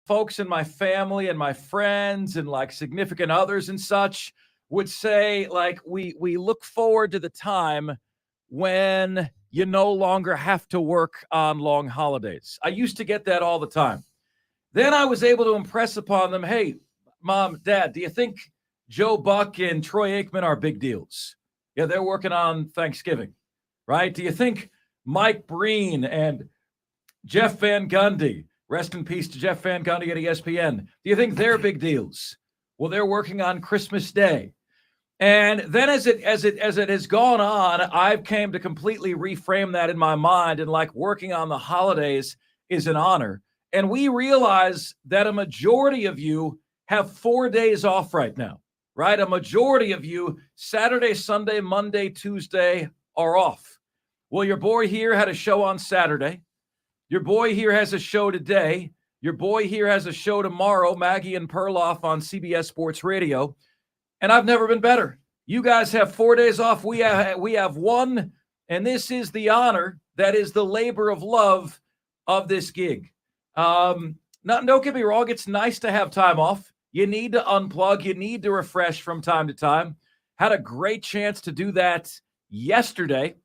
Folks in my family and my friends and like significant others and such would say, like, we look forward to the time when you no longer have to work on long holidays. I used to get that all the time. Then I was able to impress upon them, hey, mom, dad, do you think Joe Buck and Troy Aikman are big deals? Yeah, they're working on Thanksgiving, right? Do you think Mike Breen and Jeff Van Gundy, rest in peace to Jeff Van Gundy at ESPN, do you think they're big deals? Well, they're working on Christmas Day. And then as it has gone on, I've came to completely reframe that in my mind, and like working on the holidays is an honor. And we realize that a majority of you have 4 days off right now, right? A majority of you, Saturday, Sunday, Monday, Tuesday, are off. Well, your boy here had a show on Saturday. Your boy here has a show today. Your boy here has a show tomorrow, Maggie and Perloff on CBS Sports Radio. And I've never been better. You guys have 4 days off. We have one, and this is the honor that is the labor of love of this gig. Don't get me wrong. It's nice to have time off. You need to unplug. You need to refresh from time to time. Had a great chance to do that yesterday.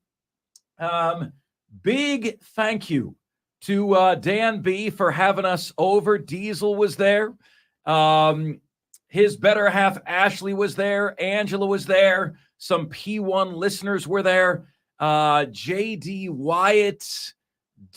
Big thank you to Dan B for having us over. Diesel was there. His better half, Ashley, was there. Angela was there. Some P1 listeners were there. J.D. Wyatt,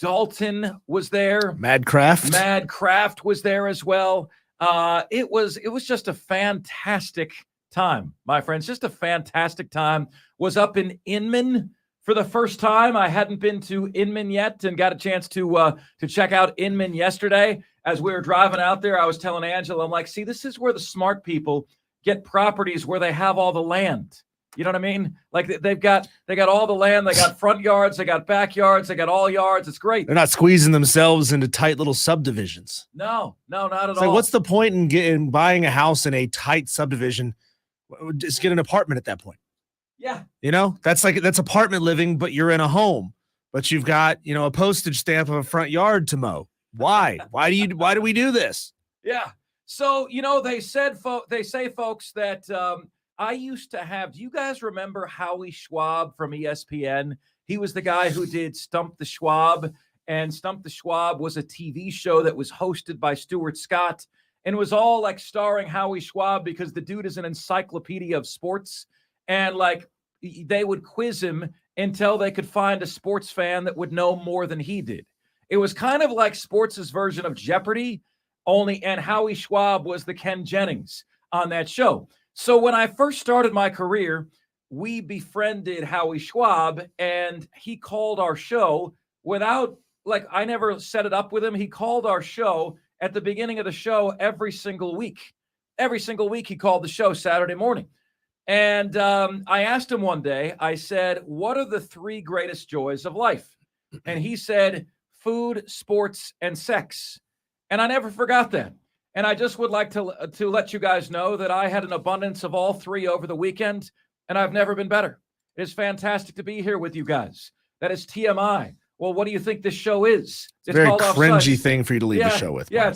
Dalton was there. Madcraft was there as well. It was just a fantastic time, my friends. Just a fantastic time. Was up in Inman for the first time. I hadn't been to Inman yet and got a chance to check out Inman yesterday. As we were driving out there, I was telling Angela, I'm like, see, this is where the smart people get properties where they have all the land. You know what I mean? Like they got all the land. They got front yards. They got backyards. They got all yards. It's great. They're not squeezing themselves into tight little subdivisions. No, not at all. So what's the point in buying a house in a tight subdivision? Just get an apartment at that point. Yeah. You know, that's apartment living, but you're in a home, but you've got, a postage stamp of a front yard to mow. Why? Why do we do this? Yeah. So, they say, folks, that I used to have, do you guys remember Howie Schwab from ESPN? He was the guy who did Stump the Schwab, and Stump the Schwab was a TV show that was hosted by Stuart Scott, and it was all like starring Howie Schwab because the dude is an encyclopedia of sports. And like they would quiz him until they could find a sports fan that would know more than he did. It was kind of like sports' version of Jeopardy, and Howie Schwab was the Ken Jennings on that show. So when I first started my career, we befriended Howie Schwab, and he called our show without, I never set it up with him. He called our show at the beginning of the show every single week. Every single week he called the show Saturday morning. And I asked him one day, I said, what are the 3 greatest joys of life? And he said, food, sports, and sex. And I never forgot that. And I just would like to let you guys know that I had an abundance of all 3 over the weekend, and I've never been better. It is fantastic to be here with you guys. That is TMI. Well, what do you think this show is? It's a very cringy thing for you to leave the show with. Yeah,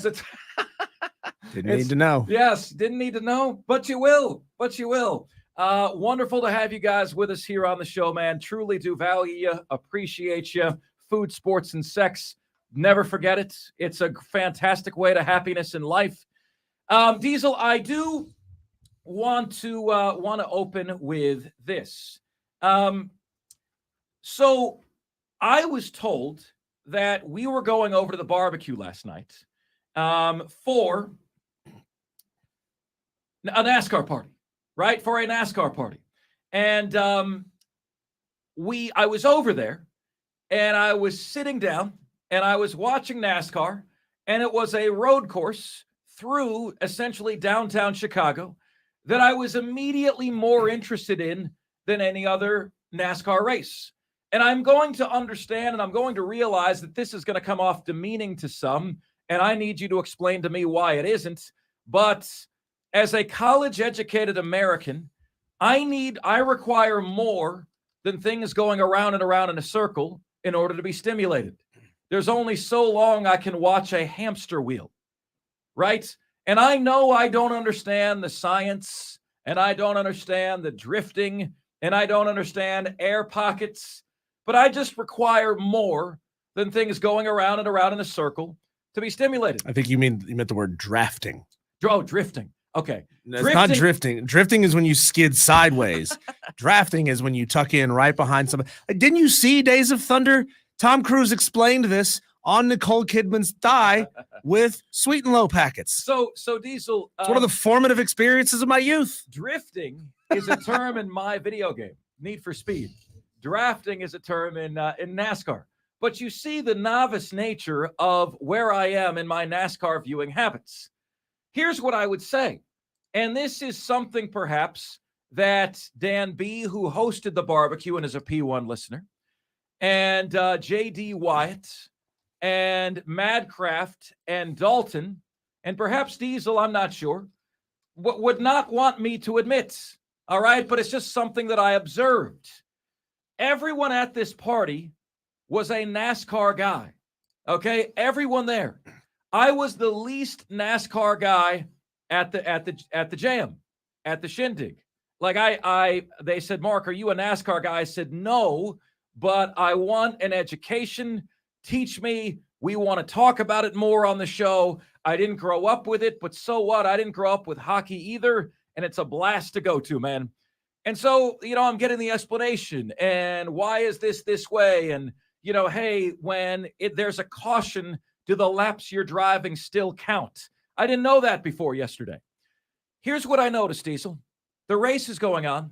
didn't need to know. Yes, didn't need to know, but you will. Wonderful to have you guys with us here on the show, man. Truly do value you, appreciate you. Food, sports, and sex. Never forget it. It's a fantastic way to happiness in life. Diesel, I do want to open with this. So I was told that we were going over to the barbecue last night for. A NASCAR party, right? For a NASCAR party. And I was over there and I was sitting down and I was watching NASCAR, and it was a road course through essentially downtown Chicago that I was immediately more interested in than any other NASCAR race. And I'm going to understand and I'm going to realize that this is going to come off demeaning to some, and I need you to explain to me why it isn't. But as a college-educated American, I require more than things going around and around in a circle in order to be stimulated. There's only so long I can watch a hamster wheel, right? And I know I don't understand the science, and I don't understand the drifting, and I don't understand air pockets, but I just require more than things going around and around in a circle to be stimulated. I think you meant the word drafting. Oh, drifting. Okay. It's not drifting. Drifting is when you skid sideways. Drafting is when you tuck in right behind somebody. Didn't you see Days of Thunder? Tom Cruise explained this on Nicole Kidman's thigh with Sweet and Low packets. So Diesel. It's one of the formative experiences of my youth. Drifting is a term in my video game, Need for Speed. Drafting is a term in NASCAR. But you see the novice nature of where I am in my NASCAR viewing habits. Here's what I would say. And this is something perhaps that Dan B., who hosted the barbecue and is a P1 listener, and J.D. Wyatt, and Madcraft, and Dalton, and perhaps Diesel, I'm not sure, would not want me to admit, all right? But it's just something that I observed. Everyone at this party was a NASCAR guy, okay? Everyone there. I was the least NASCAR guy at the jam, at the shindig. Like they said, Mark, are you a NASCAR guy? I said, no, but I want an education. Teach me. We want to talk about it more on the show. I didn't grow up with it, but so what? I didn't grow up with hockey either, and it's a blast to go to, man. And so, I'm getting the explanation, and why is this way? And, hey, when there's a caution, do the laps you're driving still count? I didn't know that before yesterday. Here's what I noticed, Diesel. The race is going on.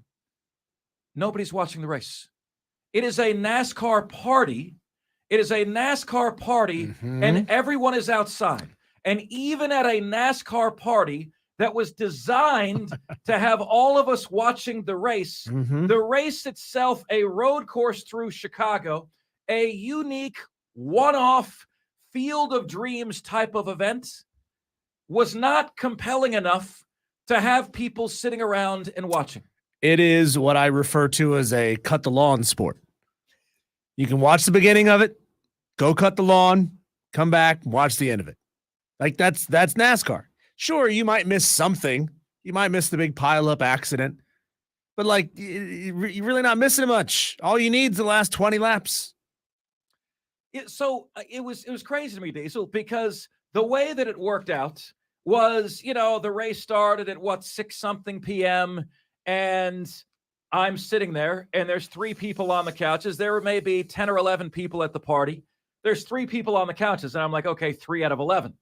Nobody's watching the race. It is a NASCAR party. It is a NASCAR party, and everyone is outside. And even at a NASCAR party that was designed to have all of us watching the race, the race itself, a road course through Chicago, a unique one-off Field of Dreams type of event, was not compelling enough to have people sitting around and watching. It is what I refer to as a cut the lawn sport. You can watch the beginning of it, go cut the lawn, come back, watch the end of it. Like that's NASCAR. Sure, you might miss something. You might miss the big pileup accident, but you're really not missing much. All you need is the last 20 laps. It was crazy to me, Diesel, because the way that it worked out was, the race started at 6-something p.m. and I'm sitting there and there's 3 people on the couches. There were maybe 10 or 11 people at the party. There's 3 people on the couches and I'm like, okay, 3 out of 11.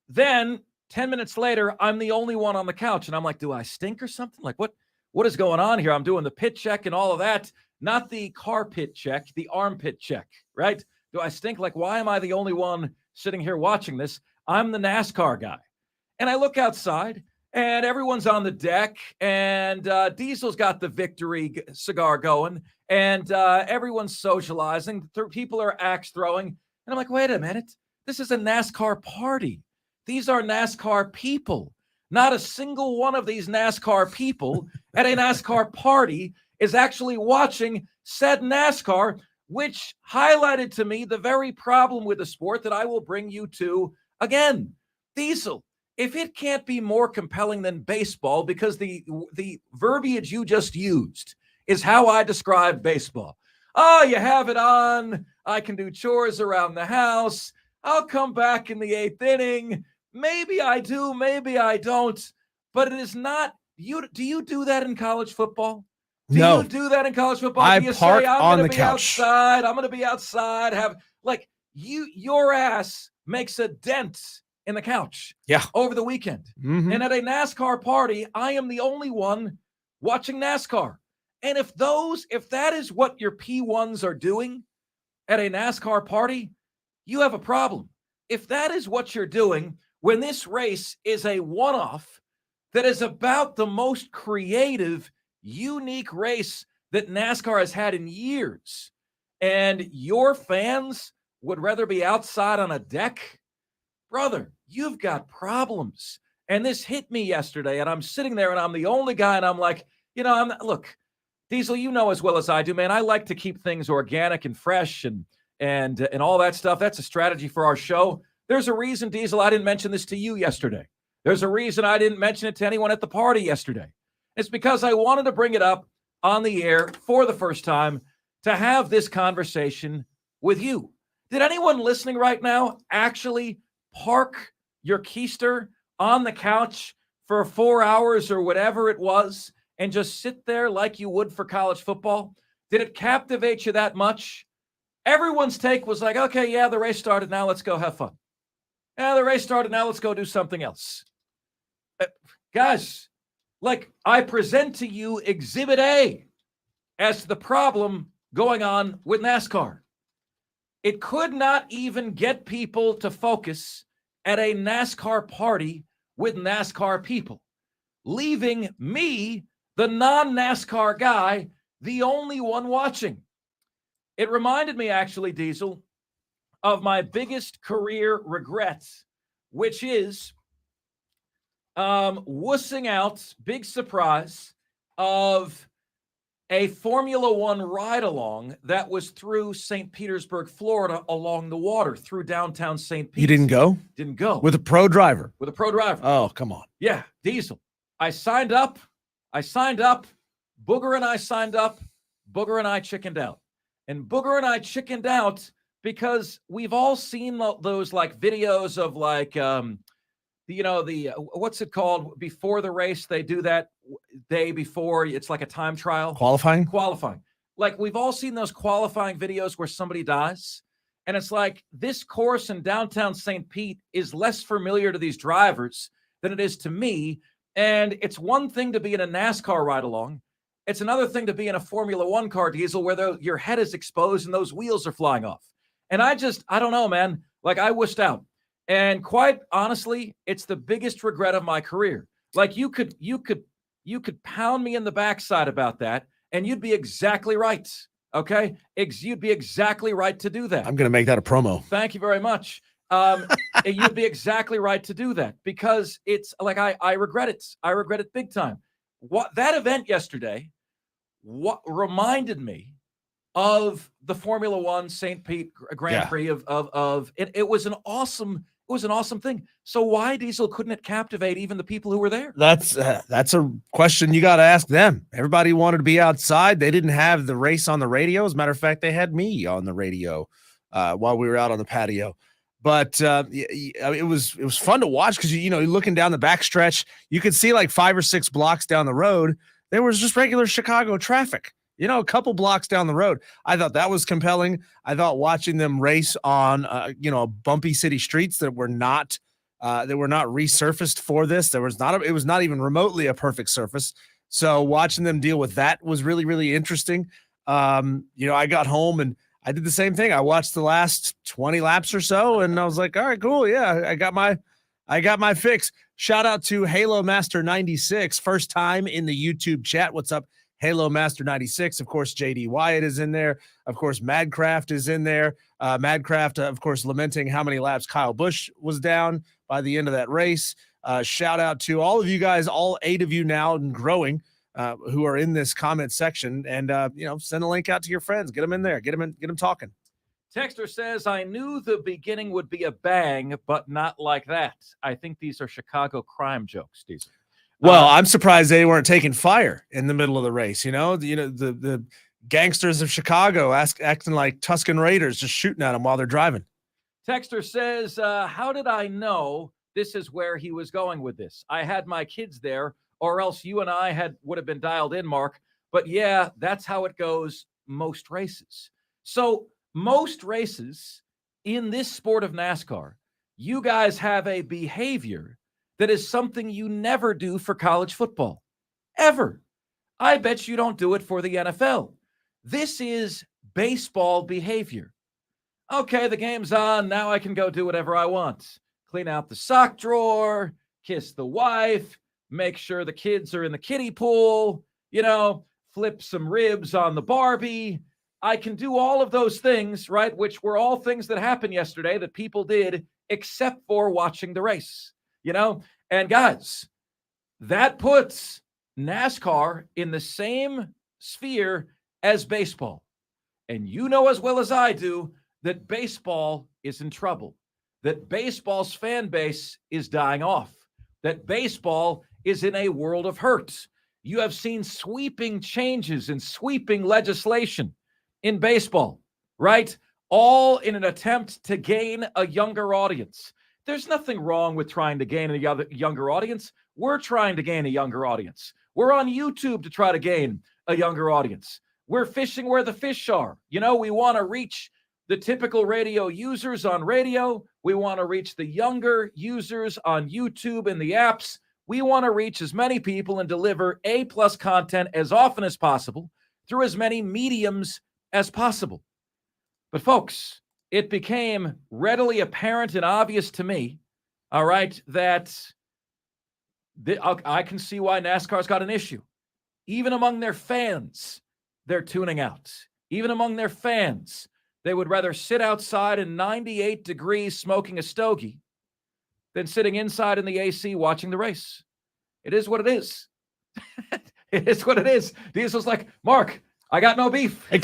Then 10 minutes later, I'm the only one on the couch and I'm like, do I stink or something? Like what is going on here? I'm doing the pit check and all of that. Not the car pit check, the armpit check, right? Do I stink? Like, why am I the only one sitting here watching this? I'm the NASCAR guy. And I look outside and everyone's on the deck and Diesel's got the victory cigar going and everyone's socializing. People are axe throwing. And I'm like, wait a minute. This is a NASCAR party. These are NASCAR people. Not a single one of these NASCAR people at a NASCAR party is actually watching said NASCAR, which highlighted to me the very problem with the sport that I will bring you to again. Diesel, if it can't be more compelling than baseball, because the verbiage you just used is how I describe baseball. Oh, you have it on. I can do chores around the house. I'll come back in the 8th inning. Maybe I do, maybe I don't. But it is not. Do you do that in college football? Do you do that in college football? Do you say, I'm going to be outside. I'm going to be outside. Your ass makes a dent in the couch Yeah. over the weekend. Mhm. And at a NASCAR party, I am the only one watching NASCAR. And if that is what your P1s are doing at a NASCAR party, you have a problem. If that is what you're doing when this race is a one-off that is about the most creative, unique race that NASCAR has had in years, and your fans would rather be outside on a deck, brother, you've got problems. And this hit me yesterday, and I'm sitting there and I'm the only guy, and I'm like, look, Diesel, you know as well as I do, man, I like to keep things organic and fresh and all that stuff. That's a strategy for our show. There's a reason, Diesel, I didn't mention this to you yesterday. There's a reason I didn't mention it to anyone at the party yesterday. It's because I wanted to bring it up on the air for the first time to have this conversation with you. Did anyone listening right now actually park your keister on the couch for 4 hours or whatever it was and just sit there like you would for college football? Did it captivate you that much? Everyone's take was like, okay, yeah, the race started. Now let's go have fun. Yeah, the race started. Now let's go do something else. Guys, like I present to you Exhibit A as to the problem going on with NASCAR. It could not even get people to focus at a NASCAR party with NASCAR people, leaving me, the non-NASCAR guy, the only one watching. It reminded me, actually, Diesel, of my biggest career regret, which is wussing out, big surprise, of a Formula One ride-along that was through St. Petersburg, Florida, along the water, through downtown St. Pete. You didn't go? Didn't go. With a pro driver? With a pro driver. Oh, come on. Yeah, Diesel. I signed up. Booger and I signed up. Booger and I chickened out. And Booger and I chickened out because we've all seen those like videos of like, what's it called? Before the race, they do that day before. It's like a time trial. Qualifying. Like we've all seen those qualifying videos where somebody dies. And it's like this course in downtown St. Pete is less familiar to these drivers than it is to me. And it's one thing to be in a NASCAR ride along. It's another thing to be in a Formula One car, Diesel, where your head is exposed and those wheels are flying off. And I don't know, man. Like I wussed out. And quite honestly, it's the biggest regret of my career. Like you could pound me in the backside about that, and you'd be exactly right. Okay, you'd be exactly right to do that. I'm going to make that a promo. Thank you very much. You'd be exactly right to do that because it's like I regret it. I regret it big time. What that event yesterday, what reminded me of the Formula One St. Pete Grand Prix of it. It was an awesome thing. So why, Diesel, couldn't it captivate even the people who were there? That's a question you got to ask them. Everybody wanted to be outside. They didn't have the race on the radio. As a matter of fact, they had me on the radio while we were out on the patio. But it was fun to watch because you're looking down the backstretch, you could see like 5 or 6 blocks down the road. There was just regular Chicago traffic. A couple blocks down the road. I thought that was compelling. I thought watching them race on, bumpy city streets that were not resurfaced for this. It was not even remotely a perfect surface. So watching them deal with that was really, really interesting. I got home and I did the same thing. I watched the last 20 laps or so, and I was like, all right, cool. Yeah, I got my fix. Shout out to Halo Master 96, first time in the YouTube chat. What's up? Halo Master 96. Of course, JD Wyatt is in there. Of course, Madcraft is in there. Madcraft, of course, lamenting how many laps Kyle Busch was down by the end of that race. Shout out to all of you guys, all 8 of you now and growing, who are in this comment section. And, send a link out to your friends. Get them in there. Get them talking. Texter says, I knew the beginning would be a bang, but not like that. I think these are Chicago crime jokes, Steve. Well, I'm surprised they weren't taking fire in the middle of the race. The gangsters of Chicago acting like Tuscan Raiders, just shooting at them while they're driving. Texter says, how did I know this is where he was going with this? I had my kids there, or else you and I would have been dialed in, Mark. But yeah, that's how it goes most races. So most races in this sport of NASCAR, you guys have a behavior that is something you never do for college football. Ever. I bet you don't do it for the NFL. This is baseball behavior. Okay, the game's on. Now I can go do whatever I want. Clean out the sock drawer, kiss the wife, make sure the kids are in the kiddie pool, flip some ribs on the Barbie. I can do all of those things, right? Which were all things that happened yesterday that people did except for watching the race, And guys, that puts NASCAR in the same sphere as baseball. And you know as well as I do that baseball is in trouble, that baseball's fan base is dying off, that baseball is in a world of hurt. You have seen sweeping changes and sweeping legislation in baseball, right? All in an attempt to gain a younger audience. There's nothing wrong with trying to gain a younger audience. We're trying to gain a younger audience. We're on YouTube to try to gain a younger audience. We're fishing where the fish are. We want to reach the typical radio users on radio. We want to reach the younger users on YouTube and the apps. We want to reach as many people and deliver A+ content as often as possible through as many mediums as possible. But folks, it became readily apparent and obvious to me, all right, that I can see why NASCAR's got an issue. Even among their fans, they're tuning out. Even among their fans, they would rather sit outside in 98 degrees smoking a stogie than sitting inside in the AC watching the race. It is what it is. It is what it is. Diesel's like, Mark, I got no beef. If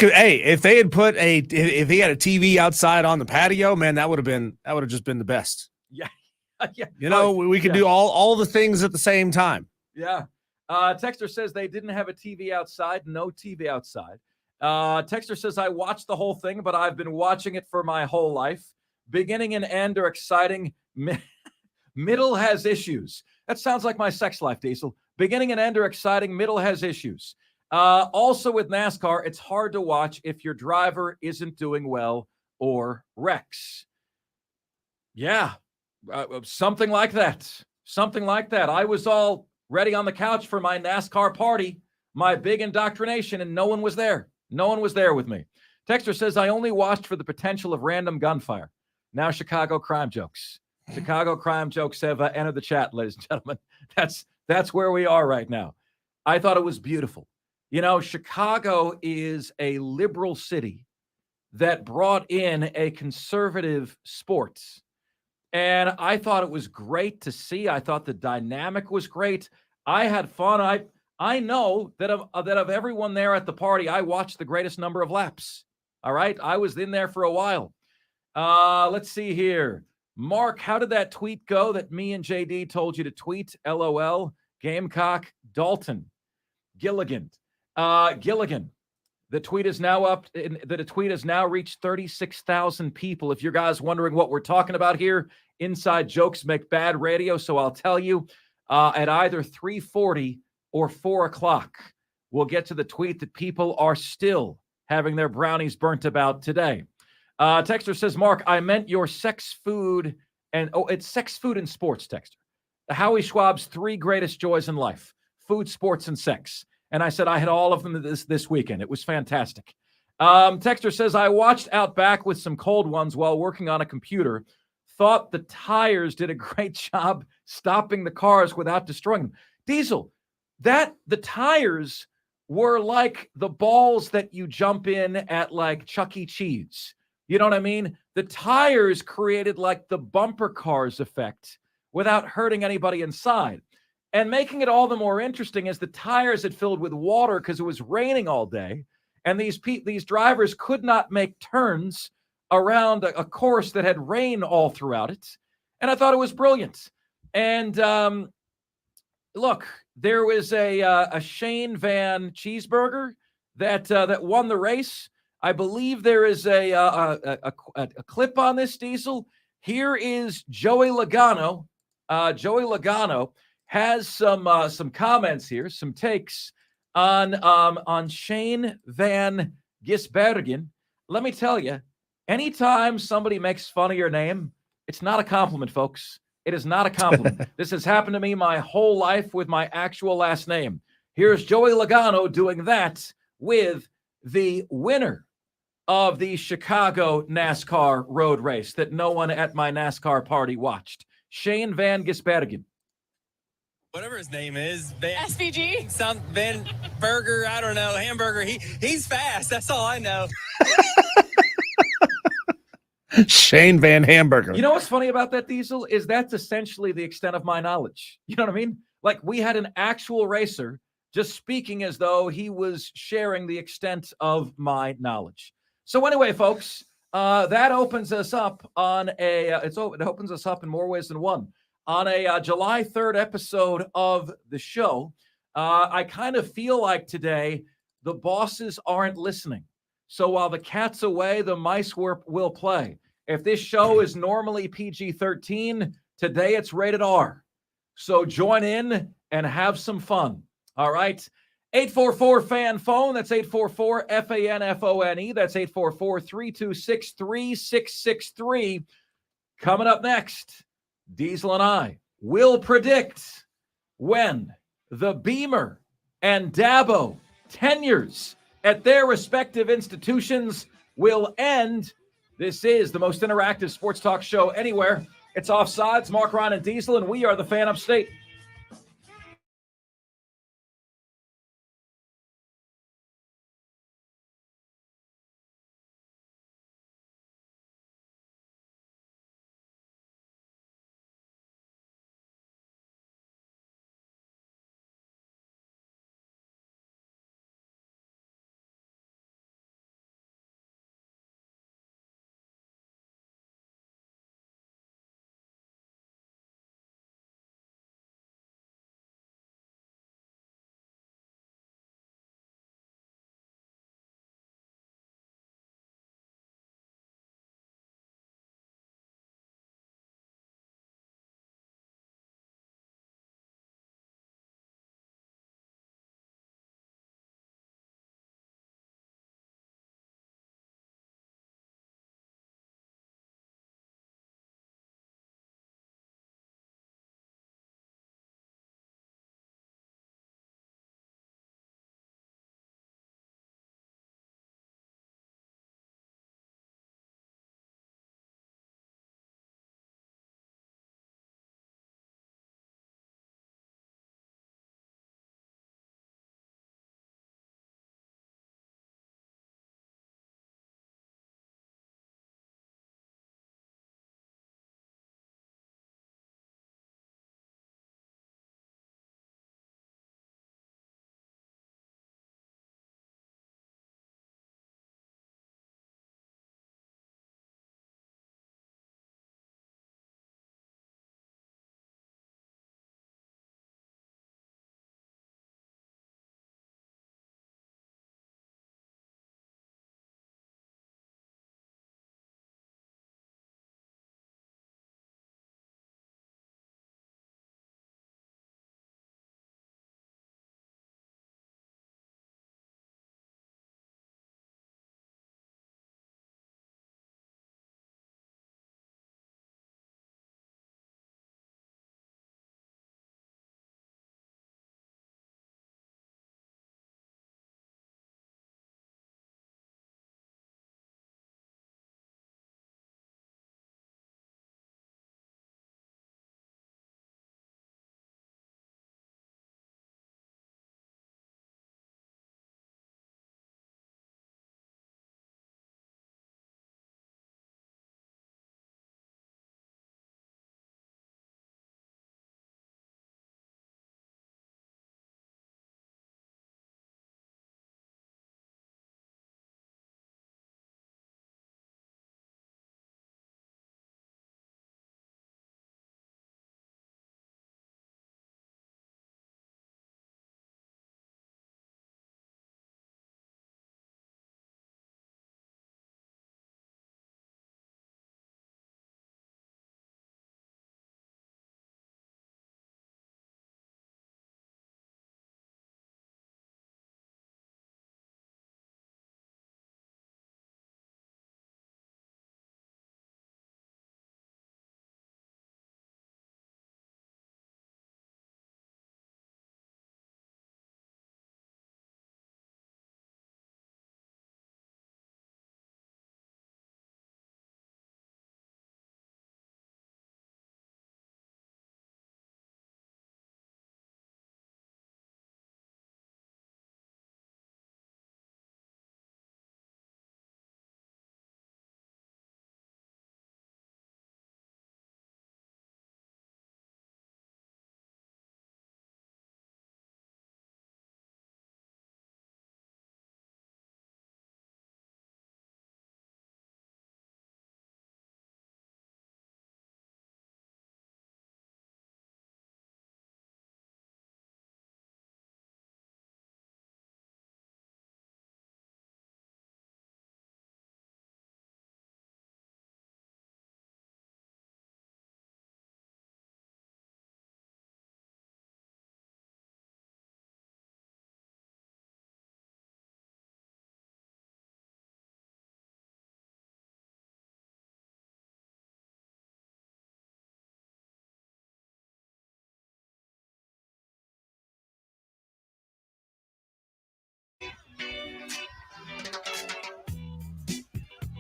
they had if he had a TV outside on the patio, man, that would have just been the best. Yeah. Yeah. We could do all the things at the same time. Yeah. Texter says they didn't have a TV outside. No TV outside. Texter says, I watched the whole thing, but I've been watching it for my whole life. Beginning and end are exciting. Middle has issues. That sounds like my sex life, Diesel. Beginning and end are exciting. Middle has issues. Also with NASCAR, it's hard to watch if your driver isn't doing well or wrecks. Yeah, something like that. Something like that. I was all ready on the couch for my NASCAR party, my big indoctrination, and no one was there. No one was there with me. Texter says, I only watched for the potential of random gunfire. Now Chicago crime jokes. Chicago crime jokes have entered the chat, ladies and gentlemen. That's where we are right now. I thought it was beautiful. Chicago is a liberal city that brought in a conservative sports. And I thought it was great to see. I thought the dynamic was great. I had fun. I know that of everyone there at the party, I watched the greatest number of laps. All right. I was in there for a while. Let's see here. Mark, how did that tweet go that me and JD told you to tweet? LOL. Gamecock Dalton. Gilligan. Gilligan. The tweet is now up. The tweet has now reached 36,000 people. If you guys wondering what we're talking about here, inside jokes make bad radio. So I'll tell you at either 3:40 or 4 o'clock, we'll get to the tweet that people are still having their brownies burnt about today. Texter says, Mark, I meant your sex, food, and it's sex, food, and sports, Texter. Howie Schwab's 3 greatest joys in life: food, sports, and sex. And I said I had all of them this weekend. It was fantastic. Texter says, I watched Outback with some cold ones while working on a computer. Thought the tires did a great job stopping the cars without destroying them. Diesel, the tires were like the balls that you jump in at like Chuck E. Cheese. You know what I mean? The tires created like the bumper cars effect without hurting anybody inside. And making it all the more interesting is the tires had filled with water because it was raining all day. And these drivers could not make turns around a course that had rain all throughout it. And I thought it was brilliant. And look, there was a Shane Van cheeseburger that won the race. I believe there is a clip on this, Diesel. Here is Joey Logano. Joey Logano has some comments here, some takes on Shane Van Gisbergen. Let me tell you, anytime somebody makes fun of your name, It's not a compliment, folks. It is not a compliment. This has happened to me my whole life with my actual last name. Here's Joey Logano doing that with the winner of the Chicago NASCAR road race that no one at my NASCAR party watched. Shane Van Gisbergen. Whatever his name is, SVG? Some Van Burger, I don't know, hamburger. He's fast. That's all I know. Shane Van Hamburger. You know what's funny about that, Diesel, is that's essentially the extent of my knowledge. You know what I mean? Like, we had an actual racer just speaking as though he was sharing the extent of my knowledge. So anyway, folks, that opens us up on it opens us up in more ways than one. On a July 3rd episode of the show, I kind of feel like today the bosses aren't listening. So while the cat's away, the mice will play. If this show is normally PG-13, today it's rated R. So join in and have some fun. All right. 844-FAN-PHONE. That's 844-FANFONE. That's 844-326-3663. Coming up next, Diesel and I will predict when the Beamer and Dabo tenures at their respective institutions will end. This is the most interactive sports talk show anywhere. It's Offsides, Mark, Ron, and Diesel, and we are the Fan Upstate.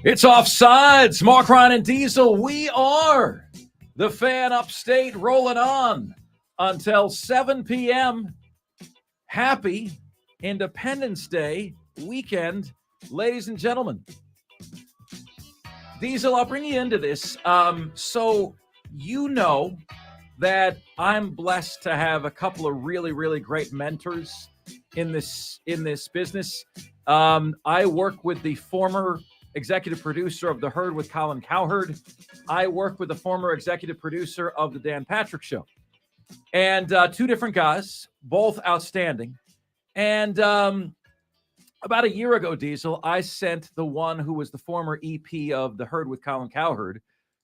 It's Offsides. Mark, Ryan, and Diesel. We are the Fan Upstate, rolling on until 7 p.m. Happy Independence Day weekend, ladies and gentlemen. Diesel, I'll bring you into this. So you know that I'm blessed to have a couple of really, really great mentors in this business. I work with the former executive producer of The Herd with Colin Cowherd. I work with the former executive producer of The Dan Patrick Show. And two different guys, both outstanding. And about a year ago, Diesel, I sent the one who was the former EP of The Herd with Colin Cowherd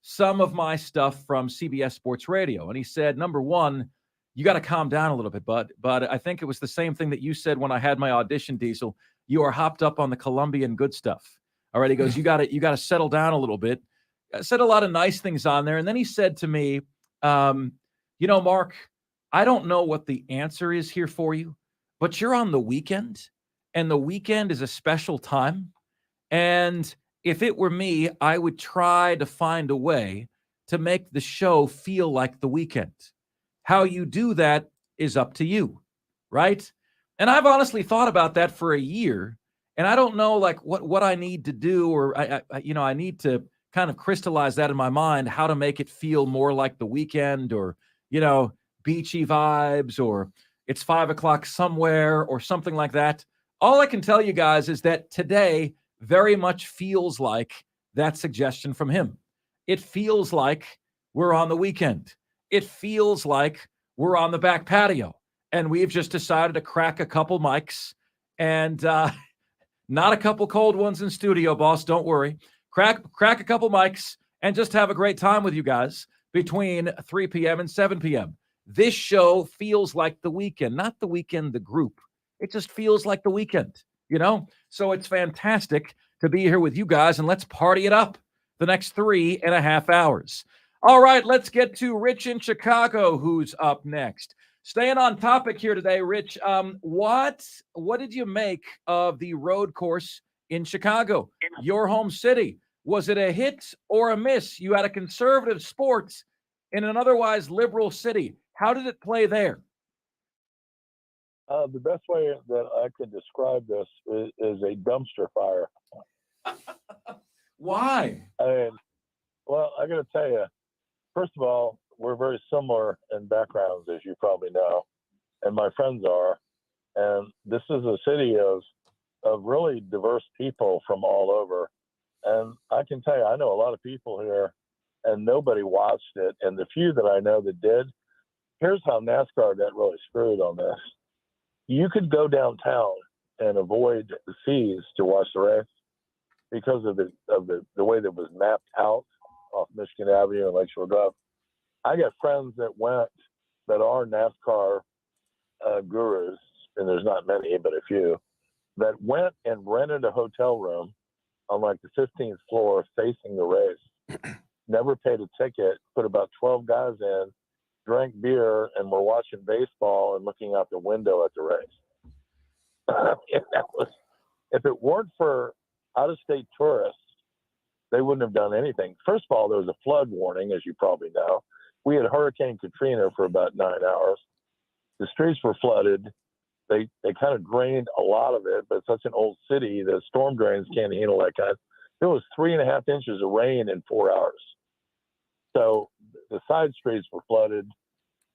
some of my stuff from CBS Sports Radio. And he said, number one, you got to calm down a little bit, bud. But I think it was the same thing that you said when I had my audition, Diesel. You are hopped up on the Colombian good stuff. All right, he goes, you got to settle down a little bit. I said a lot of nice things on there. And then he said to me, Mark, I don't know what the answer is here for you, but you're on the weekend, and the weekend is a special time. And if it were me, I would try to find a way to make the show feel like the weekend. How you do that is up to you, right? And I've honestly thought about that for a year, and I don't know like what I need to do, or I need to kind of crystallize that in my mind, how to make it feel more like the weekend, or beachy vibes, or it's 5 o'clock somewhere, or something like that. All I can tell you guys is that today very much feels like that suggestion from him. It feels like we're on the weekend. It feels like we're on the back patio, and we've just decided to crack a couple mics, and not a couple cold ones in studio, boss. Don't worry. Crack a couple mics and just have a great time with you guys between 3 p.m. and 7 p.m. This show feels like the weekend, not the weekend, the group. It just feels like the weekend, So it's fantastic to be here with you guys, and let's party it up the next 3.5 hours. All right, let's get to Rich in Chicago, who's up next. Staying on topic here today, Rich, what did you make of the road course in Chicago, your home city? Was it a hit or a miss? You had a conservative sports in an otherwise liberal city. How did it play there? The best way that I could describe this is a dumpster fire. Why? I got to tell you, first of all, we're very similar in backgrounds, as you probably know, and my friends are. And this is a city of really diverse people from all over. And I can tell you, I know a lot of people here, and nobody watched it. And the few that I know that did, here's how NASCAR got really screwed on this. You could go downtown and avoid the fees to watch the race because of the way that was mapped out off Michigan Avenue and Lakeshore Drive. I got friends that went that are NASCAR gurus, and there's not many, but a few, that went and rented a hotel room on like the 15th floor facing the race, never paid a ticket, put about 12 guys in, drank beer, and were watching baseball and looking out the window at the race. If it weren't for out-of-state tourists, they wouldn't have done anything. First of all, there was a flood warning, as you probably know. We had Hurricane Katrina for about 9 hours. The streets were flooded. They kind of drained a lot of it, but it's such an old city that storm drains can't handle that kind. There was 3.5 inches of rain in 4 hours. So the side streets were flooded.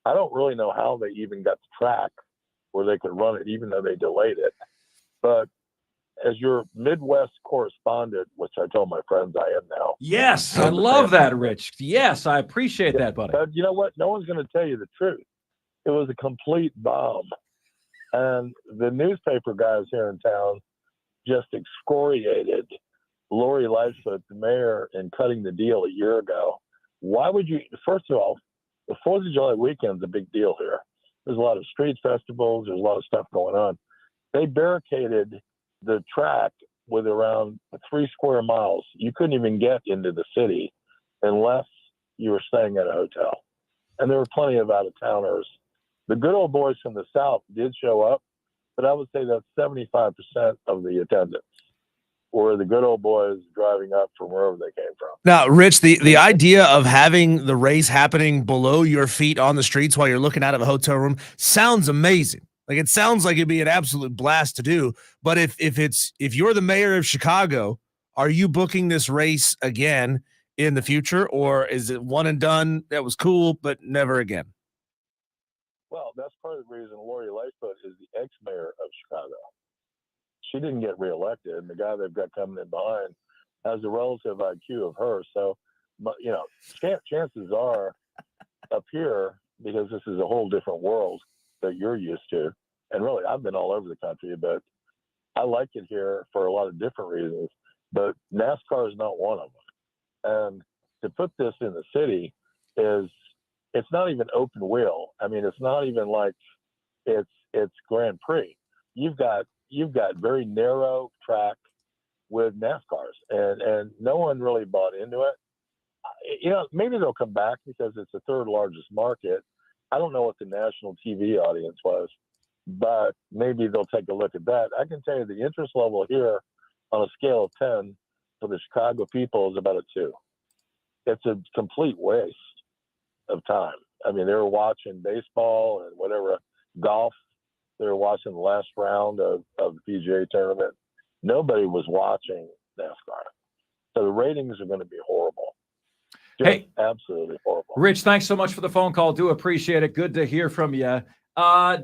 I don't really know how they even got the track where they could run it, even though they delayed it. But as your Midwest correspondent, which I told my friends I am now. Yes, I love that, Rich. Yes, I appreciate that, buddy. But you know what? No one's going to tell you the truth. It was a complete bomb. And the newspaper guys here in town just excoriated Lori Lightfoot, the mayor, in cutting the deal a year ago. Why would you? First of all, the 4th of July weekend is a big deal here. There's a lot of street festivals. There's a lot of stuff going on. They barricaded the track with around 3 square miles. You couldn't even get into the city unless you were staying at a hotel. And there were plenty of out-of-towners. The good old boys from the South did show up, but I would say that's 75% of the attendance. were the good old boys driving up from wherever they came from. Now, Rich, the idea of having the race happening below your feet on the streets while you're looking out of a hotel room sounds amazing. Like, it sounds like it'd be an absolute blast to do. But if you're the mayor of Chicago, are you booking this race again in the future, or is it one and done? That was cool, but never again. Well, that's part of the reason Lori Lightfoot is the ex-mayor of Chicago. She didn't get reelected, and the guy they've got coming in behind has a relative IQ of her. So, you know, chances are up here, because this is a whole different world that you're used to. And really, I've been all over the country, but I like it here for a lot of different reasons. But NASCAR is not one of them. And to put this in the city it's not even open wheel. I mean, it's not even like it's Grand Prix. You've got very narrow track with NASCARs, and no one really bought into it. You know, maybe they'll come back because it's the third largest market. I don't know what the national TV audience was, but maybe they'll take a look at that. I can tell you the interest level here on a scale of 10 for the Chicago people is about a 2. It's a complete waste of time. I mean, they were watching baseball and whatever, golf. They were watching the last round of the PGA tournament. Nobody was watching NASCAR. So the ratings are going to be horrible. Just absolutely horrible. Rich, thanks so much for the phone call. Do appreciate it. Good to hear from you.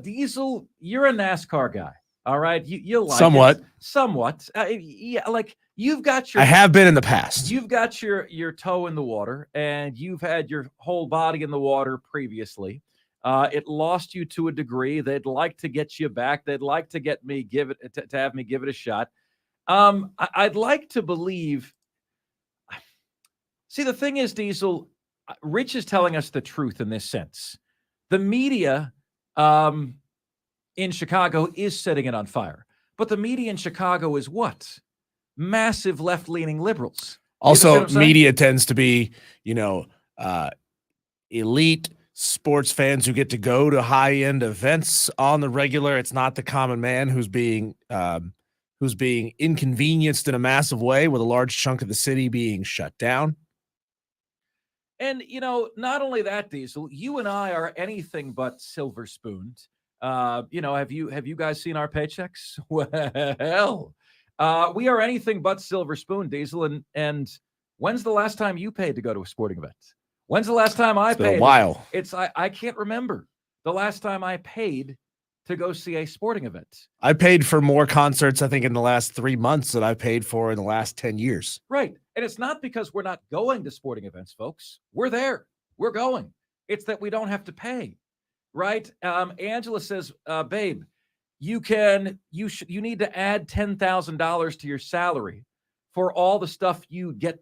Diesel, you're a NASCAR guy. All right. You like somewhat. It. Somewhat. Yeah, like you've got your I have been in the past. You've got your toe in the water, and you've had your whole body in the water previously. It lost you to a degree. They'd like to get you back. They'd like to get me to have me give it a shot. I'd like to believe. See, the thing is, Diesel, Rich is telling us the truth in this sense. The media in Chicago is setting it on fire. But the media in Chicago is what? Massive left-leaning liberals. Also, media tends to be, elite sports fans who get to go to high-end events on the regular. It's not the common man who's being inconvenienced in a massive way, with a large chunk of the city being shut down. And, not only that, Diesel, you and I are anything but silver spooned. Have you guys seen our paychecks? Well, we are anything but silver spoon, Diesel. And when's the last time you paid to go to a sporting event? When's the last time I paid? It's been a while. I can't remember the last time I paid to go see a sporting event. I paid for more concerts, I think, in the last 3 months than I paid for in the last 10 years. Right. And it's not because we're not going to sporting events, folks. We're there. We're going. It's that we don't have to pay. Right. Angela says, babe, you need to add $10,000 to your salary for all the stuff you get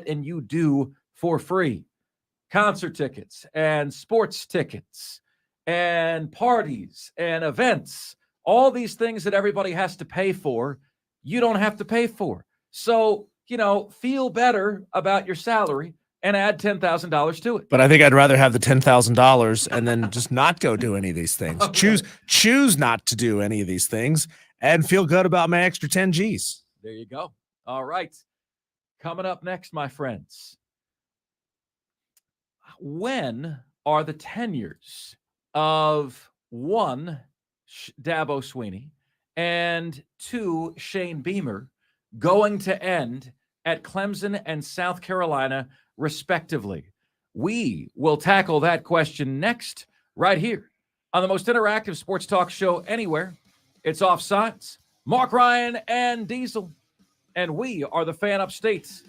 and you do for free. Concert tickets and sports tickets and parties and events, all these things that everybody has to pay for, you don't have to pay for. So, feel better about your salary and add $10,000 to it. But I think I'd rather have the $10,000 and then just not go do any of these things. Okay. Choose not to do any of these things and feel good about my extra 10 G's. There you go. All right. Coming up next, my friends. When are the tenures of 1, Dabo Sweeney, and 2, Shane Beamer going to end at Clemson and South Carolina, respectively? We will tackle that question next, right here on the most interactive sports talk show anywhere. It's Offsides. Mark Ryan and Diesel, and we are the Fan Upstate.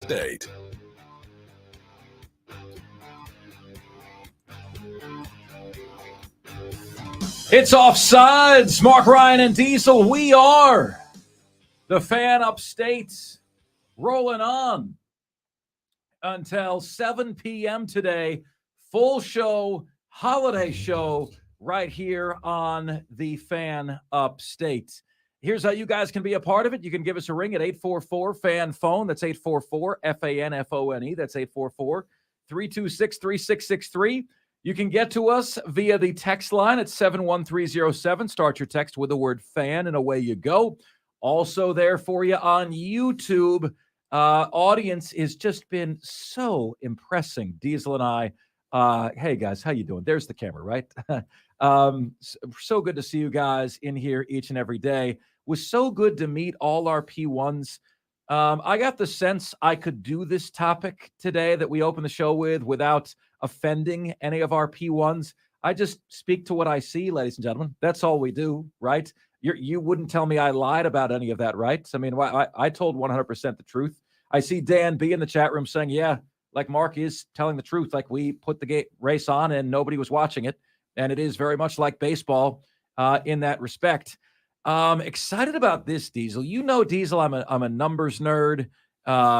State. It's Offsides. Mark, Ryan, and Diesel. We are the Fan Upstate, rolling on until 7 p.m. today. Full show, holiday show, right here on the Fan Upstate. Here's how you guys can be a part of it. You can give us a ring at 844-FAN-PHONE. That's 844-FANFONE. That's 844-326-3663. You can get to us via the text line at 71307. Start your text with the word fan, and away you go. Also there for you on YouTube. Audience has just been so impressing. Diesel and I. Hey, guys, how you doing? There's the camera, right? So good to see you guys in here each and every day. It was so good to meet all our P1s. I got the sense I could do this topic today that we open the show with without offending any of our P1s. I just speak to what I see, ladies and gentlemen. That's all we do, right? You wouldn't tell me I lied about any of that, right? I mean, I told 100% the truth. I see Dan B in the chat room saying, yeah, like Mark is telling the truth. Like we put the race on and nobody was watching it. And it is very much like baseball in that respect. Excited about this, Diesel. You know, Diesel, I'm a numbers nerd.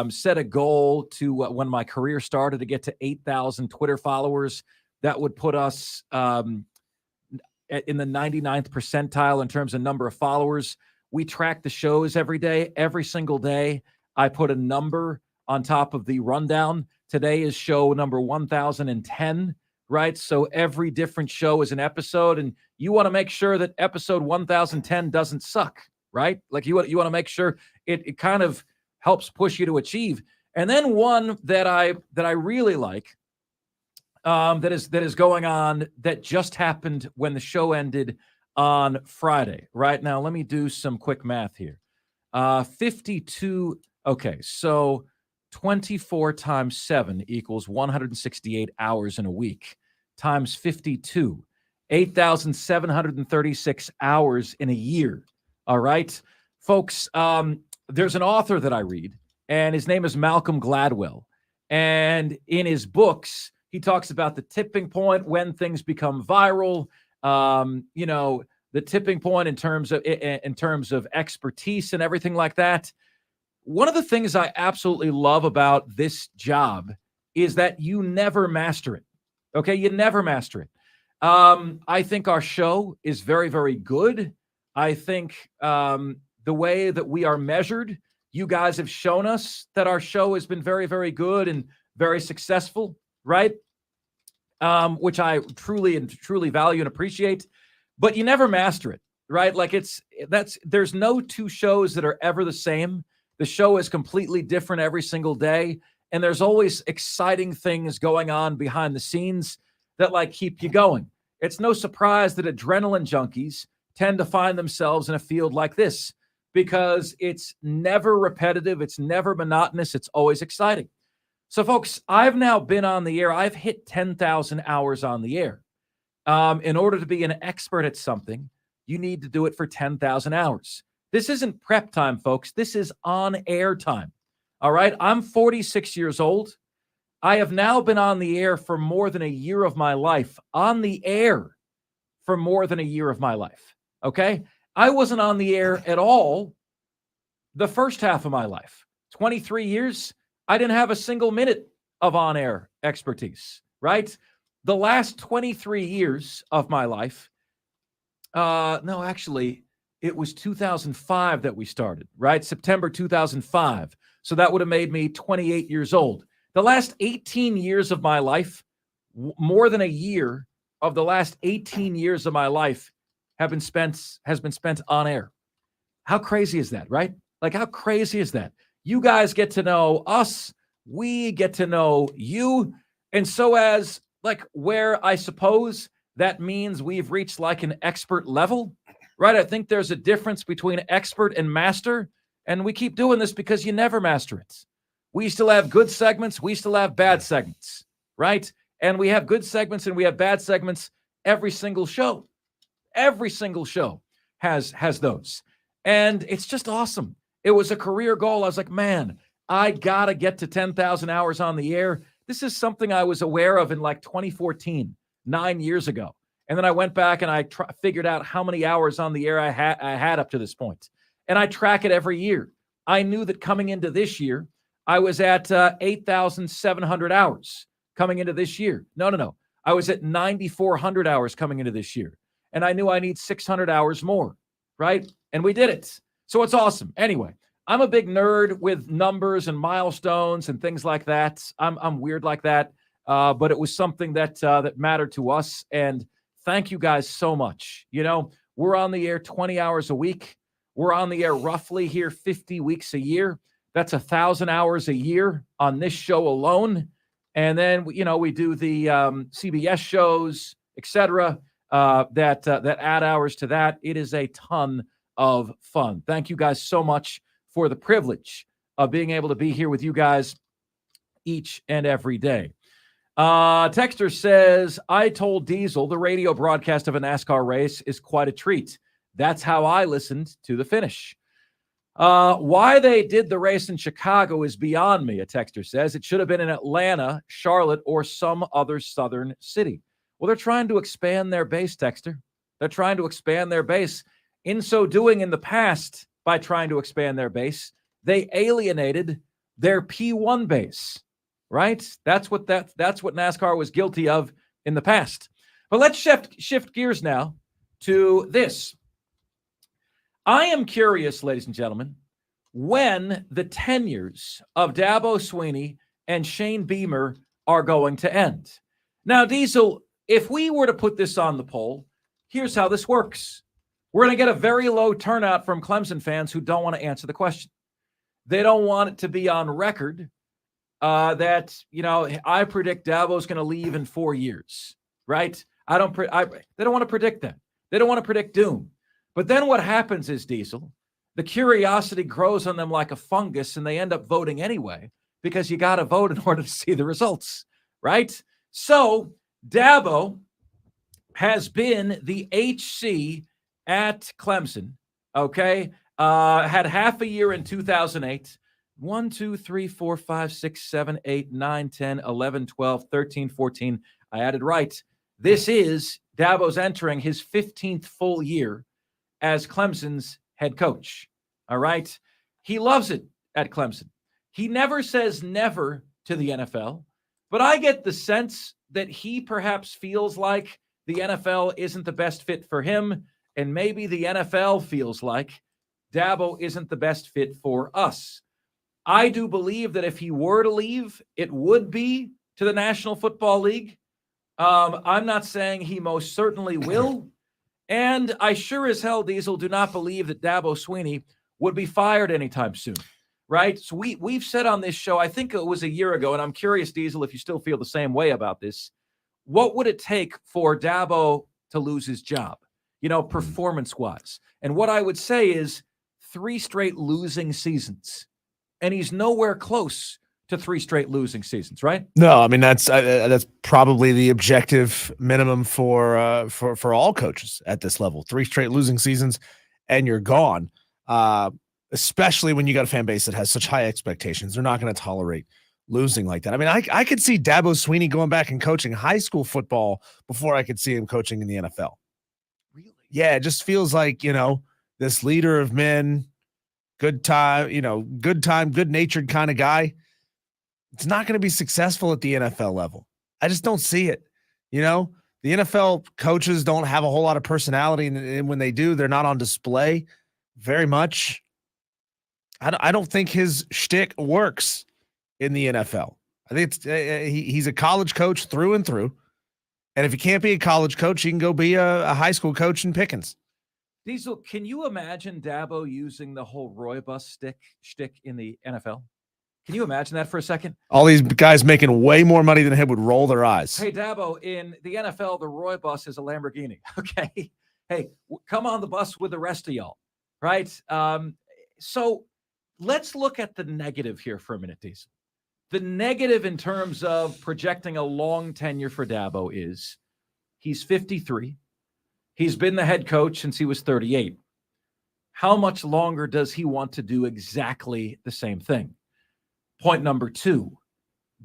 Set a goal to when my career started to get to 8,000 Twitter followers. That would put us in the 99th percentile in terms of number of followers. We track the shows every day. Every single day, I put a number on top of the rundown. Today is show number 1,010. Right? So every different show is an episode, and you want to make sure that episode 1010 doesn't suck, right? Like you want to make sure it kind of helps push you to achieve. And then one that I really like that is going on that just happened when the show ended on Friday. Right now, let me do some quick math here. 52. Okay, so 24 times 7 equals 168 hours in a week times 52, 8,736 hours in a year. All right, folks, there's an author that I read, and his name is Malcolm Gladwell. And in his books, he talks about the tipping point when things become viral, the tipping point in terms of expertise and everything like that. One of the things I absolutely love about this job is that you never master it. Okay, you never master it. I think our show is very, very good. I think the way that we are measured, you guys have shown us that our show has been very, very good and very successful, right? Which I truly value and appreciate. But you never master it, right? Like there's no two shows that are ever the same. The show is completely different every single day. And there's always exciting things going on behind the scenes that like keep you going. It's no surprise that adrenaline junkies tend to find themselves in a field like this because it's never repetitive. It's never monotonous. It's always exciting. So folks, I've now been on the air. I've hit 10,000 hours on the air. In order to be an expert at something, you need to do it for 10,000 hours. This isn't prep time, folks. This is on-air time. All right? I'm 46 years old. I have now been on the air for more than a year of my life. On the air for more than a year of my life. Okay? I wasn't on the air at all the first half of my life. 23 years, I didn't have a single minute of on-air expertise, right? The last 23 years of my life, no, actually, it was 2005 that we started, right? September 2005. So that would have made me 28 years old. The last 18 years of my life, more than a year of the last 18 years of my life has been spent on air. How crazy is that, right? Like, how crazy is that? You guys get to know us. We get to know you. And so as like where I suppose that means we've reached like an expert level, right? I think there's a difference between expert and master. And we keep doing this because you never master it. We still have good segments. We still have bad segments, right? And we have good segments and we have bad segments every single show. Every single show has those. And it's just awesome. It was a career goal. I was like, man, I got to get to 10,000 hours on the air. This is something I was aware of in like 2014, 9 years ago. And then I went back and I figured out how many hours on the air I had up to this point. And I track it every year. I knew that coming into this year, I was at 8,700 hours coming into this year. No. I was at 9,400 hours coming into this year. And I knew I need 600 hours more, right? And we did it. So it's awesome. Anyway, I'm a big nerd with numbers and milestones and things like that. I'm weird like that. But it was something that mattered to us. And thank you guys so much. You know, we're on the air 20 hours a week. We're on the air roughly here 50 weeks a year. That's 1,000 hours a year on this show alone. And then, you know, we do the CBS shows, etc. That add hours to that. It is a ton of fun. Thank you guys so much for the privilege of being able to be here with you guys each and every day. Texter says, I told Diesel the radio broadcast of a NASCAR race is quite a treat. That's how I listened to the finish. Why they did the race in Chicago is beyond me, a texter says. It should have been in Atlanta, Charlotte, or some other southern city. Well, they're trying to expand their base, texter. They're trying to expand their base. In so doing, in the past, by trying to expand their base, they alienated their P1 base, right? That's what NASCAR was guilty of in the past. But let's shift gears now to this. I am curious, ladies and gentlemen, when the tenures of Dabo Swinney and Shane Beamer are going to end. Now, Diesel, if we were to put this on the poll, here's how this works. We're going to get a very low turnout from Clemson fans who don't want to answer the question. They don't want it to be on record that, you know, I predict Dabo's going to leave in 4 years, right? They don't want to predict that. They don't want to predict doom. But then what happens is, Diesel, the curiosity grows on them like a fungus and they end up voting anyway because you got to vote in order to see the results, right? So Dabo has been the HC at Clemson, okay? Had half a year in 2008. 1, 2, 3, 4, 5, 6, 7, 8, 9, 10, 11, 12, 13, 14. I added right. This is Dabo's entering his 15th full year as Clemson's head coach. All right. He loves it at Clemson. He never says never to the NFL, but I get the sense that he perhaps feels like the NFL isn't the best fit for him. And maybe the NFL feels like Dabo isn't the best fit for us. I do believe that if he were to leave, it would be to the National Football League. I'm not saying he most certainly will. And I sure as hell, Diesel, do not believe that Dabo Swinney would be fired anytime soon, right? So we've said on this show, I think it was a year ago, and I'm curious, Diesel, if you still feel the same way about this. What would it take for Dabo to lose his job, you know, performance-wise? And what I would say is 3 straight losing seasons. And he's nowhere close to 3 straight losing seasons, right? No, I mean that's probably the objective minimum for all coaches at this level. 3 straight losing seasons, and you're gone. Especially when you got a fan base that has such high expectations, they're not going to tolerate losing like that. I mean, I could see Dabo Swinney going back and coaching high school football before I could see him coaching in the NFL. Really? Yeah, it just feels like, you know, this leader of men, good natured kind of guy. It's not going to be successful at the NFL level. I just don't see it. You know, the NFL coaches don't have a whole lot of personality, and when they do, they're not on display very much. I don't think his shtick works in the NFL. I think he's a college coach through and through. And if he can't be a college coach, he can go be a high school coach in Pickens. Diesel, can you imagine Dabo using the whole Roy bus shtick in the NFL? Can you imagine that for a second? All these guys making way more money than him would roll their eyes. Hey, Dabo, in the NFL, the Roy bus is a Lamborghini. Okay. Hey, come on the bus with the rest of y'all. Right. So let's look at the negative here for a minute, Diesel. The negative in terms of projecting a long tenure for Dabo is he's 53. He's been the head coach since he was 38. How much longer does he want to do exactly the same thing? Point number two,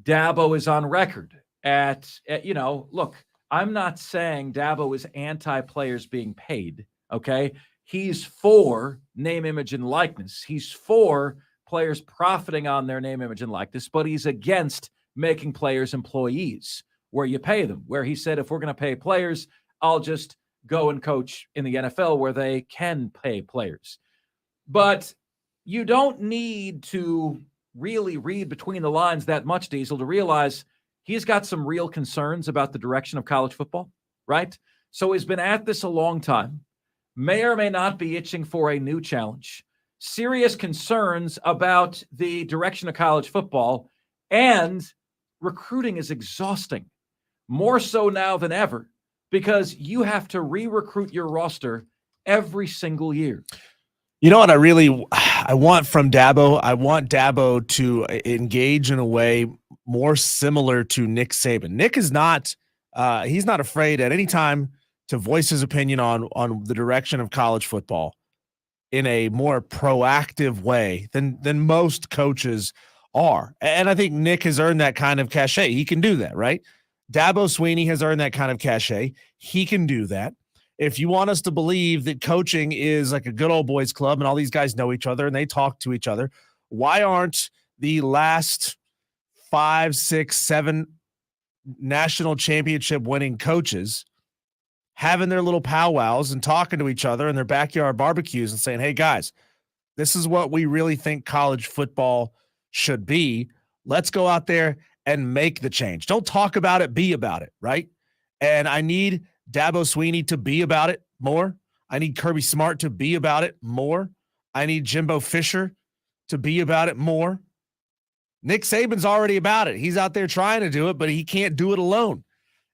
Dabo is on record look, I'm not saying Dabo is anti-players being paid, okay? He's for name, image, and likeness. He's for players profiting on their name, image, and likeness, but he's against making players employees where you pay them, where he said, if we're going to pay players, I'll just go and coach in the NFL where they can pay players. But you don't need to really read between the lines that much, Diesel, to realize he's got some real concerns about the direction of college football, right? So he's been at this a long time, may or may not be itching for a new challenge, serious concerns about the direction of college football, and recruiting is exhausting, more so now than ever, because you have to re-recruit your roster every single year. You know what I want from Dabo? I want Dabo to engage in a way more similar to Nick Saban. Nick is not he's not afraid at any time to voice his opinion on the direction of college football in a more proactive way than most coaches are. And I think Nick has earned that kind of cachet. He can do that, right? Dabo Swinney has earned that kind of cachet. He can do that. If you want us to believe that coaching is like a good old boys club and all these guys know each other and they talk to each other, why aren't the last 5, 6, 7 national championship winning coaches having their little powwows and talking to each other in their backyard barbecues and saying, hey guys, this is what we really think college football should be. Let's go out there and make the change. Don't talk about it, be about it, right? And I need Dabo Swinney to be about it more. I need Kirby Smart to be about it more. I need Jimbo Fisher to be about it more. Nick Saban's already about it. He's out there trying to do it, but he can't do it alone.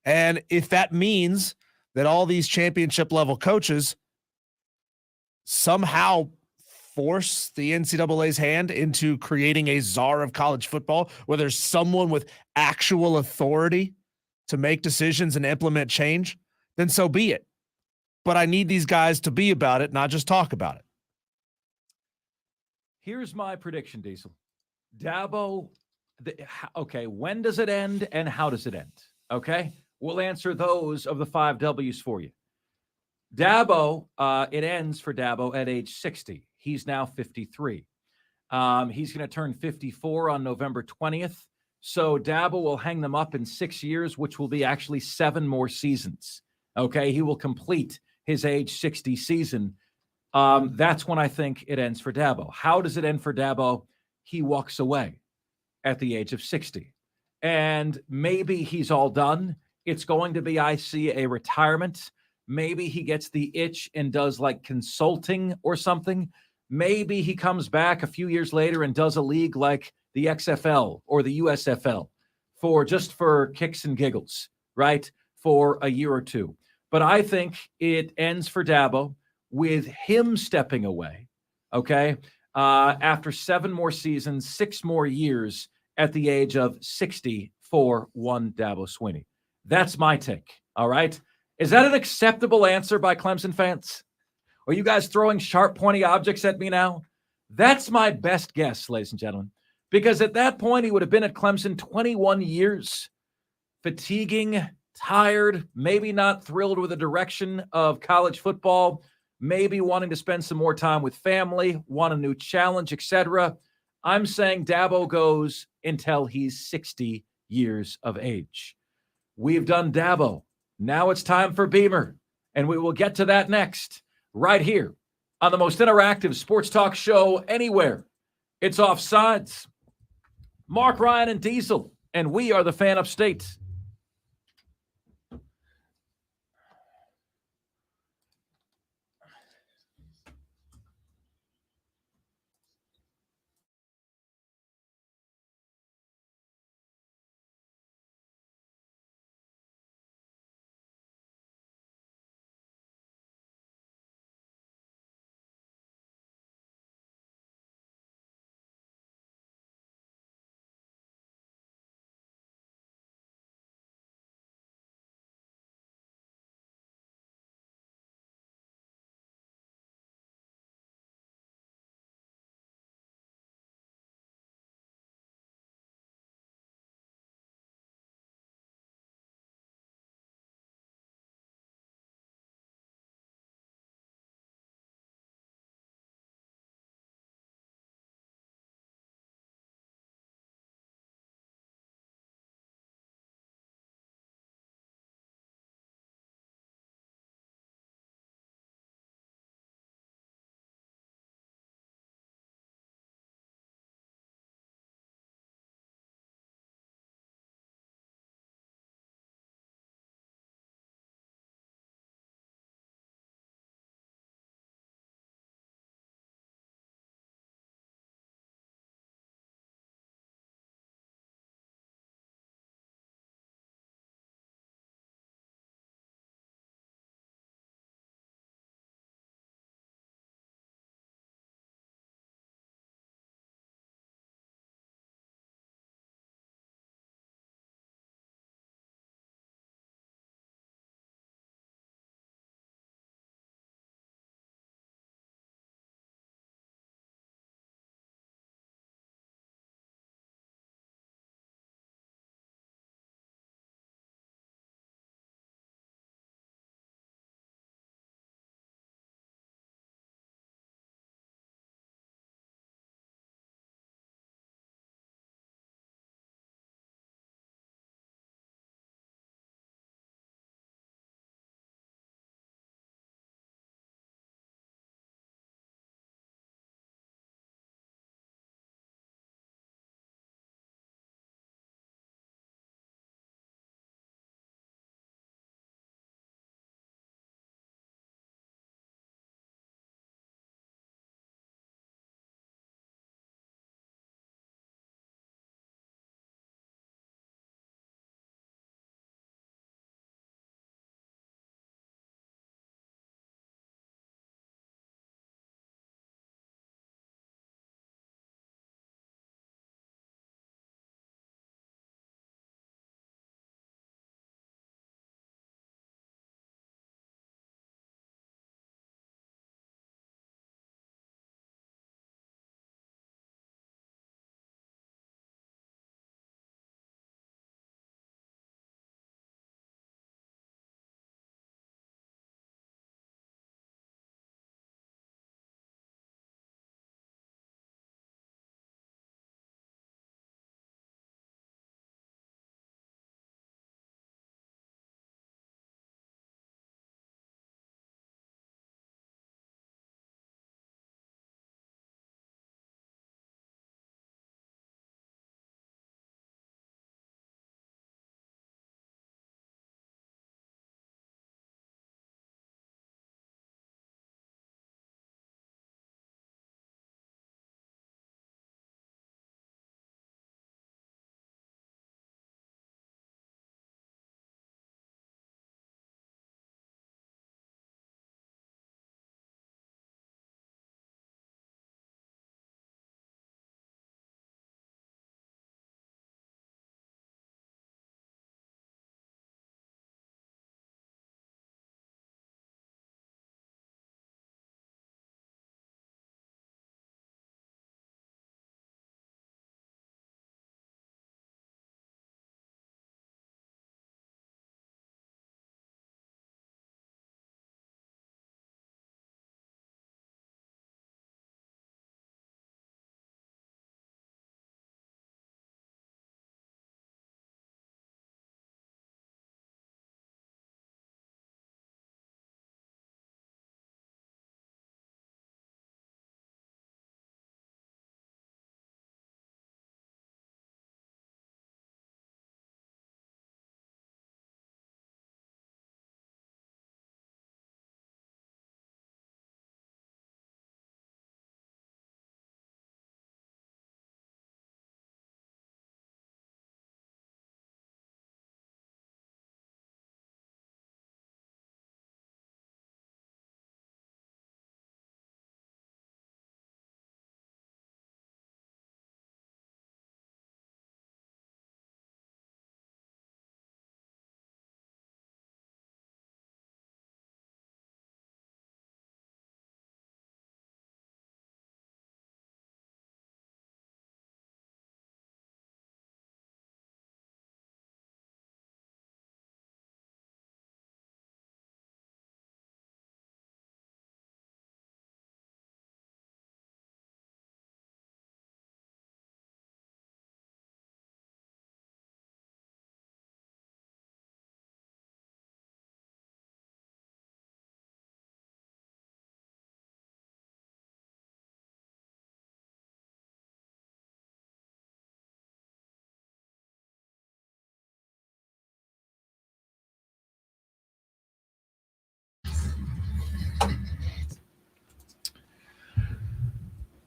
And if that means that all these championship level coaches somehow force the NCAA's hand into creating a czar of college football where there's someone with actual authority to make decisions and implement change, then so be it. But I need these guys to be about it, not just talk about it. Here's my prediction, Diesel. Dabo, okay, when does it end and how does it end? Okay, we'll answer those of the 5 W's for you. Dabo, it ends for Dabo at age 60. He's now 53. He's going to turn 54 on November 20th. So Dabo will hang them up in 6 years, which will be actually 7 more seasons. Okay, he will complete his age 60 season. That's when I think it ends for Dabo. How does it end for Dabo? He walks away at the age of 60. And maybe he's all done. It's going to be, I see, a retirement. Maybe he gets the itch and does like consulting or something. Maybe he comes back a few years later and does a league like the XFL or the USFL for kicks and giggles, right? For a year or two. But I think it ends for Dabo with him stepping away, okay, after 7 more seasons, 6 more years at the age of 60 for one Dabo Swinney. That's my take, all right? Is that an acceptable answer by Clemson fans? Are you guys throwing sharp, pointy objects at me now? That's my best guess, ladies and gentlemen, because at that point, he would have been at Clemson 21 years, fatiguing, tired, maybe not thrilled with the direction of college football, maybe wanting to spend some more time with family, want a new challenge, etc. I'm saying Dabo goes until he's 60 years of age. We've done Dabo. Now it's time for Beamer, and we will get to that next, right here on the most interactive sports talk show anywhere. It's Offsides. Mark, Ryan, and Diesel, and we are the Fan Upstate.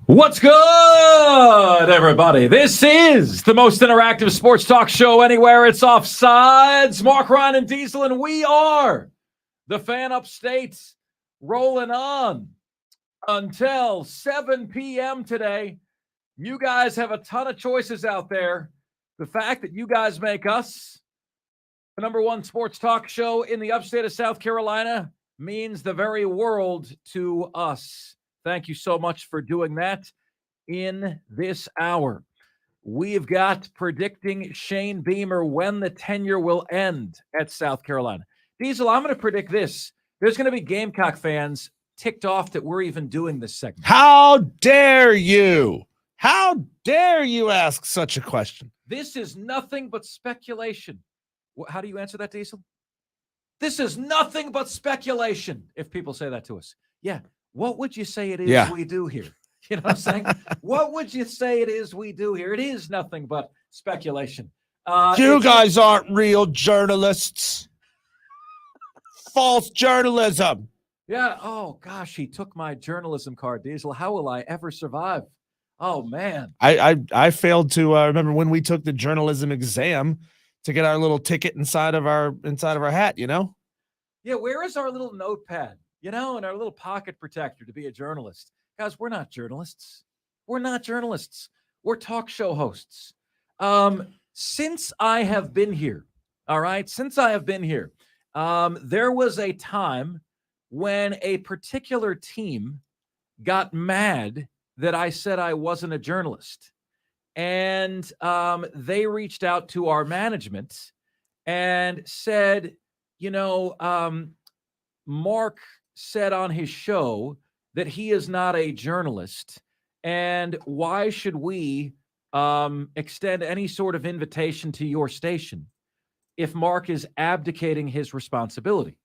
What's good, everybody? This is the most interactive sports talk show anywhere. It's Offsides. Mark, Ryan, and Diesel, and we are the Fan Upstate, rolling on until 7 p.m. today. You guys have a ton of choices out there. The fact that you guys make us the number one sports talk show in the upstate of South Carolina means the very world to us. Thank you so much for doing that in this hour. We've got predicting Shane Beamer when the tenure will end at South Carolina. Diesel, I'm going to predict this. There's going to be Gamecock fans ticked off that we're even doing this segment. How dare you? How dare you ask such a question? This is nothing but speculation. How do you answer that, Diesel? This is nothing but speculation, if people say that to us. Yeah. What would you say it is we do here? You know what I'm saying? What would you say it is we do here? It is nothing but speculation. You guys aren't real journalists. False journalism. Yeah. Oh, gosh, he took my journalism card, Diesel. How will I ever survive? Oh, man. I failed to remember when we took the journalism exam to get our little ticket inside of our hat, you know? Yeah, where is our little notepad, and our little pocket protector to be a journalist? Guys, we're not journalists. We're not journalists. We're talk show hosts. Since I have been here, all right, there was a time when a particular team got mad that I said I wasn't a journalist. And they reached out to our management and said, Mark said on his show that he is not a journalist, and why should we extend any sort of invitation to your station if Mark is abdicating his responsibility?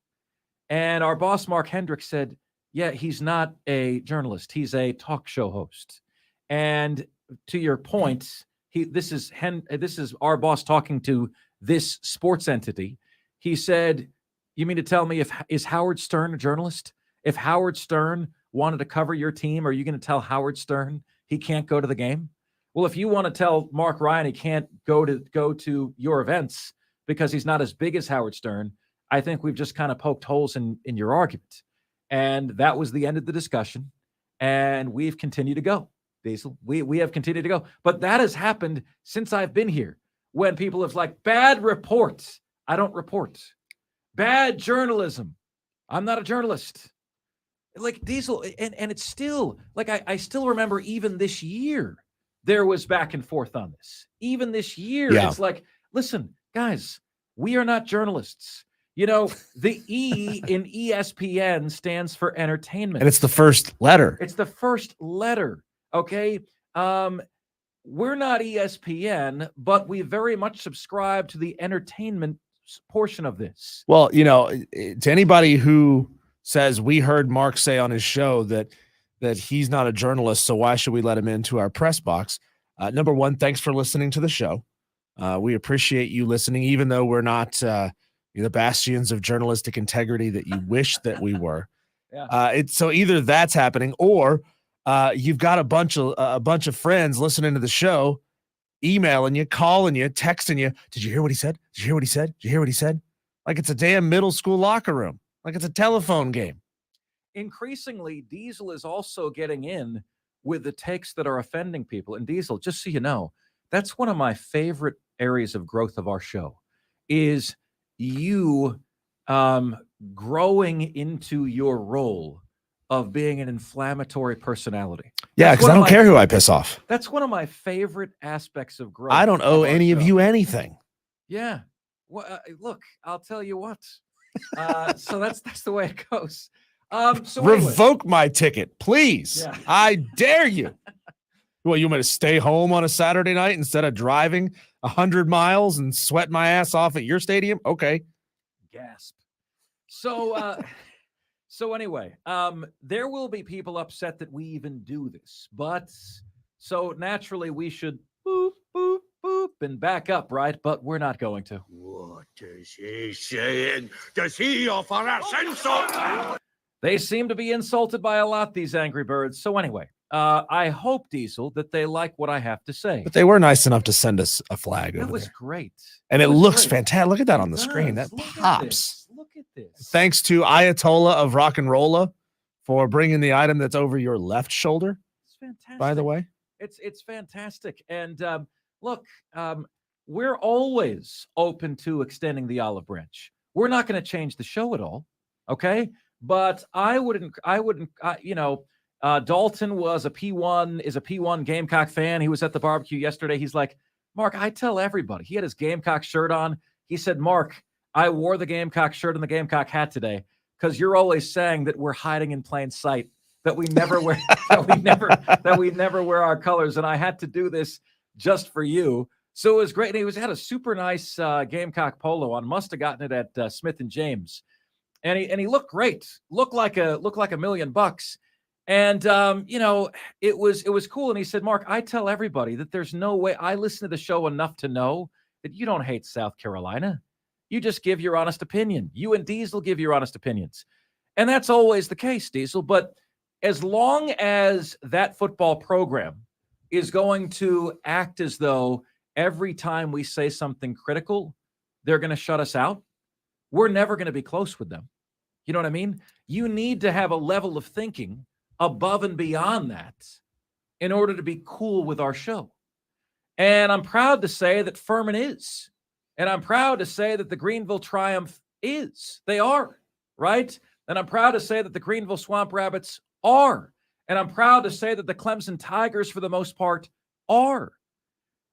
And our boss, Mark Hendricks, said, yeah, he's not a journalist. He's a talk show host. And to your point, this is our boss talking to this sports entity. He said, you mean to tell me is Howard Stern a journalist? If Howard Stern wanted to cover your team, are you going to tell Howard Stern he can't go to the game? Well, if you want to tell Mark Ryan he can't go to your events because he's not as big as Howard Stern, I think we've just kind of poked holes in your argument. And that was the end of the discussion. And we've continued to go, Diesel. We have continued to go. But that has happened since I've been here, when people have bad reports. I don't report. Bad journalism. I'm not a journalist. Diesel, and it's still, I still remember even this year, there was back and forth on this. Even this year, It's listen, guys, we are not journalists. The E in ESPN stands for entertainment. And it's the first letter. It's the first letter, okay? We're not ESPN, but we very much subscribe to the entertainment portion of this. Well, to anybody who says we heard Mark say on his show that he's not a journalist, so why should we let him into our press box? Number one, thanks for listening to the show. We appreciate you listening, even though we're not the bastions of journalistic integrity that you wish that we were. Yeah. So either that's happening, or you've got a bunch of friends listening to the show, emailing you, calling you, texting you. Did you hear what he said? Did you hear what he said? Did you hear what he said? Like it's a damn middle school locker room. Like it's a telephone game. Increasingly, Diesel is also getting in with the takes that are offending people. And Diesel, just so you know, that's one of my favorite areas of growth of our show, is you growing into your role of being an inflammatory personality. Yeah, because I don't care who I piss off. That's one of my favorite aspects of growth. I don't owe any of you anything. Yeah. Well, look, I'll tell you what. So that's the way it goes. So revoke my ticket, please. Yeah. I dare you. Well, you want me to stay home on a Saturday night instead of driving 100 miles and sweat my ass off at your stadium? Okay. Gasp. So, so anyway, there will be people upset that we even do this, but so naturally we should boop, boop, boop and back up, right? But we're not going to. What is he saying? Does he offer us insult? They seem to be insulted by a lot, these angry birds. So anyway, I hope, Diesel, that they like what I have to say. But they were nice enough to send us a flag That over was there. great. And it was looks great. fantastic. Look at that It on the screen. does. That Look at pops. this. Look at this. Thanks to Ayatollah of Rock and Rolla for bringing the item that's over your left shoulder, It's fantastic. by the way. It's fantastic. And look, we're always open to extending the olive branch. We're not going to change the show at all, okay? But I wouldn't. Dalton is a P1 Gamecock fan. He was at the barbecue yesterday. He's like, Mark, I tell everybody. He had his Gamecock shirt on. He said, Mark, I wore the Gamecock shirt and the Gamecock hat today because you're always saying that we're hiding in plain sight, that we never wear that we never wear our colors. And I had to do this just for you. So it was great. And he had a super nice Gamecock polo on. Must have gotten it at Smith and James. And he looked great. Looked like $1 million. And it was cool. And he said, Mark, I tell everybody that there's no way. I listen to the show enough to know that you don't hate South Carolina. You just give your honest opinion. You and Diesel give your honest opinions. And that's always the case, Diesel. But as long as that football program is going to act as though every time we say something critical, they're going to shut us out, we're never going to be close with them. You know what I mean? You need to have a level of thinking above and beyond that in order to be cool with our show. And I'm proud to say that Furman is. And I'm proud to say that the Greenville Triumph is. They are, right? And I'm proud to say that the Greenville Swamp Rabbits are. And I'm proud to say that the Clemson Tigers, for the most part, are.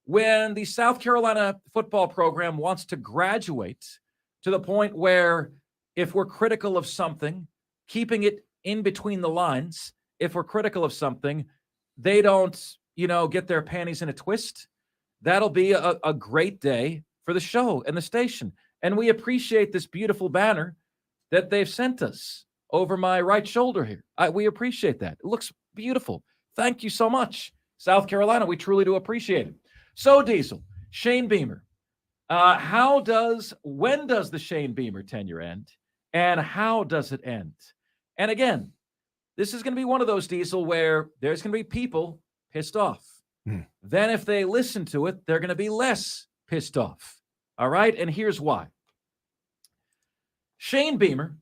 When the South Carolina football program wants to graduate to the point where if we're critical of something, keeping it in between the lines, if we're critical of something, they don't, get their panties in a twist, that'll be a great day for the show and the station. And we appreciate this beautiful banner that they've sent us over my right shoulder here. We appreciate that. It looks beautiful. Thank you so much, South Carolina. We truly do appreciate it. So, Diesel, Shane Beamer, when does the Shane Beamer tenure end? And how does it end? And again, this is going to be one of those, Diesel, where there's going to be people pissed off. Then if they listen to it, they're going to be less pissed off. All right? And here's why. Shane Beamer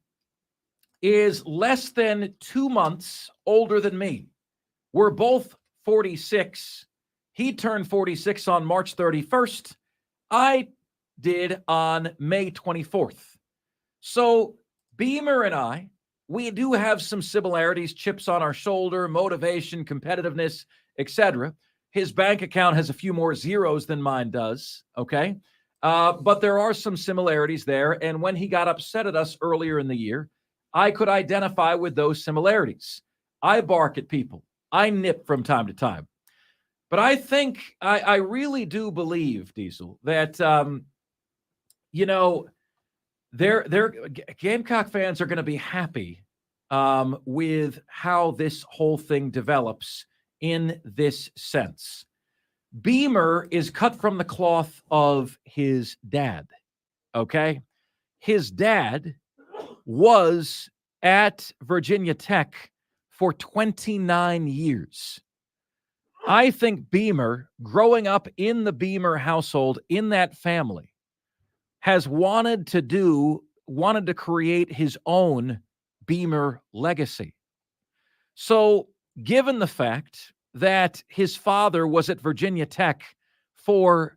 is less than 2 months older than me. We're both 46. He turned 46 on March 31st. I did on May 24th. So Beamer and I, we do have some similarities, chips on our shoulder, motivation, competitiveness, etc. His bank account has a few more zeros than mine does, okay? But there are some similarities there. And when he got upset at us earlier in the year, I could identify with those similarities. I bark at people. I nip from time to time. But I think, I really do believe, Diesel, that, Gamecock fans are going to be happy with how this whole thing develops in this sense. Beamer is cut from the cloth of his dad, okay? His dad was at Virginia Tech for 29 years. I think Beamer, growing up in the Beamer household, in that family, has wanted to create his own Beamer legacy. So, given the fact that his father was at Virginia Tech for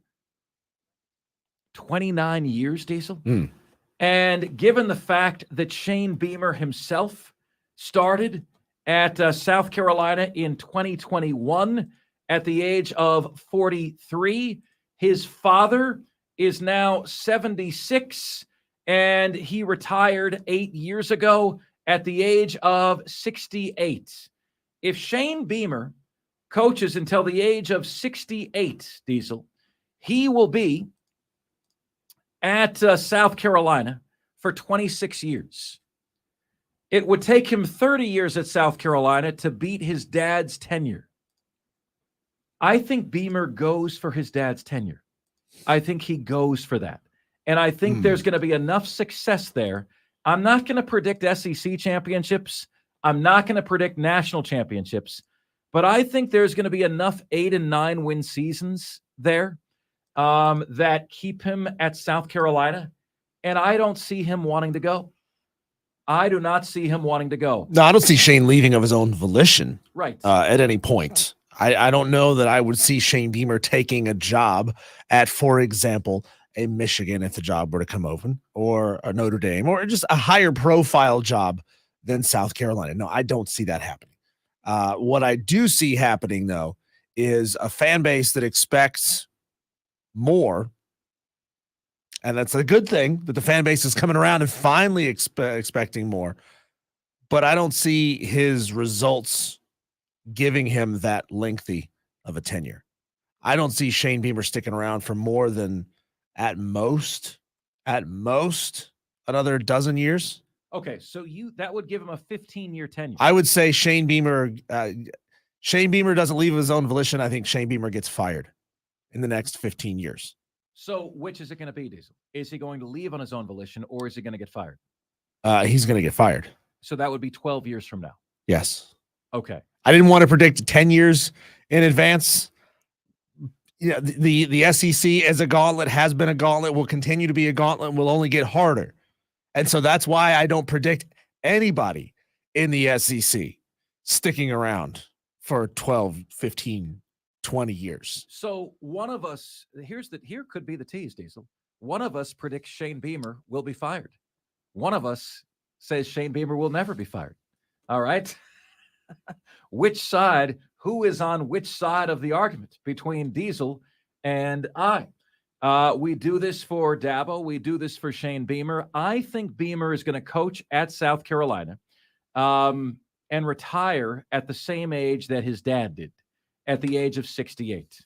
29 years, Diesel, and given the fact that Shane Beamer himself started at South Carolina in 2021 at the age of 43, his father is now 76, and he retired 8 years ago at the age of 68. If Shane Beamer coaches until the age of 68, Diesel, he will be at South Carolina for 26 years. It would take him 30 years at South Carolina to beat his dad's tenure. I think Beamer goes for his dad's tenure. I think he goes for that. And I think there's going to be enough success there. I'm not going to predict SEC championships. I'm not going to predict national championships. But I think there's going to be enough 8 and 9 win seasons there that keep him at South Carolina. And I don't see him wanting to go. I do not see him wanting to go. No, I don't see Shane leaving of his own volition. Right. At any point. I don't know that I would see Shane Beamer taking a job at, for example, a Michigan if the job were to come open, or a Notre Dame, or just a higher profile job than South Carolina. No, I don't see that happening. What I do see happening, though, is a fan base that expects more. And that's a good thing that the fan base is coming around and finally expecting more. But I don't see his results giving him that lengthy of a tenure. I don't see Shane Beamer sticking around for more than at most another dozen years. Okay, so that would give him a 15-year tenure. I would say Shane Beamer doesn't leave of his own volition. I think Shane Beamer gets fired in the next 15 years. So which is it going to be, Diesel? Is he going to leave on his own volition, or is he going to get fired? He's going to get fired. So that would be 12 years from now. Yes. Okay. I didn't want to predict 10 years in advance. Yeah, the SEC as a gauntlet has been a gauntlet, will continue to be a gauntlet, will only get harder. And so that's why I don't predict anybody in the SEC sticking around for 12, 15, 20 years. So one of us, here could be the tease, Diesel. One of us predicts Shane Beamer will be fired. One of us says Shane Beamer will never be fired. All right. Which side, who is on which side of the argument between Diesel and I? We do this for Dabo. We do this for Shane Beamer. I think Beamer is going to coach at South Carolina and retire at the same age that his dad did, at the age of 68.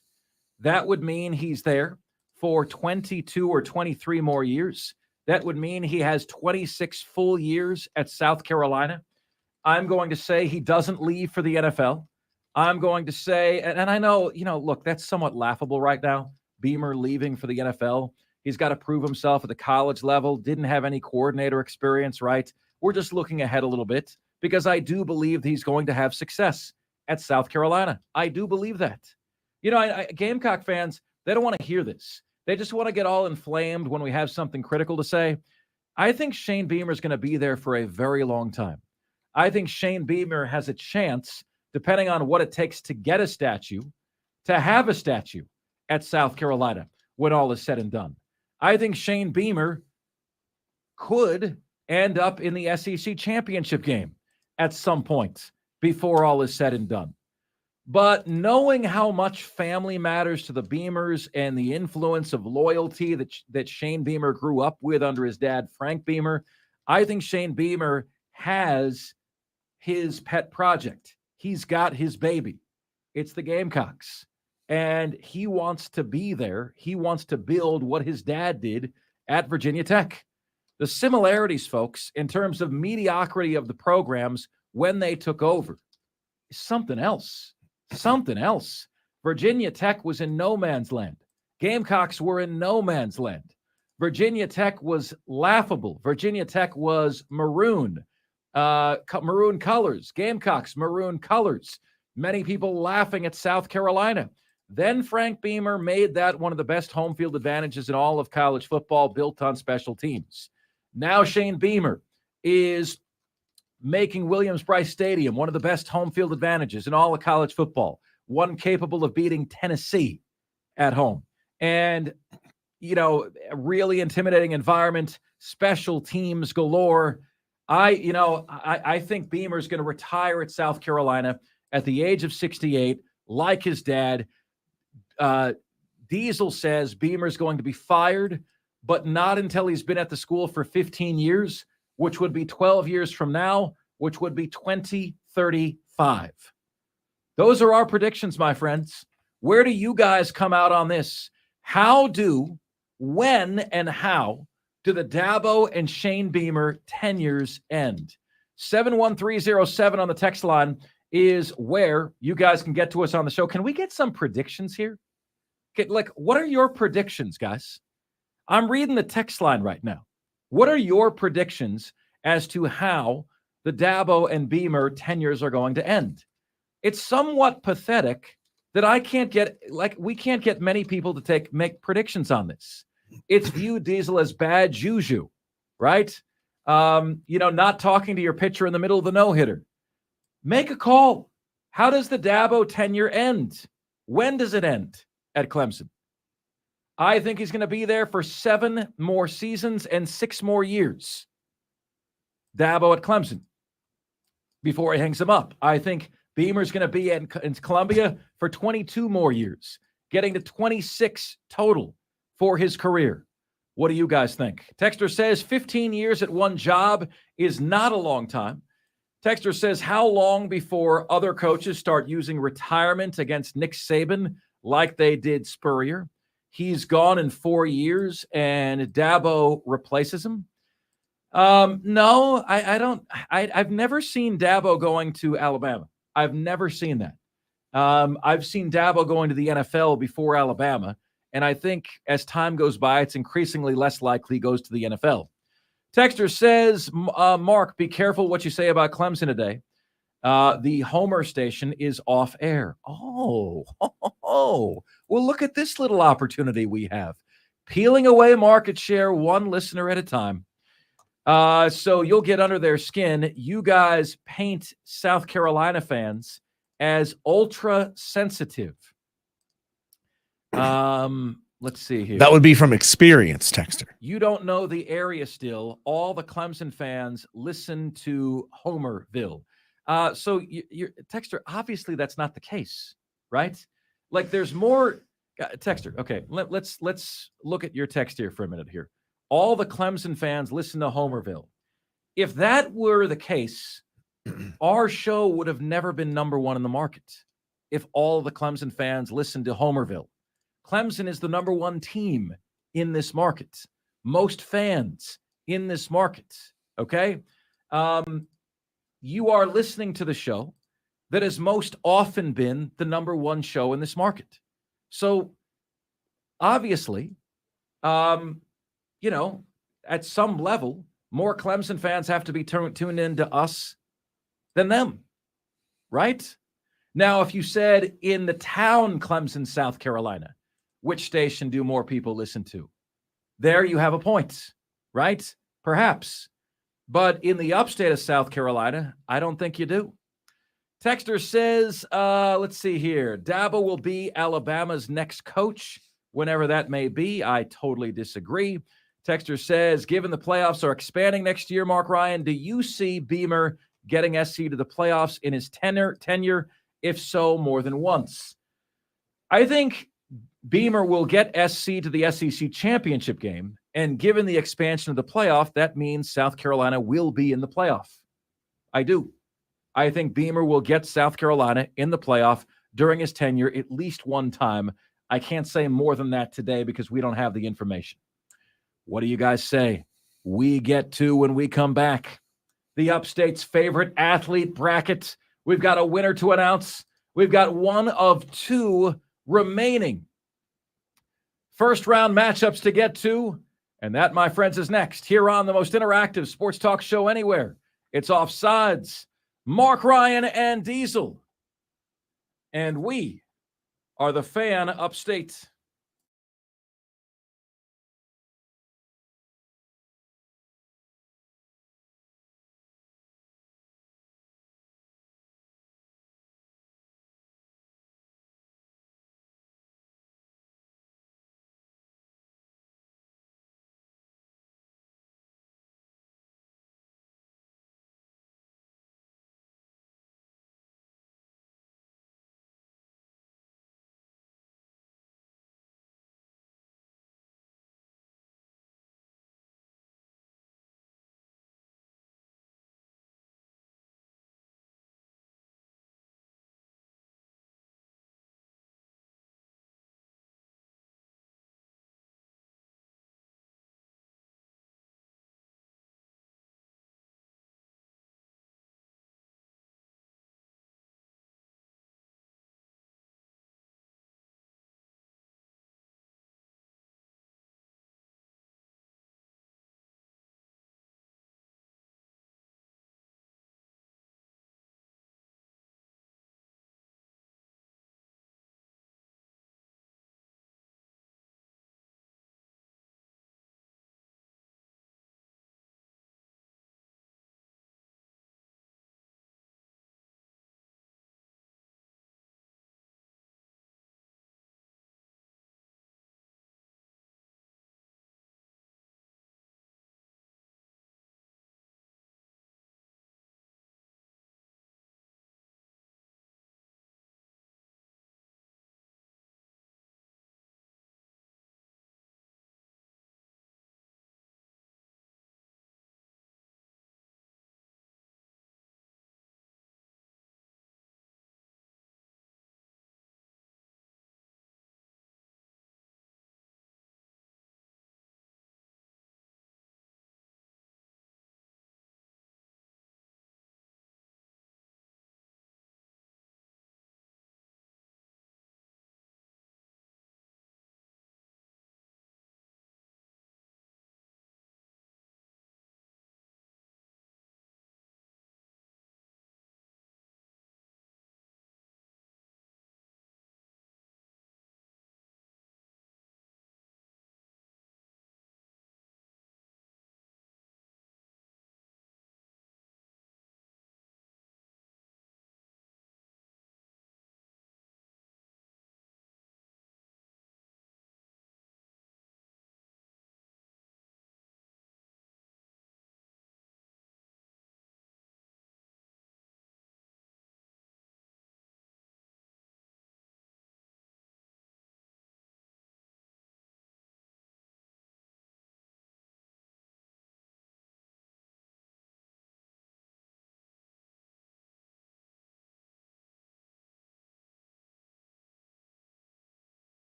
That would mean he's there for 22 or 23 more years. That would mean he has 26 full years at South Carolina. I'm going to say he doesn't leave for the NFL. I'm going to say, and I know, look, that's somewhat laughable right now, Beamer leaving for the NFL. He's got to prove himself at the college level, didn't have any coordinator experience, right? We're just looking ahead a little bit because I do believe he's going to have success at South Carolina. I do believe that. Gamecock fans, they don't want to hear this. They just want to get all inflamed when we have something critical to say. I think Shane Beamer is going to be there for a very long time. I think Shane Beamer has a chance, depending on what it takes to get a statue, to have a statue at South Carolina when all is said and done. I think Shane Beamer could end up in the SEC championship game at some point before all is said and done. But knowing how much family matters to the Beamers and the influence of loyalty that Shane Beamer grew up with under his dad, Frank Beamer, I think Shane Beamer has his pet project. He's got his baby. It's the Gamecocks. And he wants to be there. He wants to build what his dad did at Virginia Tech. The similarities, folks, in terms of mediocrity of the programs when they took over, is something else. Something else. Virginia Tech was in no man's land. Gamecocks were in no man's land. Virginia Tech was laughable. Virginia Tech was maroon colors. Gamecocks, maroon colors. Many people laughing at South Carolina. Then Frank Beamer made that one of the best home field advantages in all of college football, built on special teams. Now Shane Beamer is making Williams-Brice Stadium one of the best home field advantages in all of college football, one capable of beating Tennessee at home. And, a really intimidating environment, special teams galore. I think Beamer's going to retire at South Carolina at the age of 68, like his dad. Diesel says Beamer's going to be fired, but not until he's been at the school for 15 years, which would be 12 years from now, which would be 2035. Those are our predictions, my friends. Where do you guys come out on this? When and how do the Dabo and Shane Beamer tenures end? 71307 on the text line is where you guys can get to us on the show. Can we get some predictions here? What are your predictions, guys? I'm reading the text line right now. What are your predictions as to how the Dabo and Beamer tenures are going to end? It's somewhat pathetic that we can't get many people to make predictions on this. It's viewed, Diesel, as bad juju, right? Not talking to your pitcher in the middle of the no-hitter. Make a call. How does the Dabo tenure end? When does it end at Clemson? I think he's going to be there for 7 more seasons and 6 more years. Dabo at Clemson before he hangs him up. I think Beamer's going to be in Columbia for 22 more years, getting to 26 total for his career. What do you guys think? Texter says 15 years at one job is not a long time. Texter says, how long before other coaches start using retirement against Nick Saban like they did Spurrier? He's gone in 4 years and Dabo replaces him. No, I don't. I've never seen Dabo going to Alabama. I've never seen that. I've seen Dabo going to the NFL before Alabama. And I think as time goes by, it's increasingly less likely he goes to the NFL. Texter says, Mark, be careful what you say about Clemson today. The Homer station is off air. Oh, well, look at this little opportunity we have. Peeling away market share one listener at a time. So you'll get under their skin. You guys paint South Carolina fans as ultra sensitive. Let's see here. That would be from experience, Texter. You don't know the area still. All the Clemson fans listen to Homerville. So you're Texter, obviously that's not the case, right? Like there's more Texter. Okay, let's look at your text here for a minute here. All the Clemson fans listen to Homerville. If that were the case, our show would have never been number one in the market. If all the Clemson fans listened to Homerville. Clemson is the number one team in this market. Most fans in this market, okay? You are listening to the show that has most often been the number one show in this market. So, obviously, at some level, more Clemson fans have to be tuned into us than them, right? Now, if you said in the town Clemson, South Carolina, which station do more people listen to? There you have a point, right? Perhaps. But in the upstate of South Carolina, I don't think you do. Texter says, let's see here. Dabo will be Alabama's next coach, whenever that may be. I totally disagree. Texter says, given the playoffs are expanding next year, Mark Ryan, do you see Beamer getting SC to the playoffs in his tenure? If so, more than once. I think Beamer will get SC to the SEC championship game, and given the expansion of the playoff, that means South Carolina will be in the playoff. I do. I think Beamer will get South Carolina in the playoff during his tenure at least one time. I can't say more than that today because we don't have the information. What do you guys say? We get to when we come back. The Upstate's favorite athlete bracket. We've got a winner to announce. We've got one of 2 remaining first round matchups to get to. And that, my friends, is next here on the most interactive sports talk show anywhere. It's Offsides, Mark Ryan and Diesel. And we are the Fan Upstate.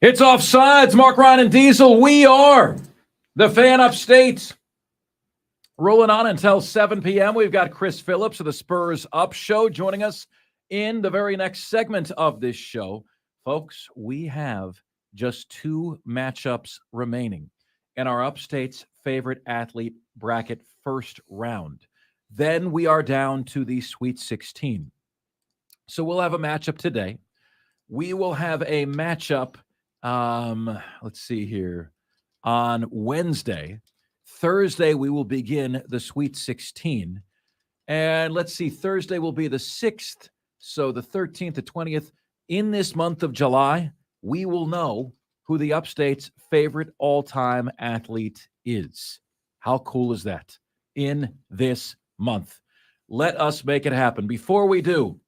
It's Offsides. Mark, Ryan, and Diesel. We are the Fan Upstate. Rolling on until 7 p.m. We've got Chris Phillips of the Spurs Up Show joining us in the very next segment of this show. Folks, we have just 2 matchups remaining in our Upstate's favorite athlete bracket first round. Then we are down to the Sweet 16. So we'll have a matchup today. We will have a matchup, let's see here, on Wednesday. Thursday, we will begin the Sweet 16. And let's see, Thursday will be the 6th. So the 13th, the 20th. In this month of July, we will know who the Upstate's favorite all-time athlete is. How cool is that? In this month. Let us make it happen. Before we do,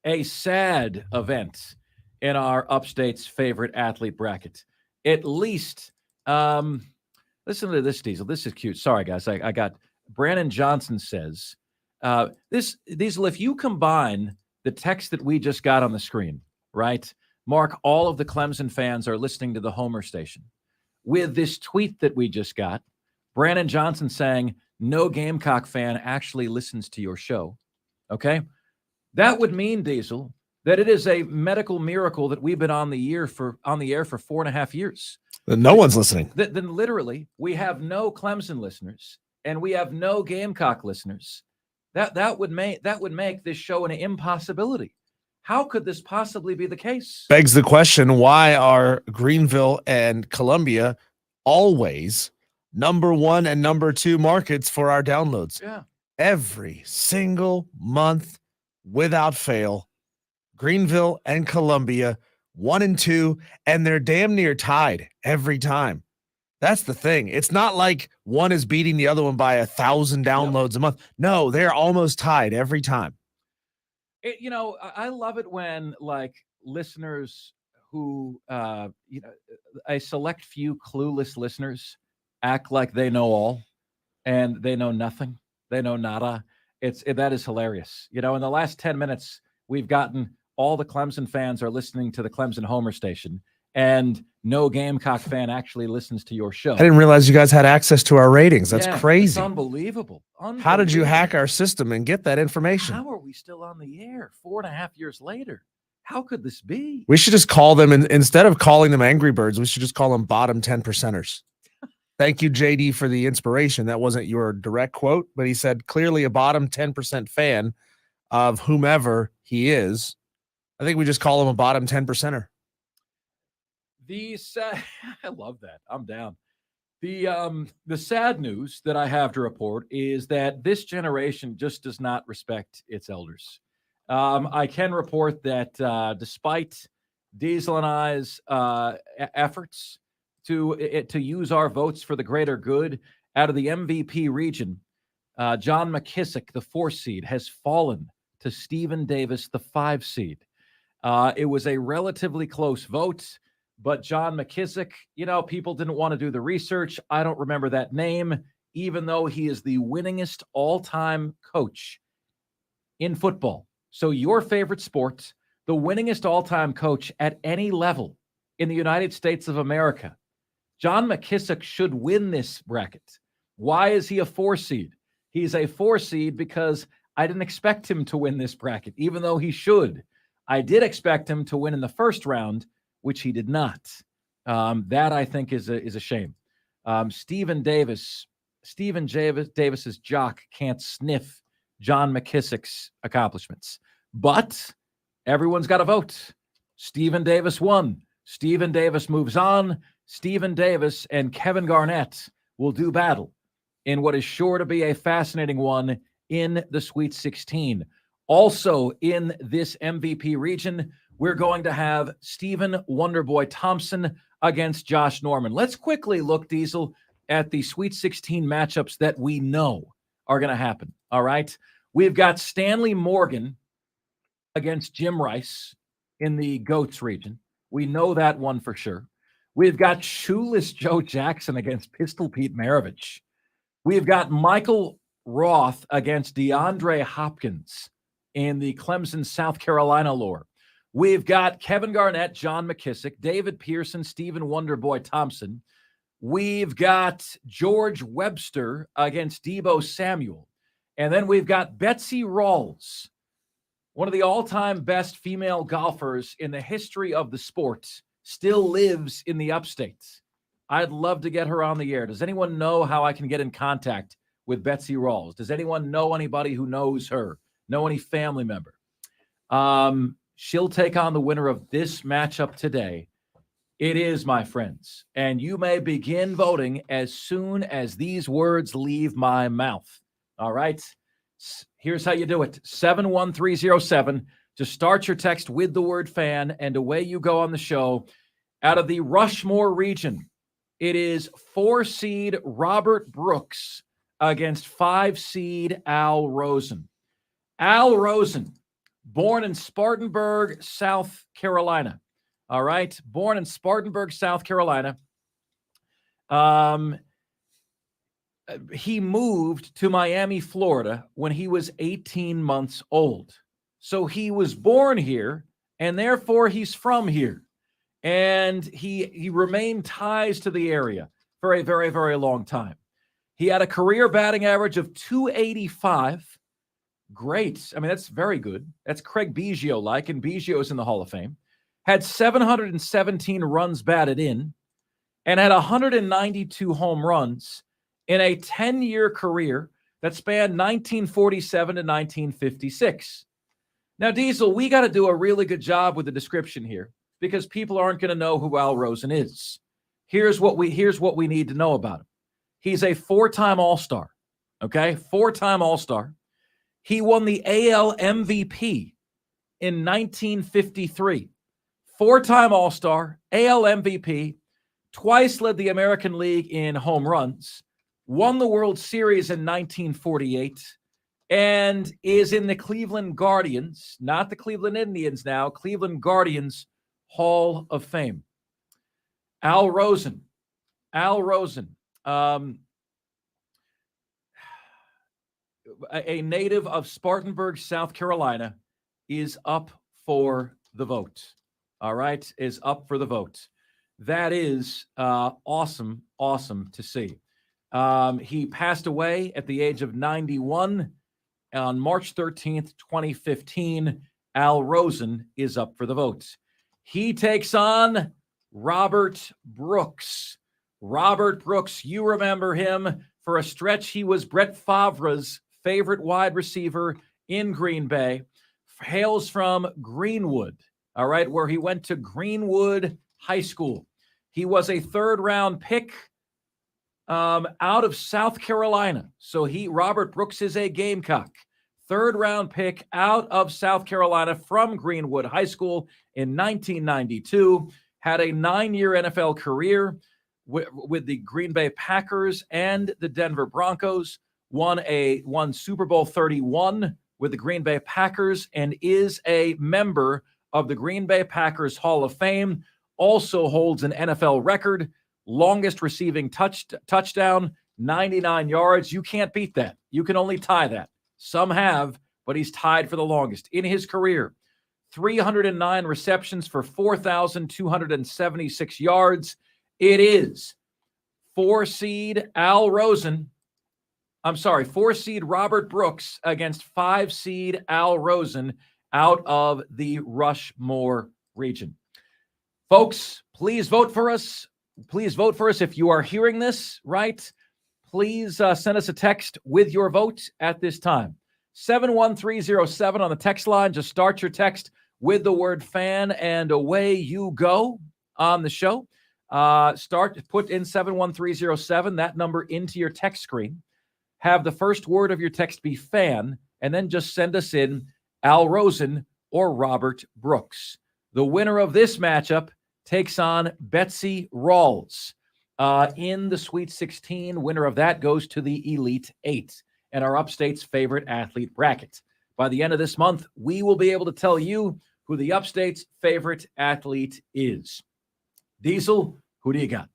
a sad event in our Upstate's favorite athlete bracket. At least, listen to this, Diesel. This is cute. Sorry, guys. I got Brandon Johnson says, Diesel, if you combine the text that we just got on the screen, right? Mark, all of the Clemson fans are listening to the Homer station. With this tweet that we just got, Brandon Johnson saying, no Gamecock fan actually listens to your show. Okay? That would mean, Diesel, that it is a medical miracle that we've been on the air for 4.5 years. No one's listening. Then literally, we have no Clemson listeners and we have no Gamecock listeners. That would make this show an impossibility. How could this possibly be the case? Begs the question, why are Greenville and Columbia always number 1 and number 2 markets for our downloads? Yeah. Every single month, without fail, Greenville and Columbia 1 and 2, and they're damn near tied every time. That's the thing. It's not like one is beating the other one by 1,000 downloads a month. No, they're almost tied every time. I love it when like listeners who, a select few clueless listeners act like they know all and they know nothing. They know nada. That is hilarious. In the last 10 minutes, we've gotten all the Clemson fans are listening to the Clemson Homer station, and no Gamecock fan actually listens to your show. I didn't realize you guys had access to our ratings. That's crazy. It's unbelievable. How did you hack our system and get that information? How are we still on the air 4.5 years later? How could this be? We should just call them, instead of calling them Angry Birds, we should just call them bottom 10 percenters. Thank you, JD, for the inspiration. That wasn't your direct quote, but he said clearly a bottom 10% fan of whomever he is. I think we just call him a bottom 10 percenter. I love that. I'm down. The sad news that I have to report is that this generation just does not respect its elders. I can report that despite Diesel and I's efforts to use our votes for the greater good, out of the MVP region, John McKissick, the 4 seed, has fallen to Stephen Davis, the 5 seed. It was a relatively close vote, but John McKissick, people didn't want to do the research. I don't remember that name, even though he is the winningest all-time coach in football. So your favorite sport, the winningest all-time coach at any level in the United States of America. John McKissick should win this bracket. Why is he a 4 seed? He's a 4 seed because I didn't expect him to win this bracket, even though he should. I did expect him to win in the first round, which he did not. That I think is a shame. Stephen Davis's jock can't sniff John McKissick's accomplishments, but everyone's got to vote. Stephen Davis won. Stephen Davis moves on. Stephen Davis and Kevin Garnett will do battle in what is sure to be a fascinating one in the Sweet 16. Also in this MVP region, we're going to have Stephen Wonderboy Thompson against Josh Norman. Let's quickly look, Diesel, at the Sweet 16 matchups that we know are going to happen. All right. We've got Stanley Morgan against Jim Rice in the GOATS region. We know that one for sure. We've got Shoeless Joe Jackson against Pistol Pete Maravich. We've got Michael Roth against DeAndre Hopkins in the Clemson, South Carolina lore. We've got Kevin Garnett, John McKissick, David Pearson, Stephen Wonderboy Thompson. We've got George Webster against Debo Samuel. And then we've got Betsy Rawls, one of the all-time best female golfers in the history of the sport, still lives in the upstate. I'd love to get her on the air. Does anyone know how I can get in contact with Betsy Rawls? Does anyone know anybody who knows her? Know any family member? She'll take on the winner of this matchup today. It is, my friends, and you may begin voting as soon as these words leave my mouth. All right? Here's how you do it. 71307 to start your text with the word fan, and away you go on the show. Out of the Rushmore region, it is 4-seed Robert Brooks against 5-seed Al Rosen. Al Rosen, born in Spartanburg, South Carolina. All right, born in Spartanburg, South Carolina. He moved to Miami, Florida when he was 18 months old. So he was born here, and therefore he's from here. And he remained ties to the area for a very, very long time. He had a career batting average of .285. Great. I mean, that's very good. That's Craig Biggio-like, and Biggio's in the Hall of Fame. Had 717 runs batted in, and had 192 home runs in a 10-year career that spanned 1947 to 1956. Now, Diesel, we got to do a really good job with the description here because people aren't going to know who Al Rosen is. Here's what we need to know about him. He's a 4-time All-Star, okay? 4-time All-Star. He won the AL MVP in 1953. 4-time All-Star, AL MVP, twice led the American League in home runs, won the World Series in 1948, and is in the Cleveland Guardians, not the Cleveland Indians now, Cleveland Guardians Hall of Fame. Al Rosen, a native of Spartanburg, South Carolina, is up for the vote. All right, is up for the vote. That is awesome to see. He passed away at the age of 91 on March 13th, 2015. Al Rosen is up for the vote. He takes on Robert Brooks. Robert Brooks, you remember him. For a stretch, he was Brett Favre's favorite wide receiver in Green Bay. Hails from Greenwood, all right, where he went to Greenwood High School. He was a 3rd-round pick out of South Carolina. So Robert Brooks is a Gamecock. 3rd-round pick out of South Carolina from Greenwood High School in 1992. Had a 9-year NFL career with the Green Bay Packers and the Denver Broncos. Won Super Bowl 31 with the Green Bay Packers and is a member of the Green Bay Packers Hall of Fame. Also holds an NFL record, longest receiving touchdown, 99 yards. You can't beat that. You can only tie that. Some have, but he's tied for the longest. In his career, 309 receptions for 4,276 yards. It is 4-seed Robert Brooks against 5-seed Al Rosen out of the Rushmore region. Folks, please vote for us. Please vote for us if you are hearing this, right? Please send us a text with your vote at this time. 71307 on the text line. Just start your text with the word fan, and away you go on the show. Put in 71307, that number into your text screen. Have the first word of your text be fan, and then just send us in Al Rosen or Robert Brooks. The winner of this matchup takes on Betsy Rawls in the Sweet 16. Winner of that goes to the Elite 8 and our Upstate's favorite athlete bracket. By the end of this month, we will be able to tell you who the Upstate's favorite athlete is. Diesel, who do you got?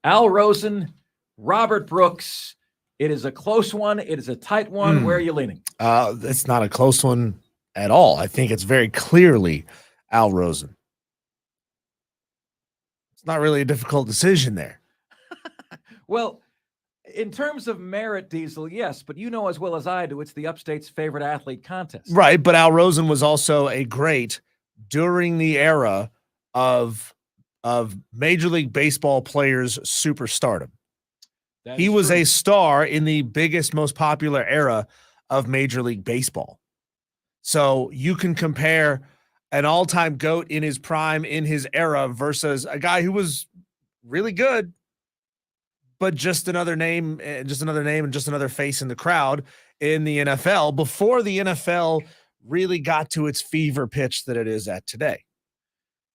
Al Rosen, Robert Brooks. It is a close one. It is a tight one. Where are you leaning? It's not a close one at all. I think it's very clearly Al Rosen. It's not really a difficult decision there. Well, in terms of merit, Diesel, yes, but you know as well as I do, it's the Upstate's favorite athlete contest. Right, but Al Rosen was also a great during the era of Major League Baseball players' superstardom. That He is was true. a star in the biggest, most popular era of Major League Baseball. So you can compare an all-time GOAT in his prime, in his era, versus a guy who was really good, but just another name, and just another face in the crowd in the NFL before the NFL really got to its fever pitch that it is at today.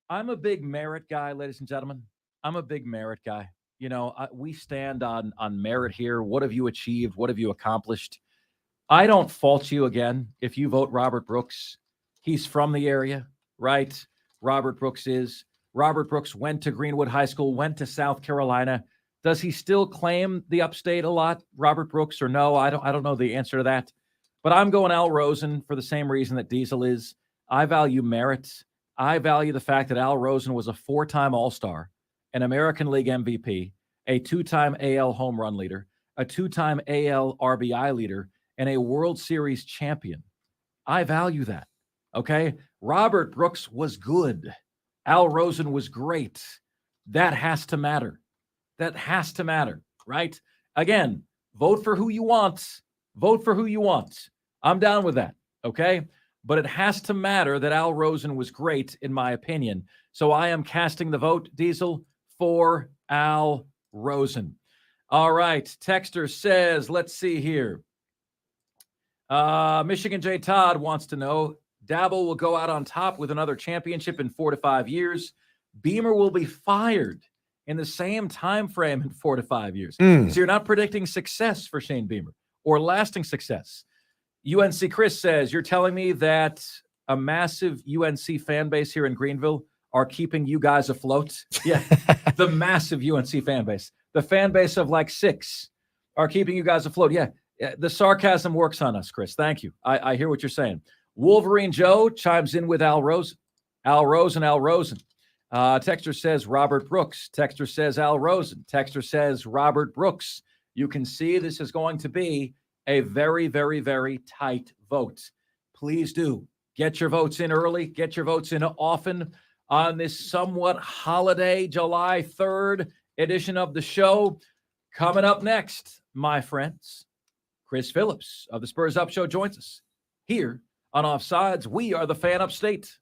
I'm a big merit guy, ladies and gentlemen. I'm a big merit guy. You know, we stand on merit here. What have you achieved? What have you accomplished? I don't fault you again if you vote Robert Brooks. He's from the area, right? Robert Brooks is. Robert Brooks went to Greenwood High School, went to South Carolina. Does he still claim the upstate a lot, Robert Brooks, or no? I don't know the answer to that. But I'm going Al Rosen for the same reason that Diesel is. I value merit. I value the fact that Al Rosen was a 4-time All-Star, an American League MVP, a 2-time AL home run leader, a 2-time AL RBI leader, and a World Series champion. I value that. Okay. Robert Brooks was good. Al Rosen was great. That has to matter. That has to matter, right? Again, vote for who you want. Vote for who you want. I'm down with that. Okay. But it has to matter that Al Rosen was great, in my opinion. So I am casting the vote, Diesel, for Al Rosen. All right. Texter says, let's see here. Michigan J. Todd wants to know, Dabo will go out on top with another championship in 4 to 5 years. Beamer will be fired in the same time frame in 4 to 5 years. So you're not predicting success for Shane Beamer or lasting success. UNC Chris says, you're telling me that a massive UNC fan base here in Greenville are keeping you guys afloat? Yeah, the massive UNC fan base. The fan base of like 6 are keeping you guys afloat. Yeah. The sarcasm works on us, Chris. Thank you. I hear what you're saying. Wolverine Joe chimes in with Al Rosen. Al Rosen. Texter says Robert Brooks. Texter says Al Rosen. Texter says Robert Brooks. You can see this is going to be a very, very, very tight vote. Please do get your votes in early. Get your votes in often on this somewhat holiday July 3rd edition of the show. Coming up next, my friends, Chris Phillips of the Spurs Up Show joins us here on Offsides. We are the Fan Upstate.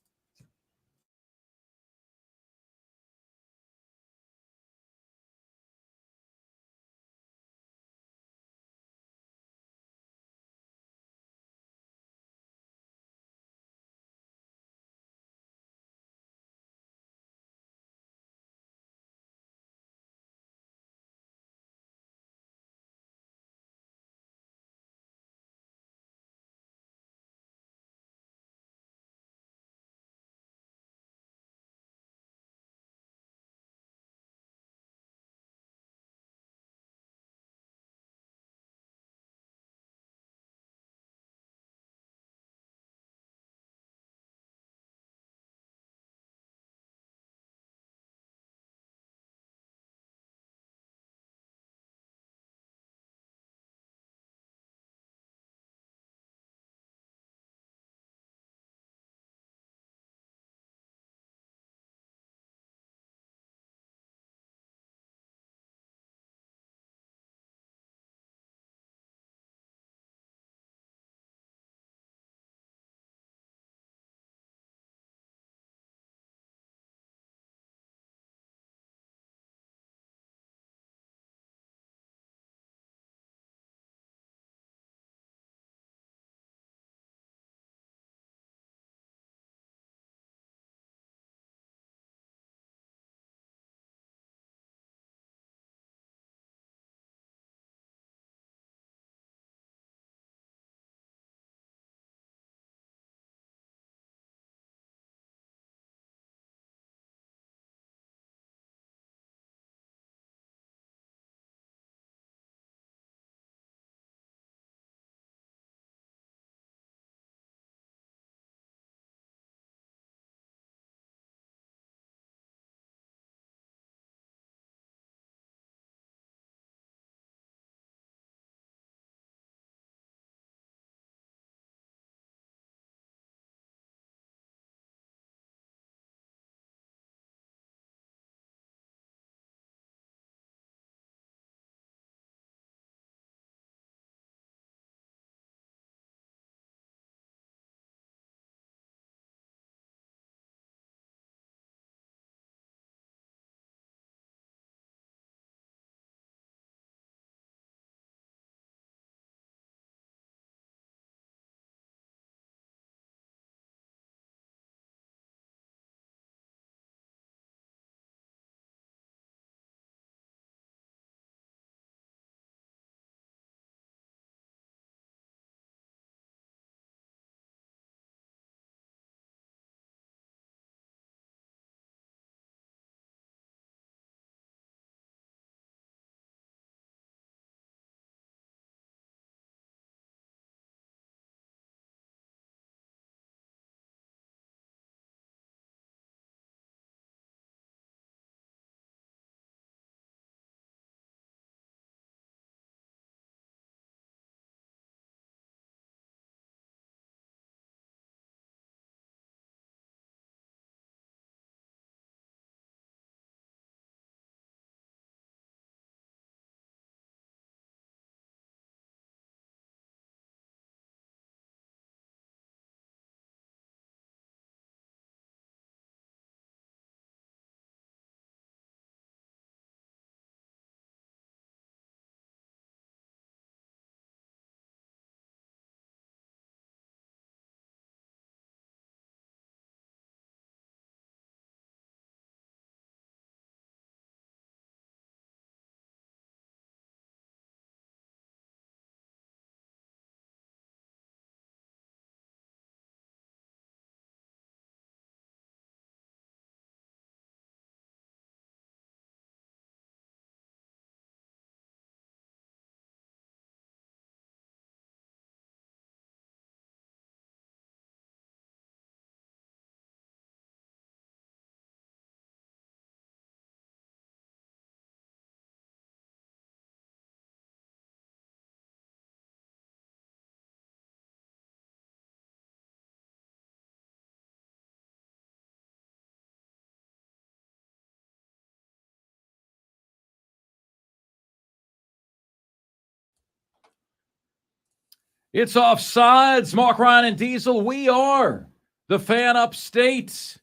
It's Offsides. Mark, Ryan, and Diesel. We are the Fan Upstate.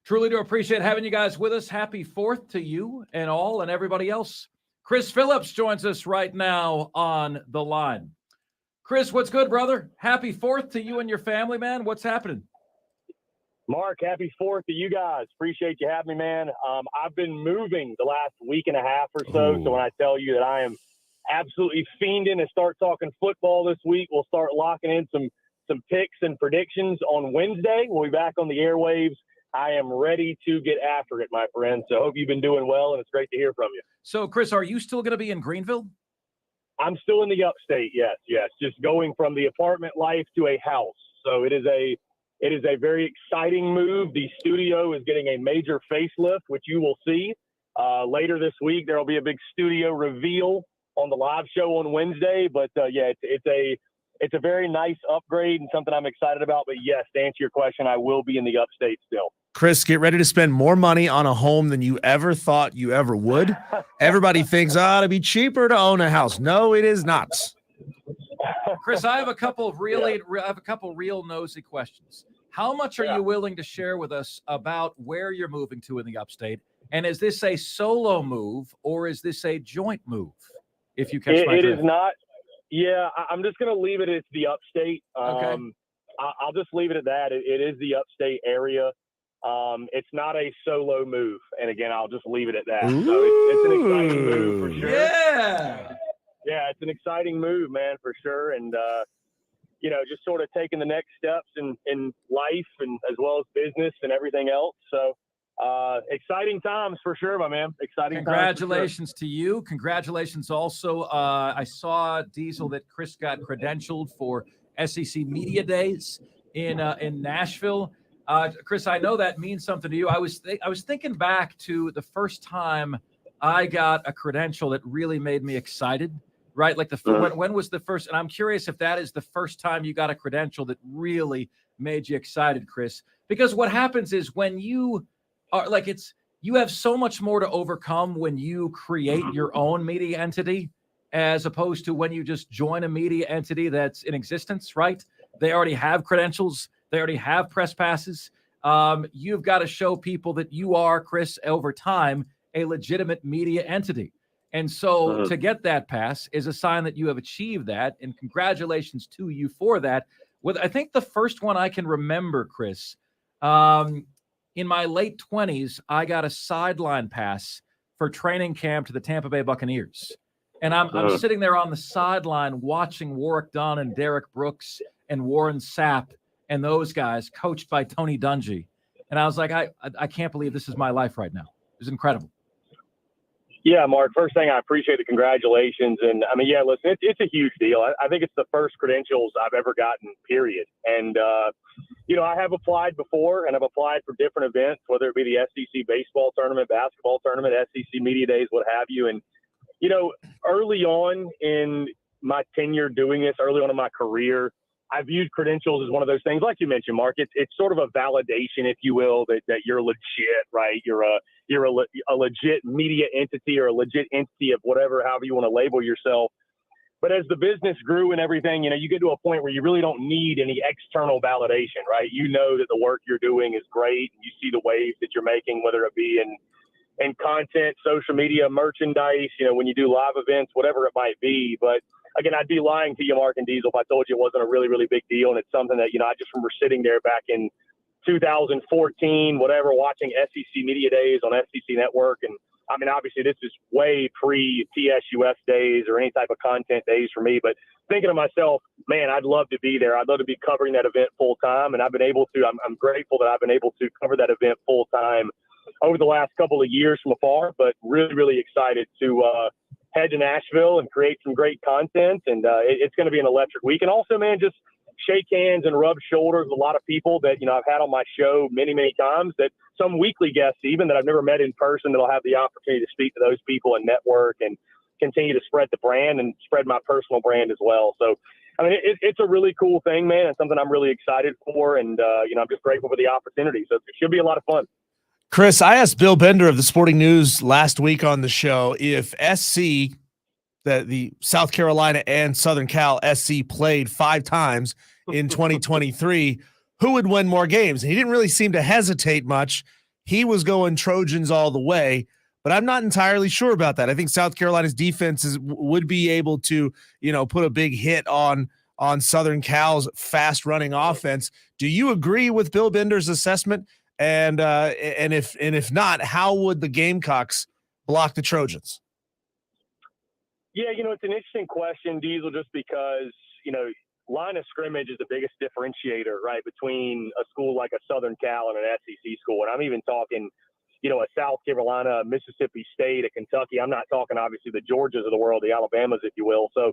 Truly do appreciate having you guys with us. Happy 4th to you and all and everybody else. Chris Phillips joins us right now on the line. Chris, what's good, brother? Happy 4th to you and your family, man. What's happening? Mark, happy 4th to you guys. Appreciate you having me, man. I've been moving the last week and a half or so. Ooh. So when I tell you that I am absolutely fiending to start talking football this week, we'll start locking in some picks and predictions on Wednesday. We'll be back on the airwaves. I am ready to get after it, my friend. So hope you've been doing well, and it's great to hear from you. So, Chris, are you still going to be in Greenville? I'm still in the upstate, yes. Just going from the apartment life to a house. So it is a very exciting move. The studio is getting a major facelift, which you will see later this week. There will be a big studio reveal on the live show on Wednesday. But it's a very nice upgrade and something I'm excited about. But yes, to answer your question, I will be in the upstate still. Chris, get ready to spend more money on a home than you ever thought you ever would. Everybody thinks, it'd be cheaper to own a house. No, it is not. Chris, I have a couple of real nosy questions. How much are you willing to share with us about where you're moving to in the upstate? And is this a solo move or is this a joint move? If you catch my drift. It is not. Yeah, I'm just going to leave it as the upstate. Okay. I'll just leave it at that. It is the upstate area. It's not a solo move. And again, I'll just leave it at that. Ooh. So it's an exciting move for sure. Yeah, it's an exciting move, man, for sure. And, just sort of taking the next steps in life and as well as business and everything else. So exciting times for sure, my man. Exciting Congratulations to you. Congratulations also. I saw, Diesel, that Chris got credentialed for SEC Media Days in Nashville. Chris, I know that means something to you. I was thinking back to the first time I got a credential that really made me excited, right? Like when was the first? And I'm curious if that is the first time you got a credential that really made you excited, Chris. Because what happens is when you are you have so much more to overcome when you create your own media entity as opposed to when you just join a media entity that's in existence, right? They already have credentials. They already have press passes. You've got to show people that you are, Chris, over time, a legitimate media entity. And so to get that pass is a sign that you have achieved that. And congratulations to you for that. With I think the first one I can remember, Chris, in my late 20s, I got a sideline pass for training camp to the Tampa Bay Buccaneers. And I'm sitting there on the sideline watching Warwick Dunn and Derek Brooks and Warren Sapp and those guys coached by Tony Dungy. And I was like, I can't believe this is my life right now. It was incredible. Yeah, Mark, first thing, I appreciate the congratulations. And I mean, listen, it's a huge deal. I think it's the first credentials I've ever gotten, period. And, I have applied before and I've applied for different events, whether it be the SEC baseball tournament, basketball tournament, SEC media days, what have you. And, early on in my tenure doing this, early on in my career, I viewed credentials as one of those things, like you mentioned, Mark. It's sort of a validation, if you will, that you're legit, right? You're a legit media entity or a legit entity of whatever, however you want to label yourself. But as the business grew and everything, you get to a point where you really don't need any external validation, right? You know that the work you're doing is great. And you see the waves that you're making, whether it be in content, social media, merchandise, when you do live events, whatever it might be. But again, I'd be lying to you, Mark and Diesel, if I told you it wasn't a really, really big deal. And it's something that, I just remember sitting there back in 2014, whatever, watching SEC Media Days on SEC Network. And I mean, obviously this is way pre-TSUS days or any type of content days for me. But thinking of myself, man, I'd love to be there. I'd love to be covering that event full time. And I've been able to, I'm grateful that I've been able to cover that event full time over the last couple of years from afar, but really, really excited to head to Nashville and create some great content. And it's going to be an electric week. And also, man, just shake hands and rub shoulders with a lot of people that, I've had on my show many, many times, that some weekly guests even that I've never met in person, that'll have the opportunity to speak to those people and network and continue to spread the brand and spread my personal brand as well. So, I mean, it's a really cool thing, man. It's something I'm really excited for. And, I'm just grateful for the opportunity. So it should be a lot of fun. Chris, I asked Bill Bender of the Sporting News last week on the show if SC, that the South Carolina and Southern Cal SC played 5 times in 2023, who would win more games? And he didn't really seem to hesitate much. He was going Trojans all the way, but I'm not entirely sure about that. I think South Carolina's defenses would be able to, put a big hit on Southern Cal's fast running offense. Do you agree with Bill Bender's assessment? And if not, how would the Gamecocks block the Trojans? Yeah, it's an interesting question, Diesel, just because, line of scrimmage is the biggest differentiator, right, between a school like a Southern Cal and an SEC school. And I'm even talking, a South Carolina, Mississippi State, a Kentucky. I'm not talking, obviously, the Georgias of the world, the Alabamas, if you will. So,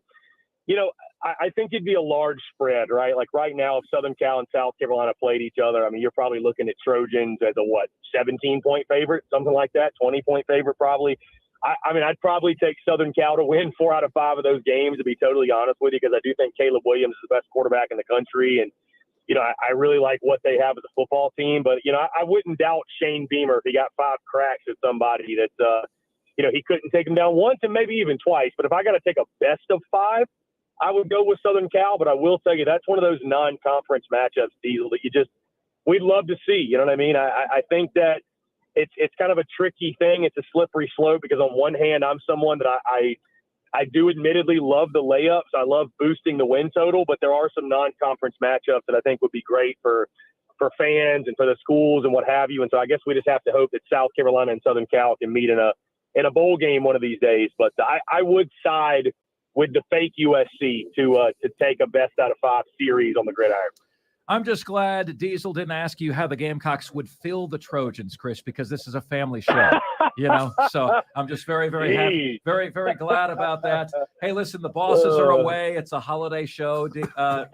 I think it'd be a large spread, right? Like right now, if Southern Cal and South Carolina played each other, I mean, you're probably looking at Trojans as a 17-point favorite, something like that, 20-point favorite probably. I mean, I'd probably take Southern Cal to win 4 out of 5 of those games, to be totally honest with you, because I do think Caleb Williams is the best quarterback in the country. And, I really like what they have as a football team. But, I wouldn't doubt Shane Beamer if he got 5 cracks at somebody that, he couldn't take him down once and maybe even twice. But if I got to take a best of 5, I would go with Southern Cal. But I will tell you, that's one of those non-conference matchups, Diesel, that we'd love to see. You know what I mean? I think that it's kind of a tricky thing. It's a slippery slope because on one hand, I'm someone that I do admittedly love the layups. I love boosting the win total, but there are some non-conference matchups that I think would be great for fans and for the schools and what have you. And so I guess we just have to hope that South Carolina and Southern Cal can meet in a bowl game one of these days. But I would side with the fake USC to take a best out of 5 series on the gridiron. I'm just glad Diesel didn't ask you how the Gamecocks would fill the Trojans, Chris, because this is a family show, So I'm just very, very happy, very, very glad about that. Hey, listen, the bosses are away. It's a holiday show,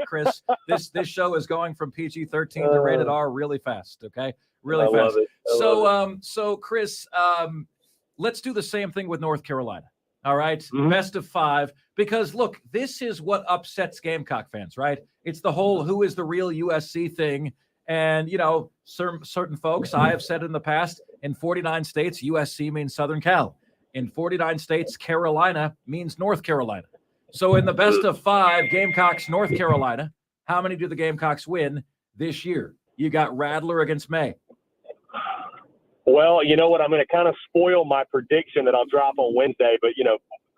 Chris. This show is going from PG-13 to rated R really fast. Okay, really fast. Love it. So Chris, let's do the same thing with North Carolina. All right. Mm-hmm. Best of 5. Because look, this is what upsets Gamecock fans, right? It's the whole who is the real USC thing. And, certain folks, I have said in the past, in 49 states, USC means Southern Cal. In 49 states, Carolina means North Carolina. So in the best of 5, Gamecocks, North Carolina, how many do the Gamecocks win this year? You got Rattler against May. Well, you know what? I'm going to kind of spoil my prediction that I'll drop on Wednesday, but,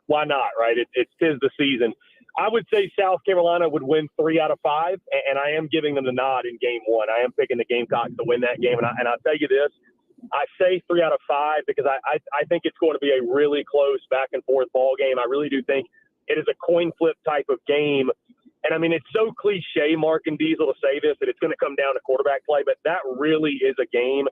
why not, right? It's 'tis the season. I would say South Carolina would win 3 out of 5, and I am giving them the nod in game 1. I am picking the Gamecocks to win that game, and I'll tell you this. I say 3 out of 5 because I think it's going to be a really close back-and-forth ball game. I really do think it is a coin flip type of game. And, I mean, it's so cliche, Mark and Diesel, to say this, that it's going to come down to quarterback play, but that really is a game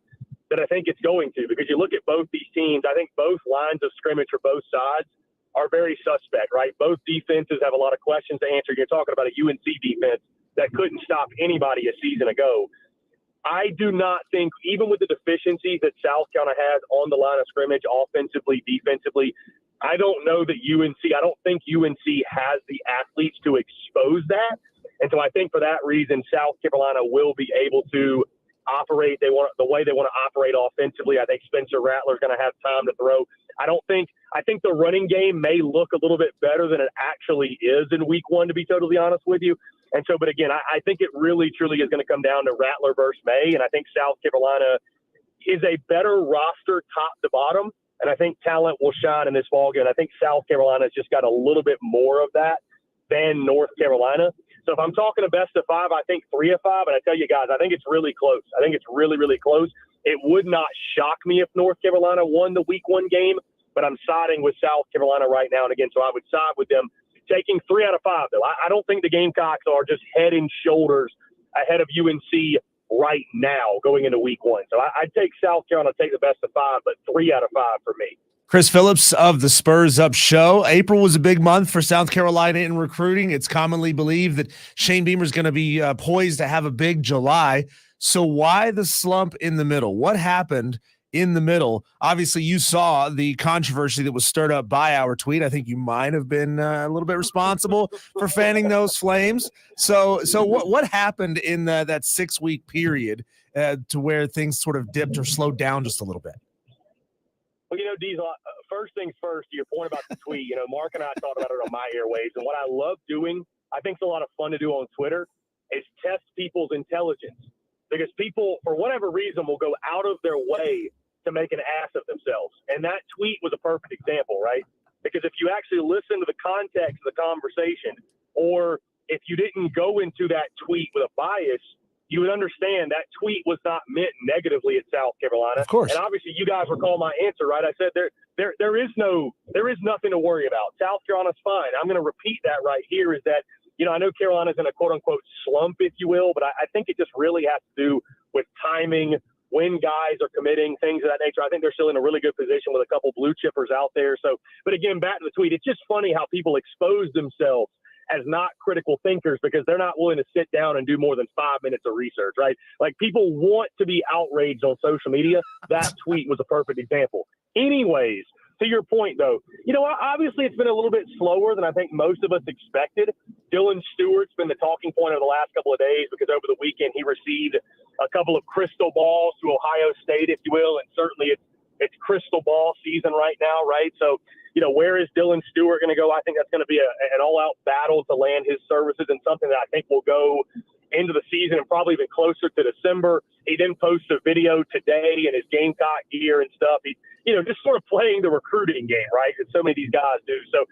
that I think it's going to, because you look at both these teams, I think both lines of scrimmage for both sides are very suspect, right? Both defenses have a lot of questions to answer. You're talking about a UNC defense that couldn't stop anybody a season ago. I do not think, even with the deficiencies that South Carolina has on the line of scrimmage, offensively, defensively, I don't think UNC has the athletes to expose that. And so I think for that reason, South Carolina will be able to operate the way they want to operate offensively. I think Spencer Rattler's going to have time to throw. I think the running game may look a little bit better than it actually is in week 1, to be totally honest with you. And so, but again, I think it really, truly is going to come down to Rattler versus May. And I think South Carolina is a better roster top to bottom. And I think talent will shine in this ballgame. I think South Carolina's just got a little bit more of that than North Carolina. So if I'm talking a best of 5, I think 3 of 5. And I tell you guys, I think it's really close. I think it's really, really close. It would not shock me if North Carolina won the week 1 game, but I'm siding with South Carolina right now. And again, so I would side with them taking 3 out of 5, though. I don't think the Gamecocks are just head and shoulders ahead of UNC right now going into week 1. So I'd take South Carolina, take the best of 5, but 3 out of 5 for me. Chris Phillips of the Spurs Up Show. April was a big month for South Carolina in recruiting. It's commonly believed that Shane Beamer is going to be poised to have a big July. So why the slump in the middle? What happened in the middle? Obviously, you saw the controversy that was stirred up by our tweet. I think you might have been a little bit responsible for fanning those flames. So what happened in that 6-week period to where things sort of dipped or slowed down just a little bit? Well, Diesel, first things first, to your point about the tweet, Mark and I talked about it on my airwaves. And what I love doing, I think it's a lot of fun to do on Twitter, is test people's intelligence. Because people, for whatever reason, will go out of their way to make an ass of themselves. And that tweet was a perfect example, right? Because if you actually listen to the context of the conversation, or if you didn't go into that tweet with a bias, you would understand that tweet was not meant negatively at South Carolina. Of course. And obviously you guys recall my answer, right? I said there is nothing to worry about. South Carolina's fine. I'm going to repeat that right here, is that, I know Carolina's in a quote unquote slump, if you will, but I think it just really has to do with timing, when guys are committing, things of that nature. I think they're still in a really good position with a couple blue chippers out there. So, but again, back to the tweet, it's just funny how people expose themselves as not critical thinkers because they're not willing to sit down and do more than 5 minutes of research, right? Like, people want to be outraged on social media. That tweet was a perfect example. Anyways, to your point, though, obviously it's been a little bit slower than I think most of us expected. Dylan Stewart's been the talking point of the last couple of days because over the weekend he received a couple of crystal balls to Ohio State, if you will, and certainly it's crystal ball season right now, right? So, where is Dylan Stewart going to go? I think that's going to be an all-out battle to land his services, and something that I think will go into the season and probably even closer to December. He then posted a video today in his Gamecock gear and stuff. He, just sort of playing the recruiting game, right? And so many of these guys do. So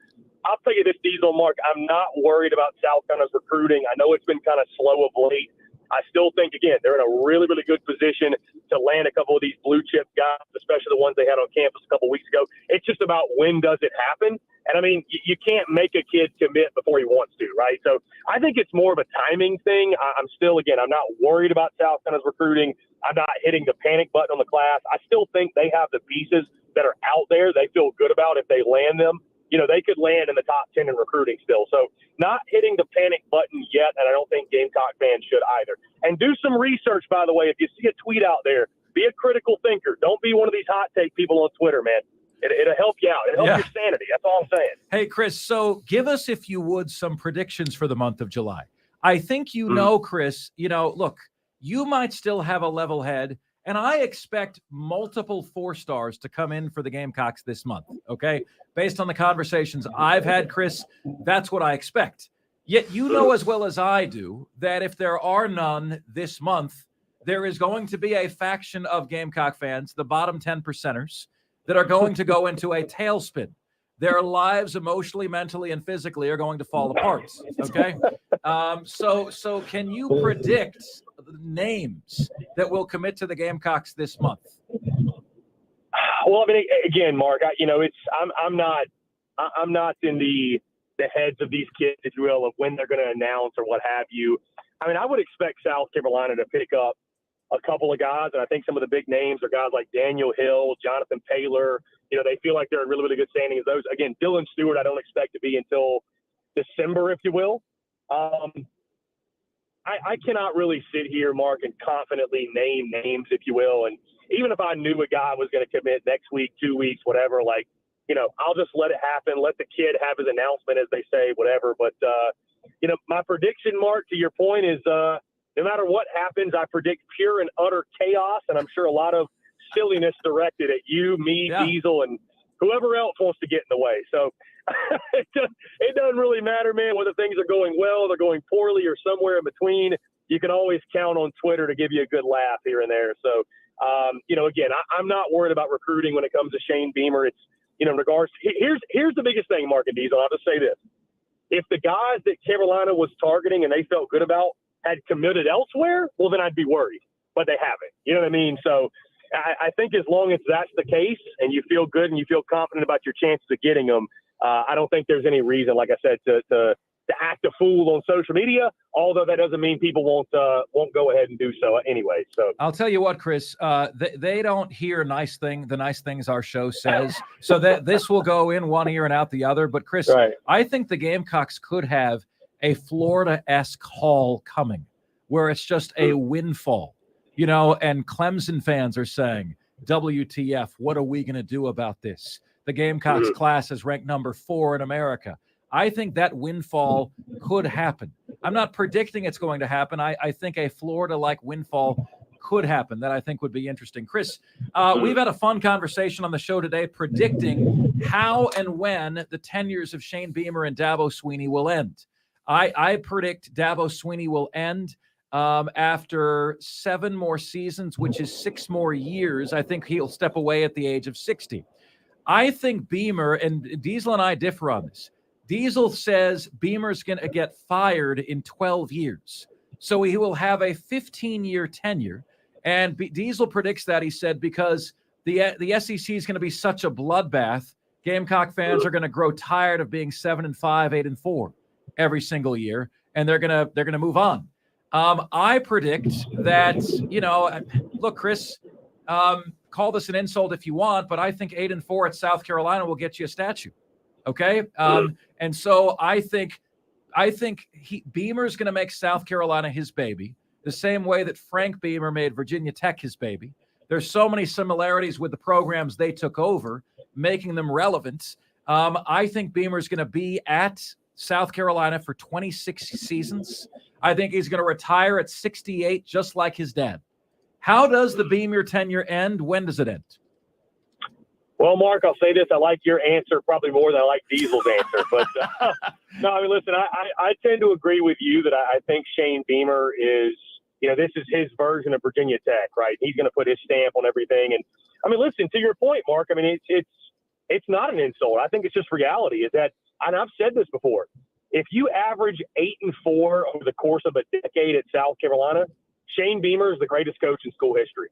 I'll tell you this, Diesel, Mark, I'm not worried about South Carolina's recruiting. I know it's been kind of slow of late. I still think, again, they're in a really, really good position to land a couple of these blue chip guys, especially the ones they had on campus a couple of weeks ago. It's just about when does it happen. And, I mean, you can't make a kid commit before he wants to, right? So I think it's more of a timing thing. I'm still, again, I'm not worried about South Carolina's recruiting. I'm not hitting the panic button on the class. I still think they have the pieces that are out there they feel good about if they land them. They could land in the top 10 in recruiting still. So not hitting the panic button yet, and I don't think Gamecock fans should either. And do some research, by the way. If you see a tweet out there, be a critical thinker. Don't be one of these hot take people on Twitter, man. It'll help you out. It'll help your sanity. That's all I'm saying. Hey, Chris, so give us, if you would, some predictions for the month of July. I think Chris, look, you might still have a level head, and I expect multiple 4-stars to come in for the Gamecocks this month, okay? Based on the conversations I've had, Chris, that's what I expect. Yet you know as well as I do that if there are none this month, there is going to be a faction of Gamecock fans, the bottom 10 percenters, that are going to go into a tailspin. Their lives emotionally, mentally, and physically are going to fall apart, okay? So can you predict names that will commit to the Gamecocks this month? Well, I mean, again, Mark, I'm not in the heads of these kids, if you will, of when they're going to announce or what have you. I mean, I would expect South Carolina to pick up a couple of guys, and I think some of the big names are guys like Daniel Hill, Jonathan Taylor. They feel like they're in really, really good standing as those. Again, Dylan Stewart, I don't expect to be until December, if you will. I cannot really sit here, Mark, and confidently name names, if you will. And even if I knew a guy was going to commit next week, 2 weeks, whatever, I'll just let it happen. Let the kid have his announcement, as they say, whatever. But, my prediction, Mark, to your point is no matter what happens, I predict pure and utter chaos. And I'm sure a lot of silliness directed at you, me, Diesel, and whoever else wants to get in the way. So it doesn't really matter, man, whether things are going well, they're going poorly, or somewhere in between. You can always count on Twitter to give you a good laugh here and there. So, again, I'm not worried about recruiting when it comes to Shane Beamer. It's, in regards to, here's the biggest thing, Mark and Diesel. I'll just say this. If the guys that Carolina was targeting and they felt good about had committed elsewhere, well, then I'd be worried. But they haven't. You know what I mean? So I think as long as that's the case and you feel good and you feel confident about your chances of getting them, I don't think there's any reason, like I said, to act a fool on social media, although that doesn't mean people won't go ahead and do so anyway. So I'll tell you what, Chris, they don't hear the nice things our show says. So that this will go in one ear and out the other. But Chris, right. I think the Gamecocks could have a Florida-esque haul coming where it's just a windfall, and Clemson fans are saying, WTF, what are we going to do about this? The Gamecocks class is ranked number 4 in America. I think that windfall could happen. I'm not predicting it's going to happen. I think a Florida-like windfall could happen that I think would be interesting. Chris, we've had a fun conversation on the show today predicting how and when the tenures of Shane Beamer and Dabo Swinney will end. I predict Dabo Swinney will end after 7 more seasons, which is 6 more years. I think he'll step away at the age of 60. I think Beamer, and Diesel and I differ on this. Diesel says Beamer's going to get fired in 12 years. So he will have a 15-year tenure. And Diesel predicts that, he said, because the SEC is going to be such a bloodbath. Gamecock fans are going to grow tired of being 7-5, 8-4 every single year, and they're going to move on. I predict that, look, Chris, call this an insult if you want, but I think 8-4 at South Carolina will get you a statue. Okay. And so I think Beamer's going to make South Carolina his baby, the same way that Frank Beamer made Virginia Tech his baby. There's so many similarities with the programs they took over, making them relevant. I think Beamer's going to be at South Carolina for 26 seasons. I think he's going to retire at 68, just like his dad. How does the Beamer tenure end? When does it end? Well, Mark, I'll say this. I like your answer probably more than I like Diesel's answer. But, no, I mean, listen, I tend to agree with you that I think Shane Beamer is, this is his version of Virginia Tech, right? He's going to put his stamp on everything. And, I mean, listen, to your point, Mark, I mean, it's not an insult. I think it's just reality is that, and I've said this before, if you average 8-4 over the course of a decade at South Carolina, Shane Beamer is the greatest coach in school history.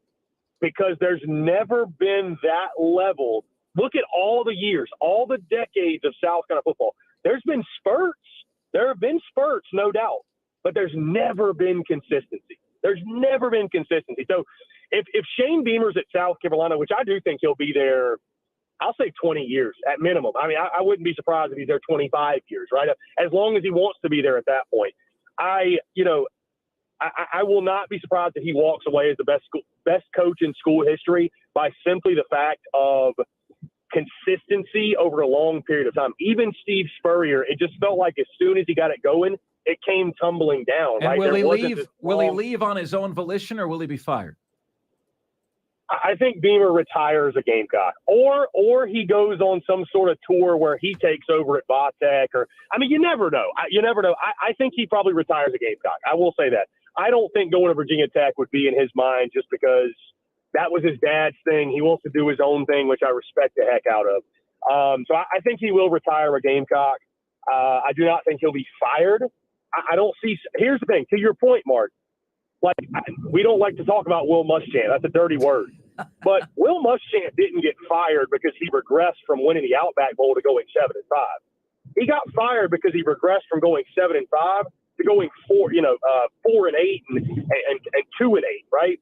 Because there's never been that level. Look at all the years, all the decades of South Carolina football. There's been spurts. There have been spurts, no doubt. But there's never been consistency. There's never been consistency. So if Shane Beamer's at South Carolina, which I do think he'll be there, I'll say 20 years at minimum. I mean, I wouldn't be surprised if he's there 25 years, right? As long as he wants to be there at that point. I will not be surprised if he walks away as the best coach in school history by simply the fact of consistency over a long period of time. Even Steve Spurrier, it just felt like as soon as he got it going, it came tumbling down. And right? will he leave? Will he leave on his own volition, or will he be fired? I think Beamer retires a Gamecock, or he goes on some sort of tour where he takes over at Vatech, or I mean, you never know. You never know. I think he probably retires a Gamecock. I will say that. I don't think going to Virginia Tech would be in his mind just because that was his dad's thing. He wants to do his own thing, which I respect the heck out of. So I think he will retire a Gamecock. I do not think he'll be fired. I don't see – here's the thing. To your point, Mark, like we don't like to talk about Will Muschamp. That's a dirty word. But Will Muschamp didn't get fired because he regressed from winning the Outback Bowl to going 7-5. He got fired because he regressed from going 7-5 to going 4-8 and 2-8, right?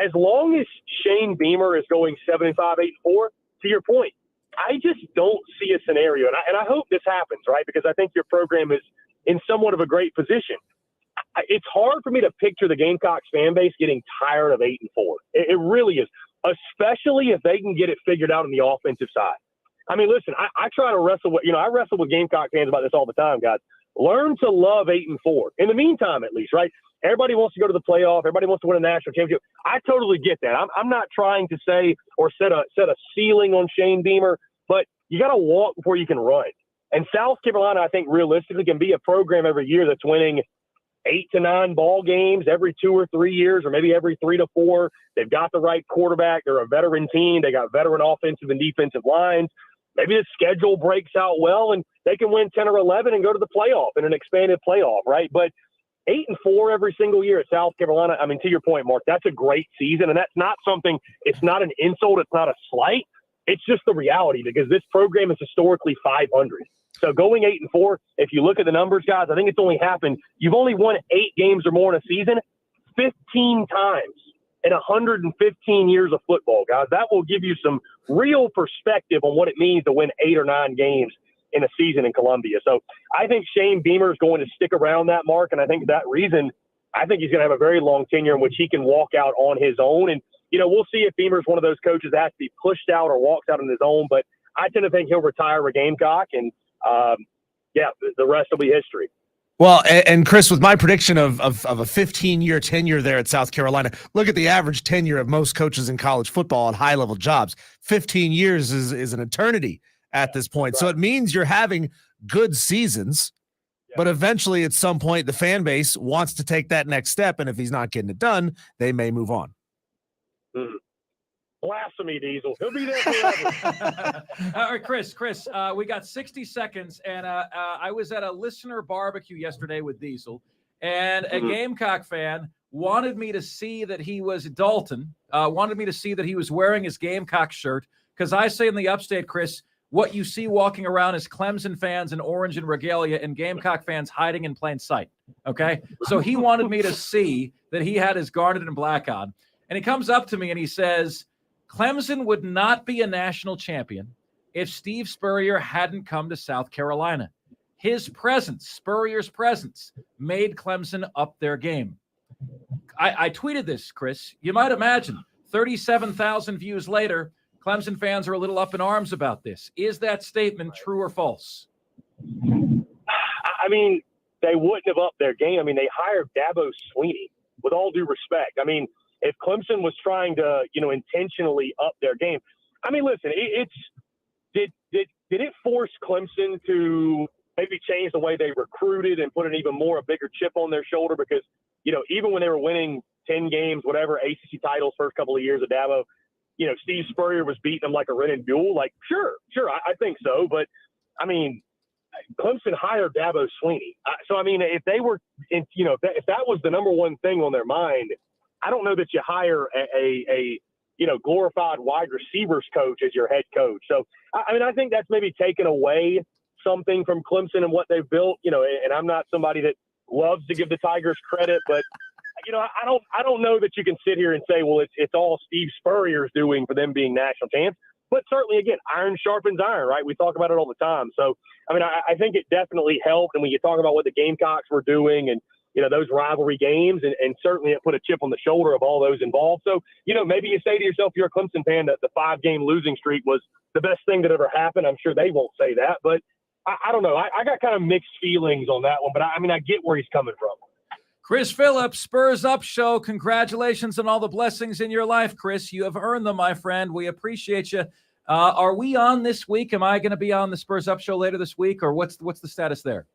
As long as Shane Beamer is going 7-5, 8-4, to your point, I just don't see a scenario, and I hope this happens, right? Because I think your program is in somewhat of a great position. It's hard for me to picture the Gamecocks fan base getting tired of 8-4. It really is, especially if they can get it figured out on the offensive side. I mean, listen, I try to wrestle with, I wrestle with Gamecock fans about this all the time, guys. Learn to love 8-4. In the meantime, at least, right? Everybody wants to go to the playoff. Everybody wants to win a national championship. I totally get that. I'm not trying to say or set a ceiling on Shane Beamer, but you got to walk before you can run. And South Carolina, I think, realistically can be a program every year that's winning 8 to 9 ball games every 2 or 3 years, or maybe every 3 to 4. They've got the right quarterback. They're a veteran team. They got veteran offensive and defensive lines. Maybe the schedule breaks out well and they can win 10 or 11 and go to the playoff in an expanded playoff, right? But 8-4 every single year at South Carolina, I mean, to your point, Mark, that's a great season. And that's not something, it's not an insult. It's not a slight. It's just the reality because this program is historically 500. So going 8-4, if you look at the numbers, guys, I think it's only happened. You've only won 8 games or more in a season 15 times in 115 years of football, guys. That will give you some real perspective on what it means to win 8 or 9 games in a season in Columbia. So I think Shane Beamer is going to stick around that mark, and I think that reason, I think he's going to have a very long tenure in which he can walk out on his own. And, we'll see if Beamer's one of those coaches that has to be pushed out or walks out on his own, but I tend to think he'll retire a Gamecock, and, the rest will be history. Well, and Chris, with my prediction of a 15-year tenure there at South Carolina, look at the average tenure of most coaches in college football at high-level jobs. 15 years is an eternity at this point. Right. So it means you're having good seasons, but eventually at some point the fan base wants to take that next step, and if he's not getting it done, they may move on. Blasphemy, Diesel. He'll be there forever. All right, Chris, we got 60 seconds, and I was at a listener barbecue yesterday with Diesel, and a Gamecock fan wanted me to see that he was Dalton, wanted me to see that he was wearing his Gamecock shirt, because I say in the upstate, Chris, what you see walking around is Clemson fans in orange and regalia and Gamecock fans hiding in plain sight, okay? So he wanted me to see that he had his garnet and black on, and he comes up to me and he says, Clemson would not be a national champion if Steve Spurrier hadn't come to South Carolina. His presence, Spurrier's presence, made Clemson up their game. I tweeted this, Chris. You might imagine 37,000 views later, Clemson fans are a little up in arms about this. Is that statement true or false? I mean, they wouldn't have upped their game. I mean, they hired Dabo Sweeney, with all due respect. I mean, if Clemson was trying to, intentionally up their game, I mean, listen, did it force Clemson to maybe change the way they recruited and put a bigger chip on their shoulder? Because, even when they were winning 10 games, whatever, ACC titles, first couple of years of Dabo, Steve Spurrier was beating them like a rented mule. Like, sure, I think so. But, I mean, Clemson hired Dabo Sweeney. So, I mean, if they were, if that was the number one thing on their mind, I don't know that you hire a glorified wide receivers coach as your head coach. So, I mean, I think that's maybe taken away something from Clemson and what they've built, and I'm not somebody that loves to give the Tigers credit, but, I don't know that you can sit here and say, well, it's all Steve Spurrier's doing for them being national champs. But certainly, again, iron sharpens iron, right? We talk about it all the time. So, I mean, I think it definitely helped. And when you talk about what the Gamecocks were doing and, those rivalry games, and certainly it put a chip on the shoulder of all those involved. So, maybe you say to yourself, you're a Clemson fan, that the 5-game losing streak was the best thing that ever happened. I'm sure they won't say that. But I don't know. I got kind of mixed feelings on that one. But, I mean, I get where he's coming from. Chris Phillips, Spurs Up Show. Congratulations on all the blessings in your life, Chris. You have earned them, my friend. We appreciate you. Are we on this week? Am I going to be on the Spurs Up Show later this week, or what's the status there?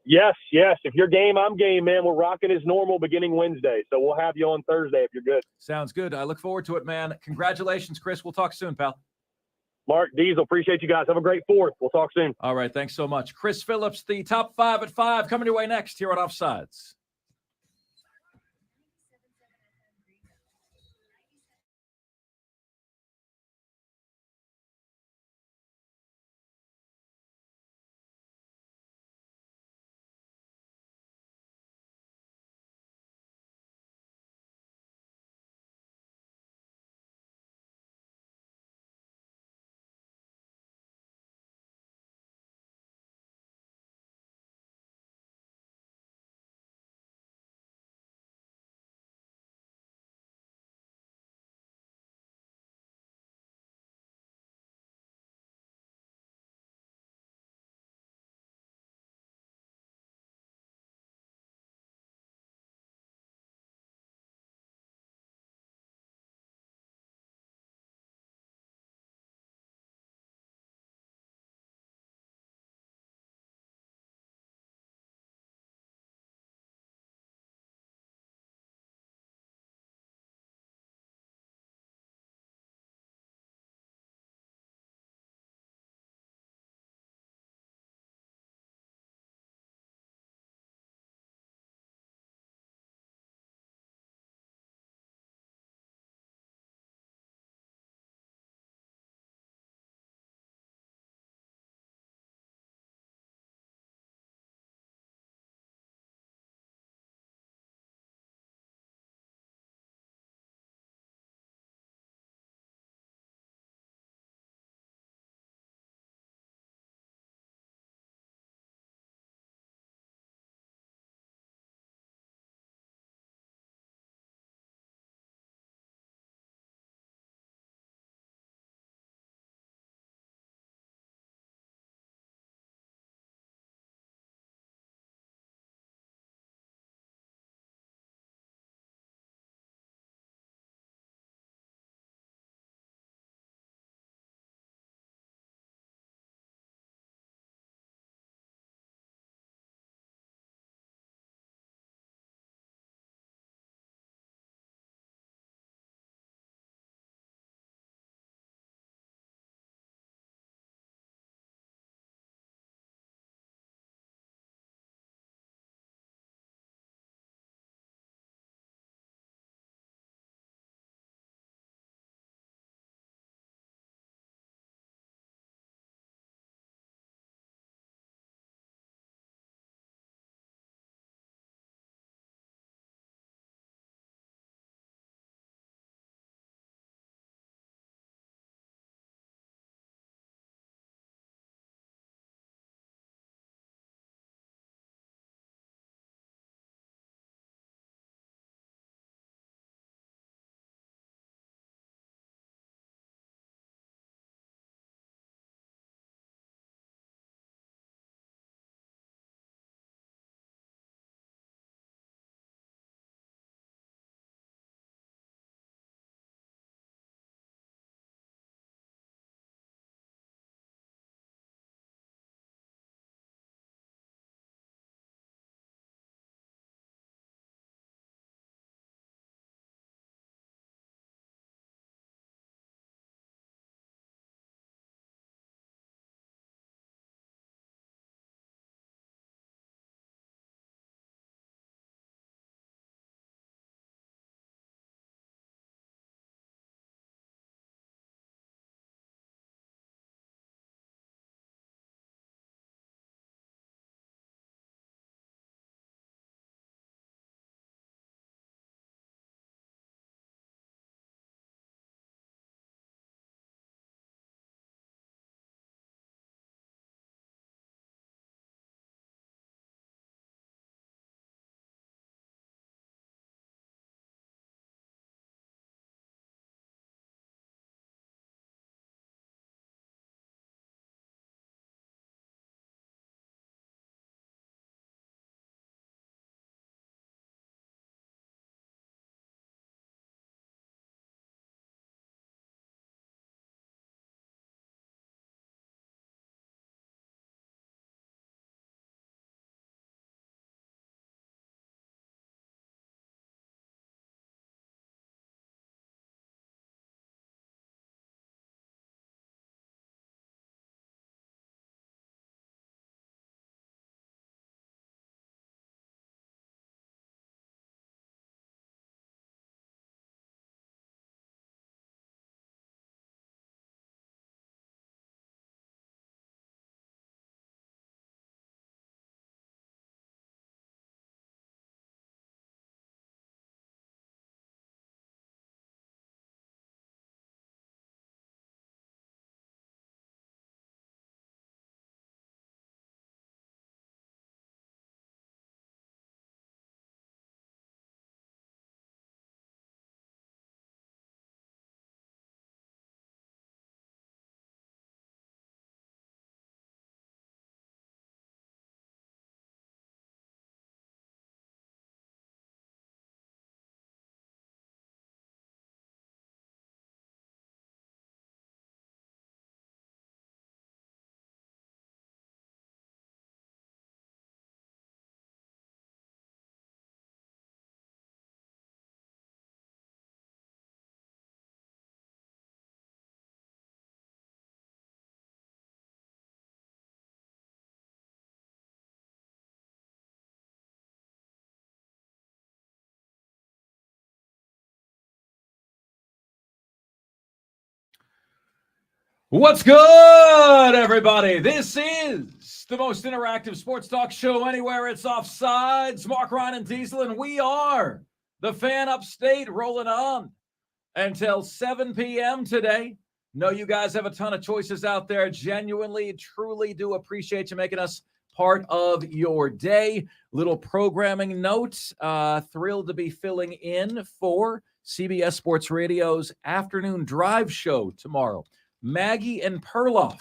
Yes. If you're game, I'm game, man. We're rocking as normal beginning Wednesday. So we'll have you on Thursday if you're good. Sounds good. I look forward to it, man. Congratulations, Chris. We'll talk soon, pal. Mark, Diesel, appreciate you guys. Have a great 4th. We'll talk soon. All right. Thanks so much. Chris Phillips, the top 5 at 5, coming your way next here on Offsides. What's good, everybody? This is the most interactive sports talk show anywhere. It's Offsides. Mark, Ryan, and Diesel, and we are the Fan Upstate, rolling on until 7 p.m. today. Know you guys have a ton of choices out there. Genuinely, truly do appreciate you making us part of your day. Little programming note. Thrilled to be filling in for CBS Sports Radio's afternoon drive show tomorrow. Maggie and Perloff.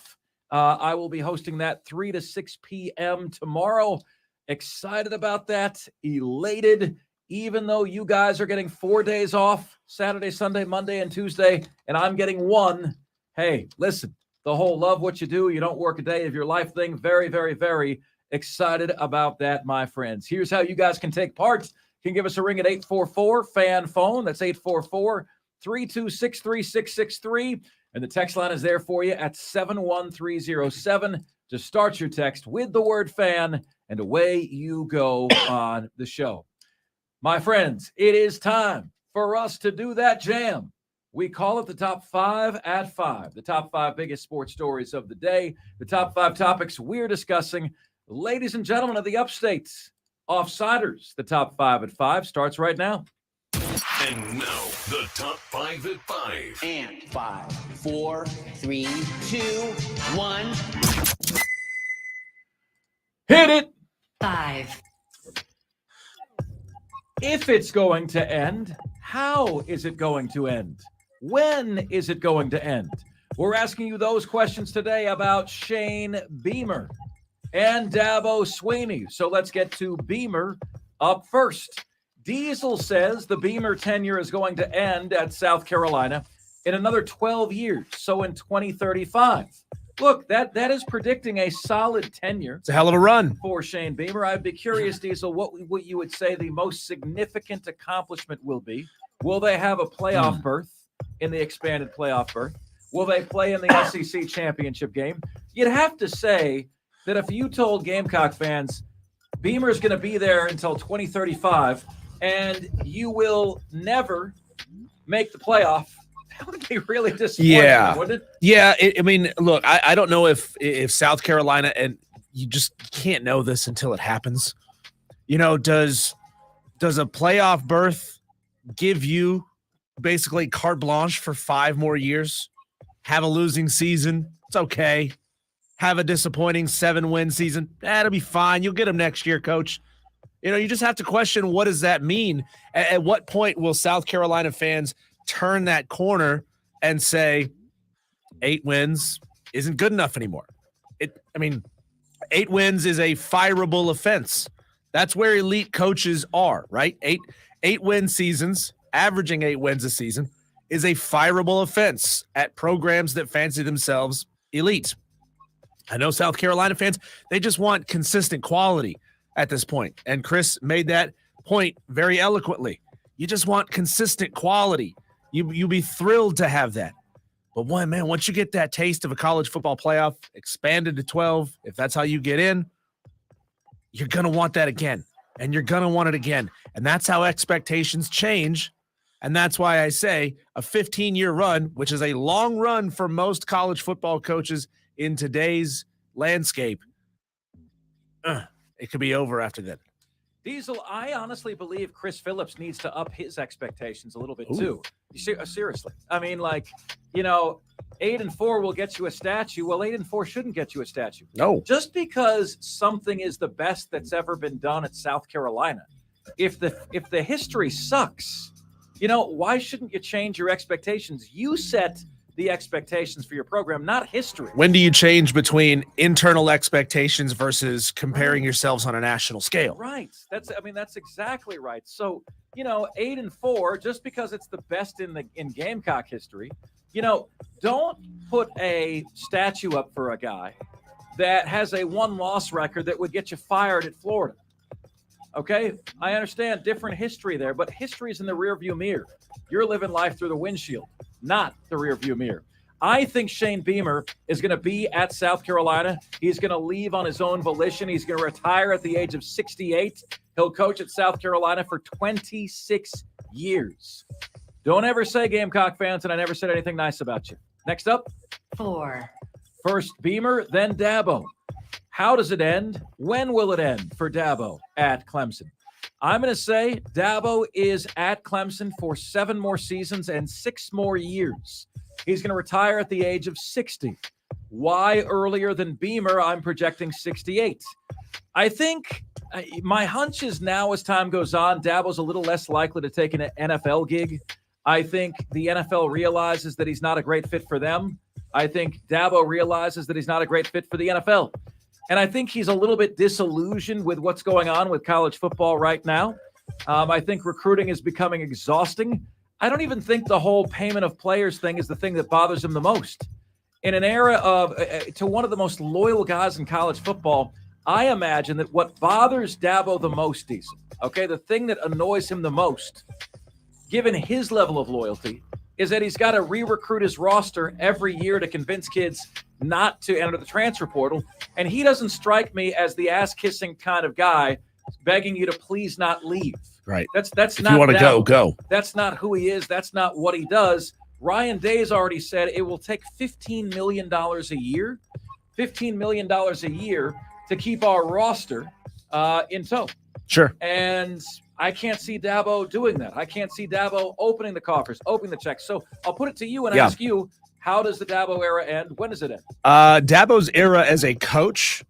I will be hosting that 3 to 6 p.m. tomorrow. Excited about that. Elated. Even though you guys are getting 4 days off, Saturday, Sunday, Monday, and Tuesday, and I'm getting one. Hey, listen, the whole love what you do, you don't work a day of your life thing. Very, very, very excited about that, my friends. Here's how you guys can take part. You can give us a ring at 844-FAN-PHONE. That's 844-326-3663. And the text line is there for you at 71307 to start your text with the word fan, and away you go on the show. My friends, it is time for us to do that jam. We call it the Top 5 at 5, the top 5 biggest sports stories of the day, the top 5 topics we're discussing. Ladies and gentlemen of the Upstates, Offsiders, the Top 5 at 5 starts right now. And now, the Top 5 at 5. And 5, 4, 3, 2, 1. Hit it! 5. If it's going to end, how is it going to end? When is it going to end? We're asking you those questions today about Shane Beamer and Dabo Sweeney. So let's get to Beamer up first. Diesel says the Beamer tenure is going to end at South Carolina in another 12 years, so in 2035. Look, that is predicting a solid tenure. It's a hell of a run for Shane Beamer. I'd be curious, Diesel, what you would say the most significant accomplishment will be. Will they have a playoff berth in the expanded playoff berth? Will they play in the SEC championship game? You'd have to say that if you told Gamecock fans Beamer's going to be there until 2035 and you will never make the playoff, that would be really disappointing, wouldn't it? Yeah. I mean, look, I don't know if South Carolina, and you just can't know this until it happens. You know, does a playoff berth give you basically carte blanche for 5 more years? Have a losing season, it's okay. Have a disappointing 7-win season, that'll be fine. You'll get them next year, coach. You know, you just have to question, what does that mean? At what point will South Carolina fans turn that corner and say 8 wins isn't good enough anymore? 8 wins is a fireable offense. That's where elite coaches are, right? 8-win seasons, averaging 8 wins a season, is a fireable offense at programs that fancy themselves elite. I know South Carolina fans, they just want consistent quality at this point. And Chris made that point very eloquently. You just want consistent quality. You'll be thrilled to have that. But once you get that taste of a college football playoff expanded to 12, if that's how you get in, you're going to want that again. And you're going to want it again. And that's how expectations change. And that's why I say a 15-year run, which is a long run for most college football coaches in today's landscape, it could be over after that. Diesel, I honestly believe Chris Phillips needs to up his expectations a little bit too. Seriously. I mean, 8-4 will get you a statue. Well, 8-4 shouldn't get you a statue. No. Just because something is the best that's ever been done at South Carolina, if the history sucks, why shouldn't you change your expectations? You set the expectations for your program, not history. When do you change between internal expectations versus comparing yourselves on a national scale? Right. That's exactly right. So, 8-4, just because it's the best in Gamecock history, don't put a statue up for a guy that has a 1-loss record that would get you fired at Florida. Okay? I understand different history there, but history is in the rearview mirror. You're living life through the windshield, not the rearview mirror. I think Shane Beamer is going to be at South Carolina. He's going to leave on his own volition. He's going to retire at the age of 68. He'll coach at South Carolina for 26 years. Don't ever say, Gamecock fans, that I never said anything nice about you. Next up. 4. First Beamer, then Dabo. How does it end? When will it end for Dabo at Clemson? I'm going to say Dabo is at Clemson for 7 more seasons and 6 more years. He's going to retire at the age of 60. Why earlier than Beamer? I'm projecting 68. I think my hunch is now as time goes on, Dabo's a little less likely to take an NFL gig. I think the NFL realizes that he's not a great fit for them. I think Dabo realizes that he's not a great fit for the NFL. And I think he's a little bit disillusioned with what's going on with college football right now. I think recruiting is becoming exhausting. I don't even think the whole payment of players thing is the thing that bothers him the most. In an era of, to one of the most loyal guys in college football, I imagine that what bothers Dabo the most, Diesel, okay, the thing that annoys him the most, given his level of loyalty, is that he's got to re-recruit his roster every year to convince kids not to enter the transfer portal. And he doesn't strike me as the ass-kissing kind of guy begging you to please not leave. Right. That's If not you want to Dabo. go. That's not who he is. That's not what he does. Ryan Day's already said it will take $15 million a year, $15 million a year to keep our roster in tow. Sure. And I can't see Dabo doing that. I can't see Dabo opening the coffers, opening the checks. So I'll put it to you and ask you, how does the Dabo era end? When does it end? Dabo's era as a coach,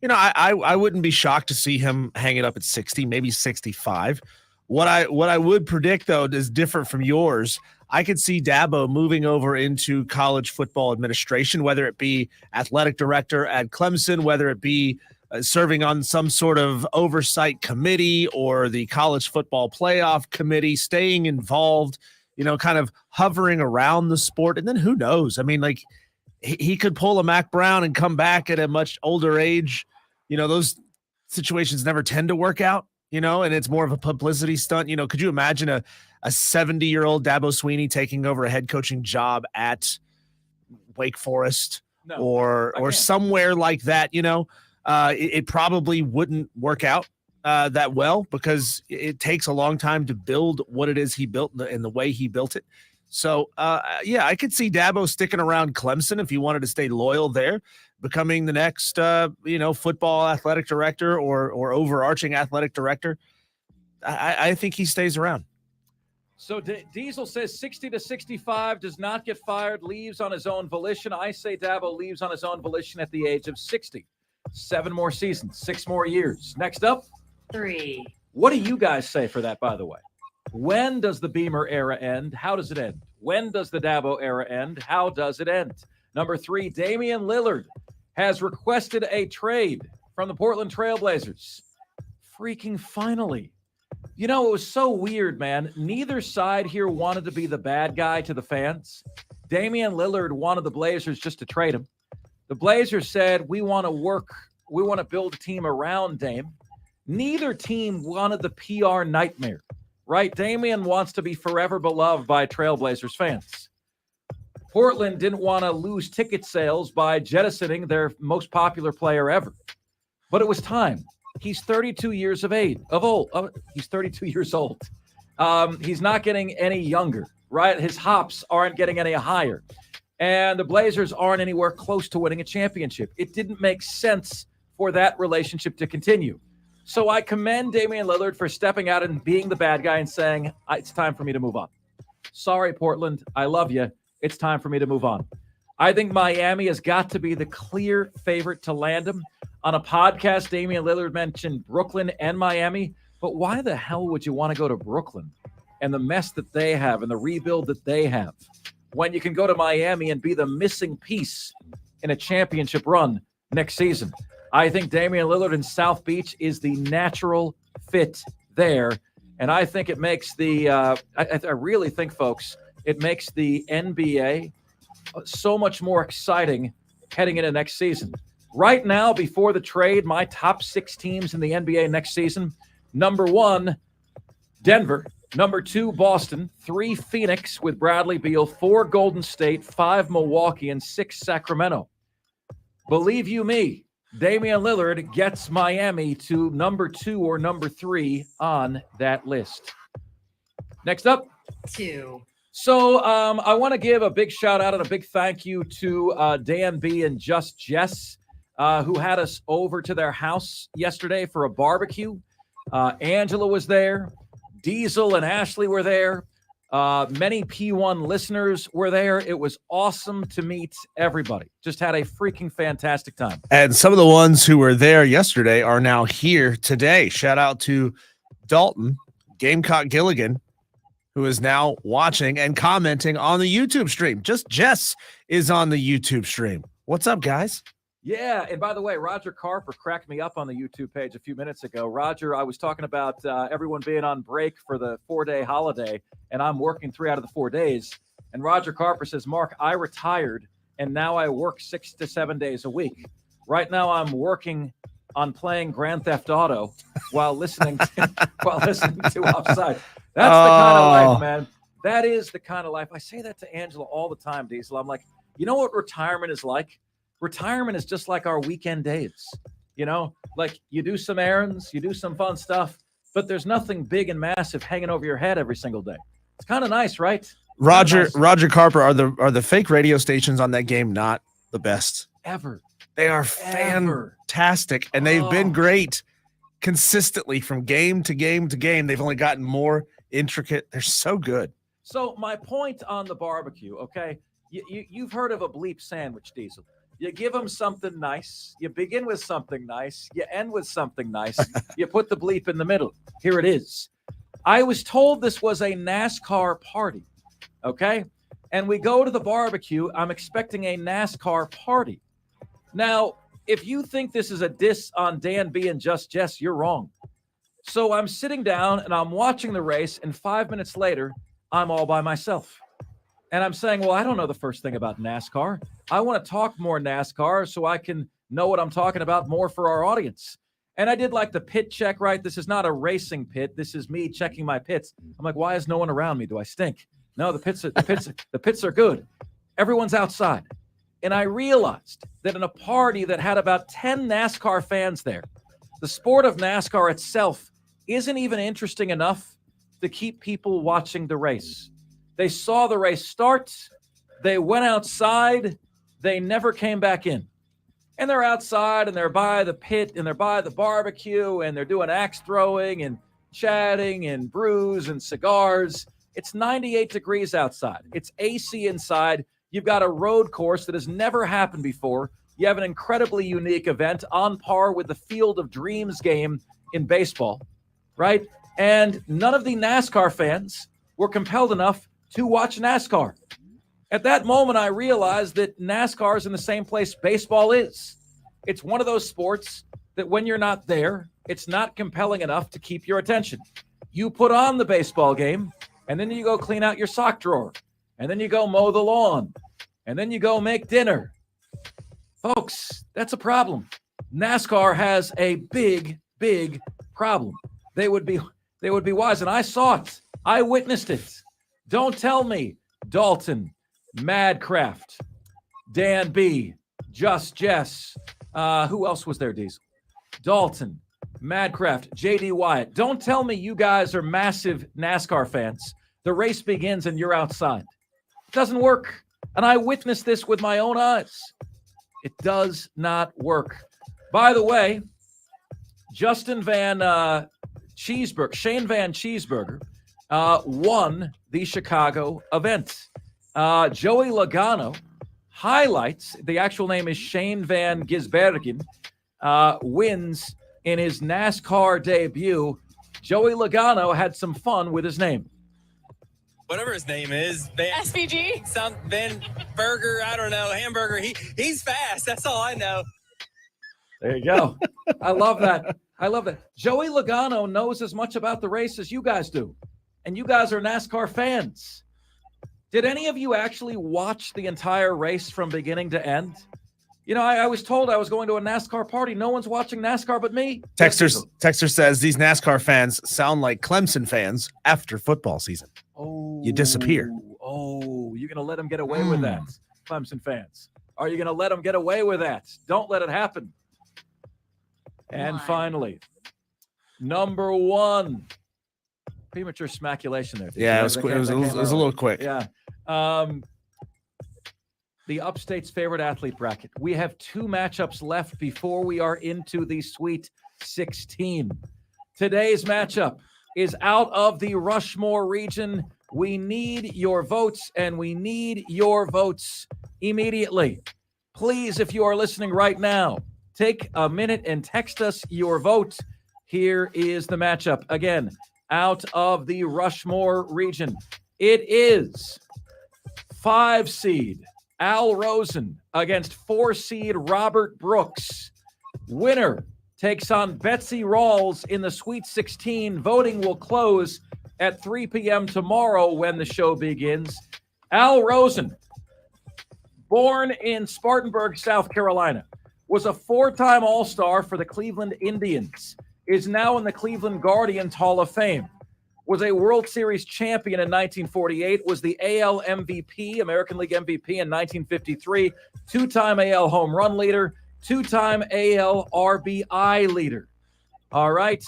I wouldn't be shocked to see him hang it up at 60, maybe 65. What I would predict, though, is different from yours. I could see Dabo moving over into college football administration, whether it be athletic director at Clemson, whether it be serving on some sort of oversight committee or the college football playoff committee, staying involved, kind of hovering around the sport. And then who knows? I mean, like he could pull a Mac Brown and come back at a much older age. Those situations never tend to work out, and it's more of a publicity stunt. Could you imagine a 70-year-old Dabo Swinney taking over a head coaching job at Wake Forest or somewhere like that? It probably wouldn't work out that well because it takes a long time to build what it is he built and the way he built it. So, I could see Dabo sticking around Clemson if he wanted to stay loyal there, becoming the next, football athletic director or overarching athletic director. I think he stays around. So Diesel says 60 to 65, does not get fired, leaves on his own volition. I say Dabo leaves on his own volition at the age of 60. 7 more seasons, 6 more years. Next up. 3. What do you guys say for that, by the way? When does the Beamer era end? How does it end? When does the Dabo era end? How does it end? Number 3, Damian Lillard has requested a trade from the Portland Trailblazers. Freaking finally. It was so weird, man. Neither side here wanted to be the bad guy to the fans. Damian Lillard wanted the Blazers just to trade him. The Blazers said, we want to build a team around Dame. Neither team wanted the PR nightmare, right? Damian wants to be forever beloved by Trailblazers fans. Portland didn't want to lose ticket sales by jettisoning their most popular player ever. But it was time. He's 32 years of age. He's 32 years old. He's not getting any younger, right? His hops aren't getting any higher. And the Blazers aren't anywhere close to winning a championship. It didn't make sense for that relationship to continue. So I commend Damian Lillard for stepping out and being the bad guy and saying, it's time for me to move on. Sorry, Portland. I love you. It's time for me to move on. I think Miami has got to be the clear favorite to land him. On a podcast, Damian Lillard mentioned Brooklyn and Miami, but why the hell would you want to go to Brooklyn and the mess that they have and the rebuild that they have when you can go to Miami and be the missing piece in a championship run next season? I think Damian Lillard in South Beach is the natural fit there, and I think it makes I really think, folks, it makes the NBA so much more exciting heading into next season. Right now, before the trade, my top 6 teams in the NBA next season: number 1, Denver; number 2, Boston; 3, Phoenix with Bradley Beal; 4, Golden State; 5, Milwaukee; and 6, Sacramento. Believe you me, Damian Lillard gets Miami to number 2 or number 3 on that list. Next up. 2. So I want to give a big shout out and a big thank you to Dan B and Just Jess, who had us over to their house yesterday for a barbecue. Angela was there. Diesel and Ashley were there. Many P1 listeners were there. It was awesome to meet everybody. Just had a freaking fantastic time. And some of the ones who were there yesterday are now here today. Shout out to Dalton, Gamecock Gilligan, who is now watching and commenting on the YouTube stream. Just Jess is on the YouTube stream. What's up, guys? Yeah, and by the way, Roger Carper cracked me up on the YouTube page a few minutes ago. Roger, I was talking about everyone being on break for the 4-day holiday, and I'm working 3 out of the 4 days. And Roger Carper says, Mark, I retired, and now I work 6 to 7 days a week. Right now I'm working on playing Grand Theft Auto while listening to Offsides. That's the kind of life, man. That is the kind of life. I say that to Angela all the time, Diesel. I'm like, you know what retirement is like? Retirement is just like our weekend days. You know, like you do some errands, you do some fun stuff, but there's nothing big and massive hanging over your head every single day. It's kind of nice, right? Roger Carper, are the fake radio stations on that game not the best? Ever. They are fantastic, and they've been great consistently from game to game to game. They've only gotten more intricate. They're so good. So my point on the barbecue, okay, you've heard of a bleep sandwich, Diesel. You give them something nice. You begin with something nice. You end with something nice. You put the bleep in the middle. Here it is. I was told this was a NASCAR party, okay? And we go to the barbecue. I'm expecting a NASCAR party. Now, if you think this is a diss on Dan B and Just Jess, you're wrong. So I'm sitting down and I'm watching the race, and 5 minutes later, I'm all by myself. And I'm saying, well, I don't know the first thing about NASCAR. I want to talk more NASCAR so I can know what I'm talking about more for our audience. And I did like the pit check, right? This is not a racing pit. This is me checking my pits. I'm like, why is no one around me? Do I stink? No, the pits are good. Everyone's outside. And I realized that in a party that had about 10 NASCAR fans there, the sport of NASCAR itself isn't even interesting enough to keep people watching the race. They saw the race start. They went outside. They never came back in. And they're outside and they're by the pit and they're by the barbecue and they're doing axe throwing and chatting and brews and cigars. It's 98 degrees outside. It's AC inside. You've got a road course that has never happened before. You have an incredibly unique event on par with the Field of Dreams game in baseball, right? And none of the NASCAR fans were compelled enough to watch NASCAR. At that moment, I realized that NASCAR is in the same place baseball is. It's one of those sports that when you're not there, it's not compelling enough to keep your attention. You put on the baseball game, and then you go clean out your sock drawer, and then you go mow the lawn, and then you go make dinner. Folks, that's a problem. NASCAR has a big, big problem. They would be wise, and I saw it. I witnessed it. Don't tell me Dalton, Madcraft, Dan B, Just Jess. Who else was there, Diesel? Dalton, Madcraft, JD Wyatt. Don't tell me you guys are massive NASCAR fans. The race begins and you're outside. It doesn't work. And I witnessed this with my own eyes. It does not work. By the way, Shane Van Cheeseburger won the Chicago event. Joey Logano highlights, the actual name is Shane Van Gisbergen, wins in his NASCAR debut. Joey Logano had some fun with his name. Whatever his name is, SVG? Van Burger, I don't know, hamburger. He's fast. That's all I know. There you go. I love that. Joey Logano knows as much about the race as you guys do. And you guys are NASCAR fans. Did any of you actually watch the entire race from beginning to end? You know, I was told I was going to a NASCAR party. No one's watching NASCAR but me. Texter says these NASCAR fans sound like Clemson fans after football season. Oh, you disappear. Oh, you're going to let them get away with that, Clemson fans. Are you going to let them get away with that? Don't let it happen. And finally, number one, Premature smaculation there. Yeah, it was a little quick. Yeah. The Upstate's favorite athlete bracket. We have 2 matchups left before we are into the Sweet 16. Today's matchup is out of the Rushmore region. We need your votes, and we need your votes immediately. Please, if you are listening right now, take a minute and text us your vote. Here is the matchup. Again, out of the Rushmore region. It is 5 seed Al Rosen against 4 seed Robert Brooks. Winner takes on Betsy Rawls in the Sweet 16. Voting will close at 3 p.m. tomorrow when the show begins. Al Rosen, born in Spartanburg, South Carolina, was a 4-time All-Star for the Cleveland Indians, is now in the Cleveland Guardians Hall of Fame, was a World Series champion in 1948, was the AL MVP, American League MVP in 1953, 2-time AL home run leader, 2-time AL RBI leader. All right.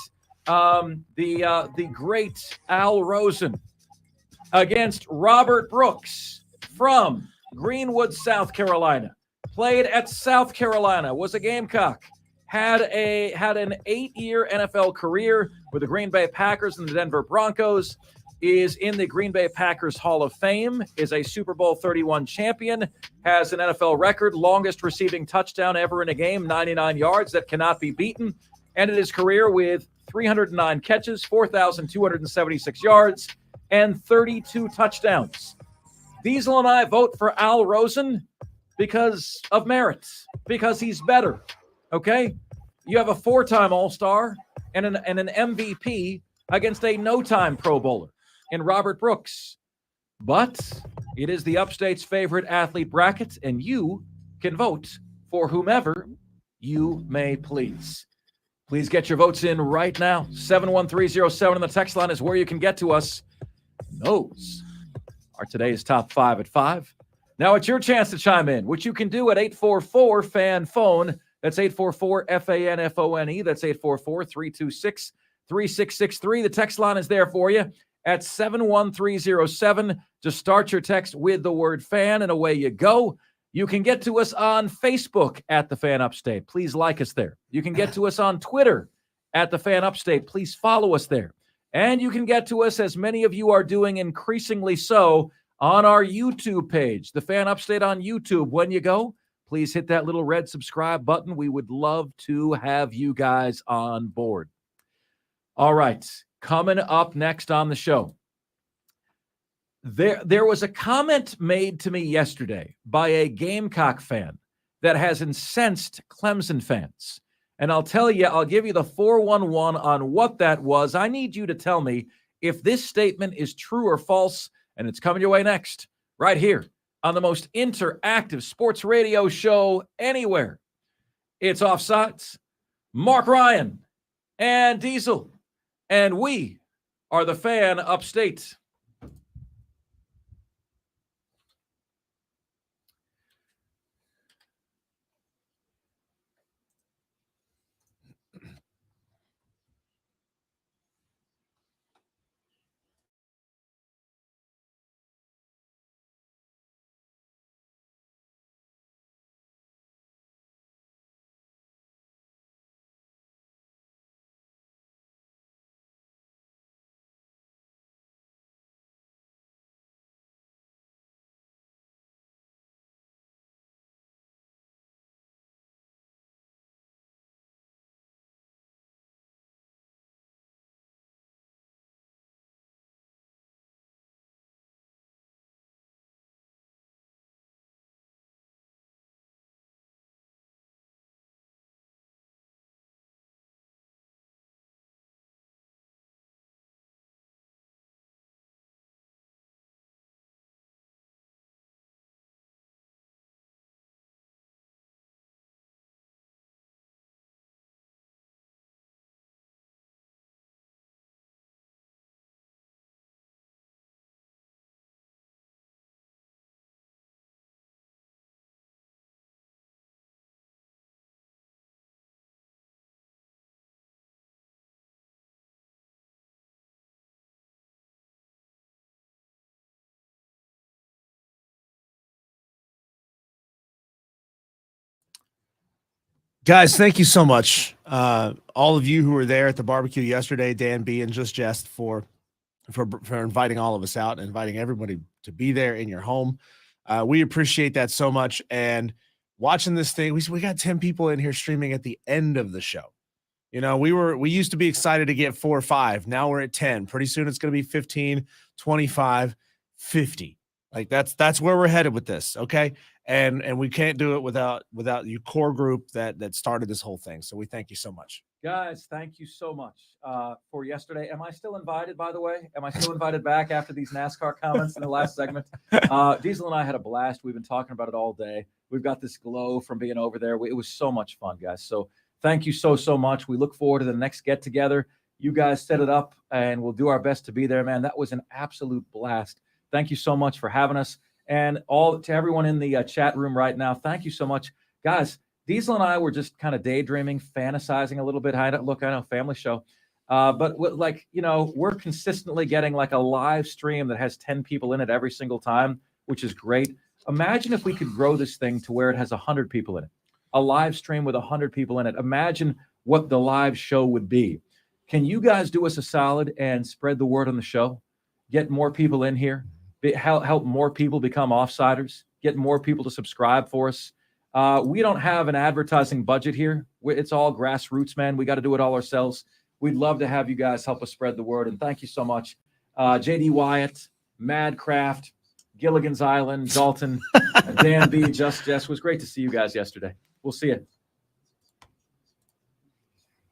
The great Al Rosen against Robert Brooks from Greenwood, South Carolina. Played at South Carolina, was a Gamecock, had an 8-year NFL career with the Green Bay Packers and the Denver Broncos, is in the Green Bay Packers Hall of Fame, is a Super Bowl 31 champion, has an NFL record, longest receiving touchdown ever in a game, 99 yards, that cannot be beaten, ended his career with 309 catches, 4,276 yards, and 32 touchdowns. Diesel and I vote for Al Rosen because of merit, because he's better. Okay? You have a 4-time All-Star and an MVP against a no-time Pro Bowler in Robert Brooks. But it is the Upstate's favorite athlete bracket, and you can vote for whomever you may please. Please get your votes in right now. 71307 on the text line is where you can get to us. Those are today's top 5 at 5. Now it's your chance to chime in, which you can do at 844-FAN-PHONE. That's 844-FAN-FONE. That's 844-326-3663. The text line is there for you at 71307. Just start your text with the word fan, and away you go. You can get to us on Facebook at The Fan Upstate. Please like us there. You can get to us on Twitter at The Fan Upstate. Please follow us there. And you can get to us, as many of you are doing increasingly so, on our YouTube page, The Fan Upstate on YouTube. When you go, please hit that little red subscribe button. We would love to have you guys on board. All right, coming up next on the show. There was a comment made to me yesterday by a Gamecock fan that has incensed Clemson fans. And I'll tell you, I'll give you the 411 on what that was. I need you to tell me if this statement is true or false, and it's coming your way next, right here on the most interactive sports radio show anywhere. It's Offsides, Mark Ryan, and Diesel, and we are the Fan Upstate. Guys, thank you so much. All of you who were there at the barbecue yesterday, Dan B and Just Jest for inviting all of us out and inviting everybody to be there in your home. We appreciate that so much. And watching this thing, we got 10 people in here streaming at the end of the show. You know, we used to be excited to get 4 or 5. Now we're at 10. Pretty soon it's going to be 15, 25, 50. Like that's where we're headed with this. Okay. And we can't do it without your core group that started this whole thing. So we thank you so much. Guys, thank you so much for yesterday. Am I still invited, by the way? Am I still invited back after these NASCAR comments in the last segment? Diesel and I had a blast. We've been talking about it all day. We've got this glow from being over there. It was so much fun, guys. So thank you so much. We look forward to the next get together. You guys set it up, and we'll do our best to be there, man. That was an absolute blast. Thank you so much for having us. And to everyone in the chat room right now, thank you so much. Guys, Diesel and I were just kind of daydreaming, fantasizing a little bit. Look, I know, family show. But we're consistently getting like a live stream that has 10 people in it every single time, which is great. Imagine if we could grow this thing to where it has 100 people in it. A live stream with 100 people in it. Imagine what the live show would be. Can you guys do us a solid and spread the word on the show? Get more people in here. Help more people become Offsiders. Get more people to subscribe for us. We don't have an advertising budget here. It's all grassroots, man. We got to do it all ourselves. We'd love to have you guys help us spread the word. And thank you so much. JD Wyatt, Madcraft, Gilligan's Island, Dalton, Dan B, Just Jess. It was great to see you guys yesterday. We'll see you.